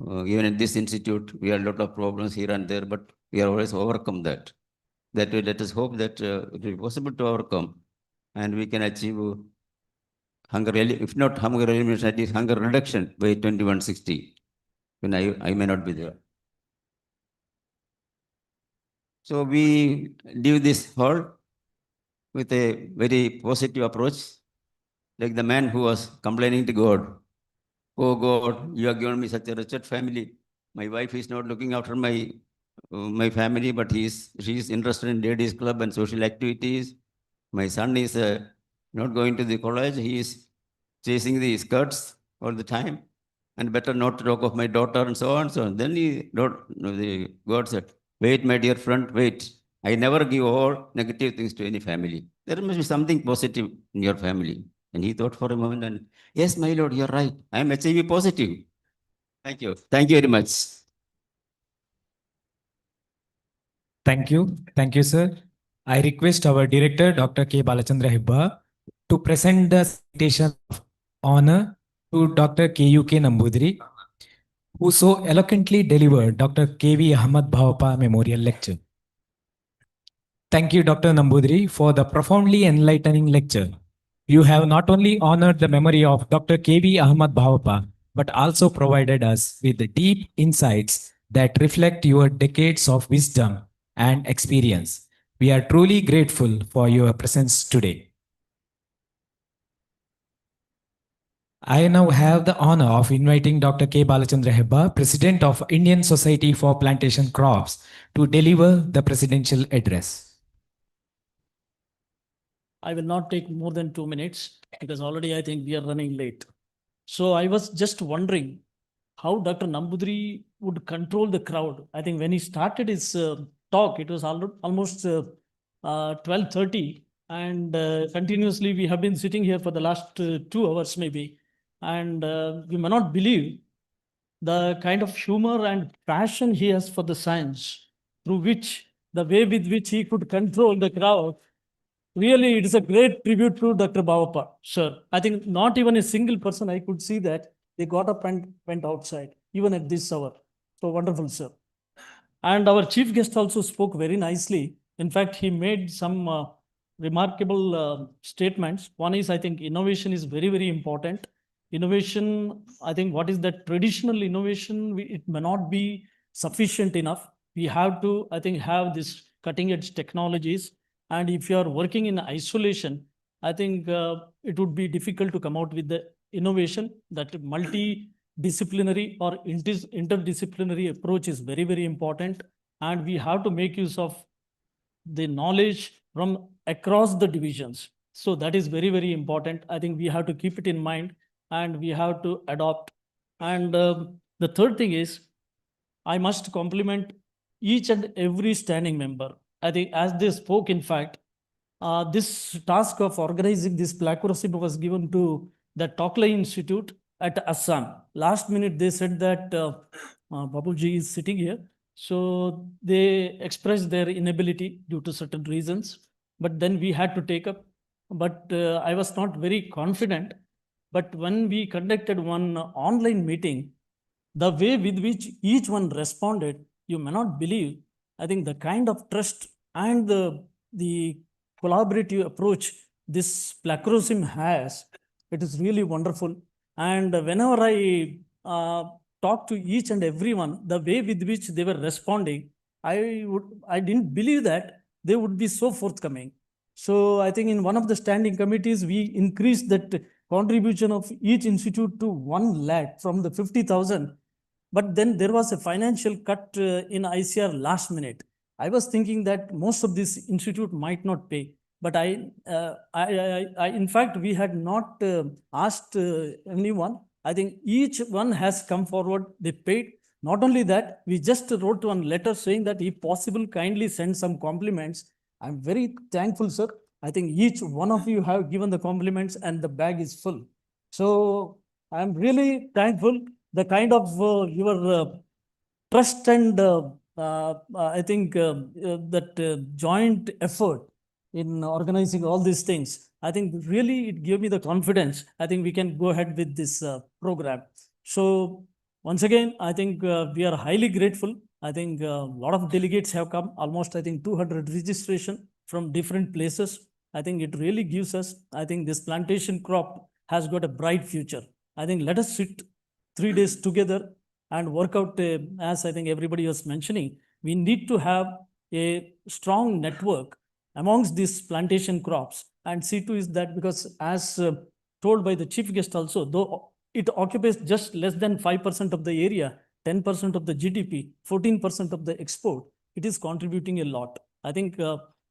Even in this institute, we have a lot of problems here and there, but we are always overcome that. That way, let us hope that it will be possible to overcome, and we can achieve hunger, if not hunger elimination, at least hunger reduction by 2160. When I may not be there. So we leave this hall with a very positive approach, like the man who was complaining to God. Oh God, you have given me such a wretched family. My wife is not looking after my family, but she is interested in ladies' club and social activities. My son is not going to the college. He is chasing the skirts all the time, and better not to talk of my daughter and so on. So then the God said, "Wait, my dear friend, wait. I never give all negative things to any family. There must be something positive in your family." And he thought for a moment, and yes, my Lord, you're right. I am HIV positive. Thank you. Thank you very much. Thank you. Thank you, sir. I request our director, Dr. K. Balachandra Hebba, to present the citation of honor to Dr. K.U.K. Nambudiri, who so eloquently delivered Dr. K.V. Ahmad Bhavapa Memorial Lecture. Thank you, Dr. Nambudiri, for the profoundly enlightening lecture. You have not only honored the memory of Dr. K.V. Ahmad Bhavapa, but also provided us with deep insights that reflect your decades of wisdom and experience. We are truly grateful for your presence today. I now have the honor of inviting Dr. K. Balachandra Hebba, President of Indian Society for Plantation Crops, to deliver the presidential address. I will not take more than 2 minutes because already I think we are running late. So I was just wondering how Dr. Nambudiri would control the crowd. I think when he started his talk, it was almost 12:30, and continuously we have been sitting here for the last 2 hours maybe. And you may not believe the kind of humor and passion he has for the science, through which the way with which he could control the crowd. Really, it is a great tribute to Dr. Bhavapa, sir. I think not even a single person I could see that they got up and went outside, even at this hour. So wonderful, sir. And our chief guest also spoke very nicely. In fact, he made some remarkable statements. One is, I think, innovation is very, very important. Innovation, I think, what is that traditional innovation? It may not be sufficient enough. We have to, I think, have this cutting edge technologies. And if you are working in isolation, I think it would be difficult to come out with the innovation. That multidisciplinary or interdisciplinary approach is very, very important. And we have to make use of the knowledge from across the divisions. So that is very, very important. I think we have to keep it in mind and we have to adopt. And the third thing is, I must compliment each and every standing member. I think as they spoke, in fact, this task of organizing this Placrosip was given to the Tokla Institute at Assam. Last minute, they said that Babuji is sitting here. So they expressed their inability due to certain reasons. But then we had to take up. But I was not very confident. But when we conducted one online meeting, the way with which each one responded, you may not believe. I think the kind of trust and the collaborative approach this Placrosim has, it is really wonderful. And whenever I talk to each and everyone, the way with which they were responding, I didn't believe that they would be so forthcoming. So I think in one of the standing committees, we increased that contribution of each institute to 1 lakh from the 50,000. But then there was a financial cut in ICR last minute. I was thinking that most of this institute might not pay. But in fact, we had not asked anyone. I think each one has come forward. They paid. Not only that, we just wrote one letter saying that if possible, kindly send some compliments. I'm very thankful, sir. I think each one of you have given the compliments and the bag is full. So I'm really thankful. The kind of your trust and I think that joint effort in organizing all these things. I think really it gave me the confidence. I think we can go ahead with this program. So once again, I think we are highly grateful. I think a lot of delegates have come, almost I think 200 registration from different places. I think it really gives us, I think this plantation crop has got a bright future. I think let us sit 3 days together and work out, as I think everybody was mentioning, we need to have a strong network amongst these plantation crops. And C2 is that because as told by the chief guest also, though it occupies just less than 5% of the area, 10% of the GDP, 14% of the export, it is contributing a lot. I think,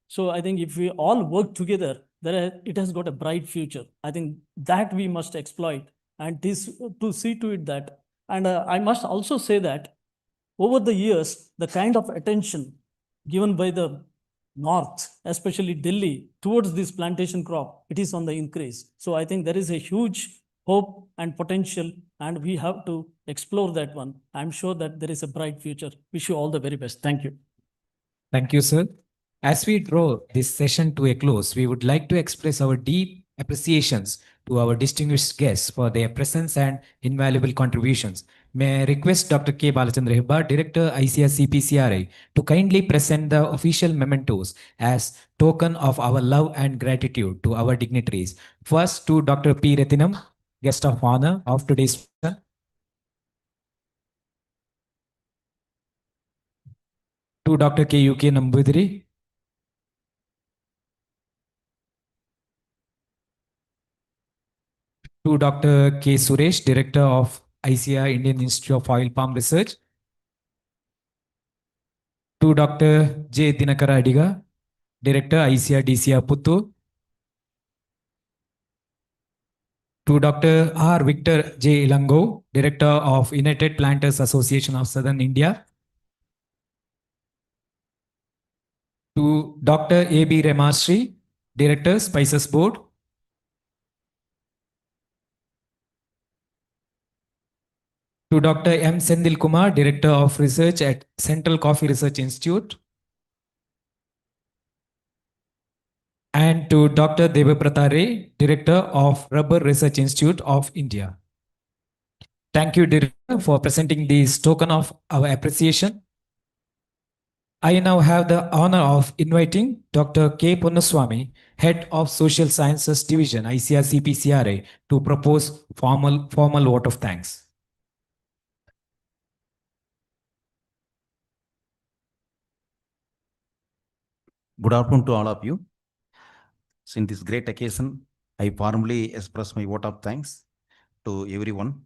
so I think if we all work together, it has got a bright future. I think that we must exploit and to see to it that. And I must also say that over the years, the kind of attention given by the North, especially Delhi, towards this plantation crop, it is on the increase. So I think there is a huge hope and potential, and we have to explore that one. I'm sure that there is a bright future. Wish you all the very best. Thank you. Thank you, sir. As we draw this session to a close, we would like to express our deep appreciations to our distinguished guests for their presence and invaluable contributions. May I request Dr. K. Balachandra Hebbar, Director ICAR-CPCRI, to kindly present the official mementos as token of our love and gratitude to our dignitaries. First, to Dr. P. Rathinam, guest of honor of today's session. To Dr. K.U.K. Nambudiri. To Dr. K. Suresh, Director of ICAR Indian Institute of Oil Palm Research. To Dr. J. Dinakara Adiga, Director ICAR DCR Puttur. To Dr. R. Victor J. Ilango, Director of United Planters Association of Southern India. To Dr. A.B. Remastri, Director Spices Board. To Dr. M. Sendil Kumar, Director of Research at Central Coffee Research Institute. And to Dr. Devaprata Ray, Director of Rubber Research Institute of India. Thank you, Director, for presenting this token of our appreciation. I now have the honor of inviting Dr. K. Punnaswamy, Head of Social Sciences Division, ICAR-CPCRI, to propose formal vote of thanks. Good afternoon to all of you. In this great occasion, I formally express my vote of thanks to everyone.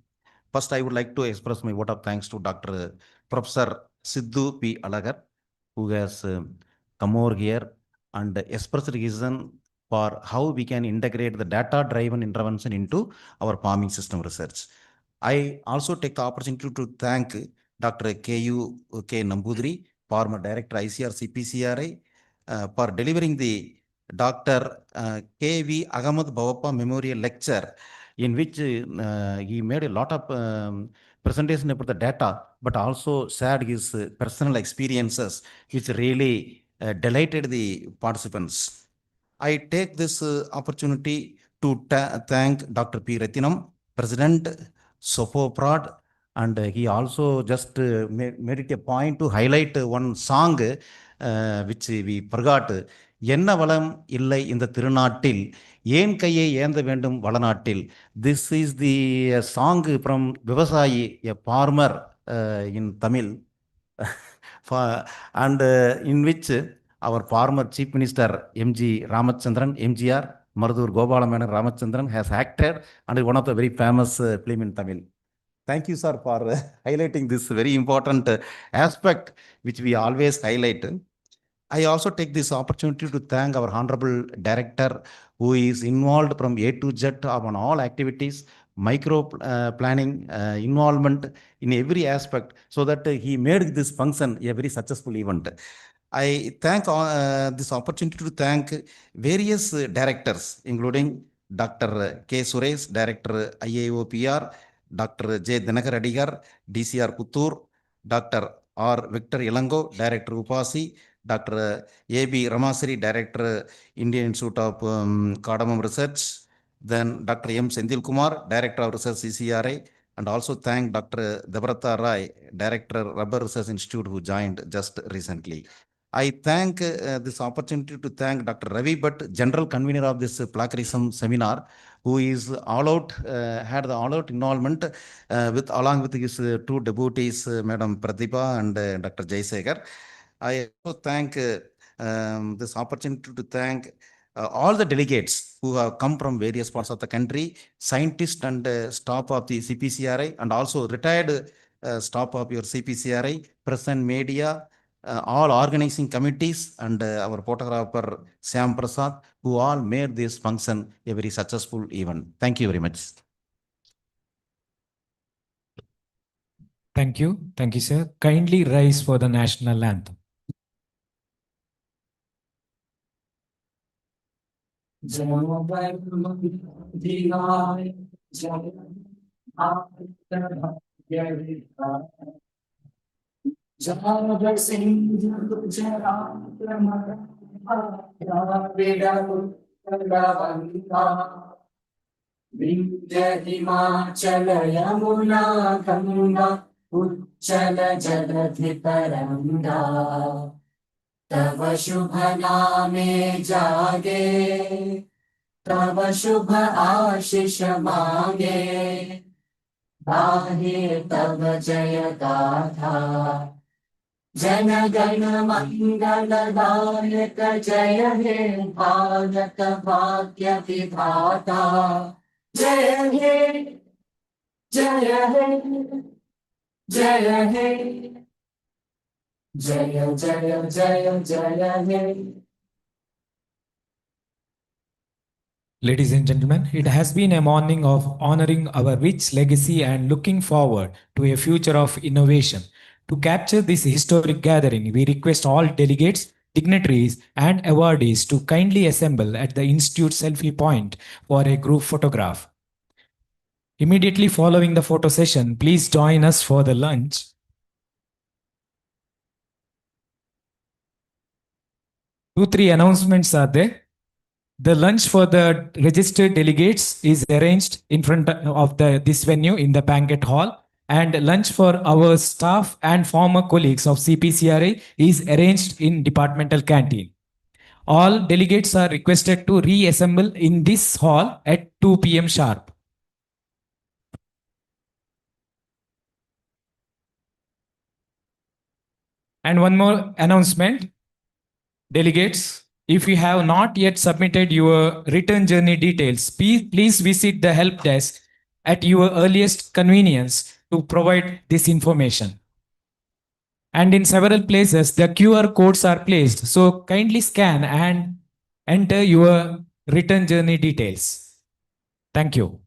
First, I would like to express my vote of thanks to Dr. Professor Sidhu P. Alagar, who has come over here and expressed reason for how we can integrate the data-driven intervention into our farming system research. I also take the opportunity to thank Dr. K.U.K. Nambudiri, former Director ICAR-CPCRI, for delivering the Dr. K.V. Ahmad Bawappa Memorial Lecture, in which he made a lot of presentation about the data, but also shared his personal experiences, which really delighted the participants. I take this opportunity to thank Dr. P. Rathinam, President, Sopoprod, and he also just made it a point to highlight one song which we forgot. என்ன வளம் இல்லை இந்த திருநாட்டில் ஏன் கையை ஏந்த வேண்டும் வளநாட்டில். This is the song from விவசாயி, a farmer in Tamil, and in which our former Chief Minister M.G. Ramachandran, MGR, Marudur Gopalamenan Ramachandran has acted and is one of the very famous film in Tamil. Thank you, sir, for highlighting this very important aspect which we always highlight. I also take this opportunity to thank our Honorable Director, who is involved from A to Z on all activities, micro planning, involvement in every aspect, so that he made this function a very successful event. I thank this opportunity to thank various directors, including Dr. K. Suresh, Director IAOPR, Dr. J. Dinakar Adigar, DCR Puttur, Dr. R. Victor Ilango, Director Upasi, Dr. A.B. Ramasri, Director, Indian Institute of Cardamom Research, then Dr. M. Senthil Kumar, Director of Research, CCRI, and also thank Dr. Debrata Rai, Director, Rubber Research Institute, who joined just recently. I thank this opportunity to thank Dr. Ravi Bhatt, General Convener of this plagiarism seminar, who is all out, had the all out involvement along with his two devotees, Madam Pratibha and Dr. Jaisekhar. I also thank this opportunity to thank all the delegates who have come from various parts of the country, scientists and staff of the CPCRI, and also retired staff of your CPCRI, press and media, all organizing committees, and our photographer Sam Prasad, who all made this function a very successful event. Thank you very much. Thank you. Thank you, sir. Kindly rise for the national anthem. Himachal Yamuna Ganga उच्चल जलधि तरंगा तव शुभ नामे जागे तव शुभ आशीष मांगे गाहे तव जय गाथा जन गण मंगल दायक जय हे भारत भाग्य विधाता जय हे जय हे जय हे जय जय जय जय हे. Ladies and gentlemen, it has been a morning of honoring our rich legacy and looking forward to a future of innovation. To capture this historic gathering, we request all delegates, dignitaries, and awardees to kindly assemble at the Institute selfie point for a group photograph. Immediately following the photo session, please join us for the lunch. Two, three announcements are there. The lunch for the registered delegates is arranged in front of this venue in the banquet hall, and lunch for our staff and former colleagues of CPCRI is arranged in departmental canteen. All delegates are requested to reassemble in this hall at 2 p.m. sharp. And one more announcement. Delegates, if you have not yet submitted your return journey details, please visit the help desk at your earliest convenience to provide this information. And in several places, the QR codes are placed. So kindly scan and enter your return journey details. Thank you.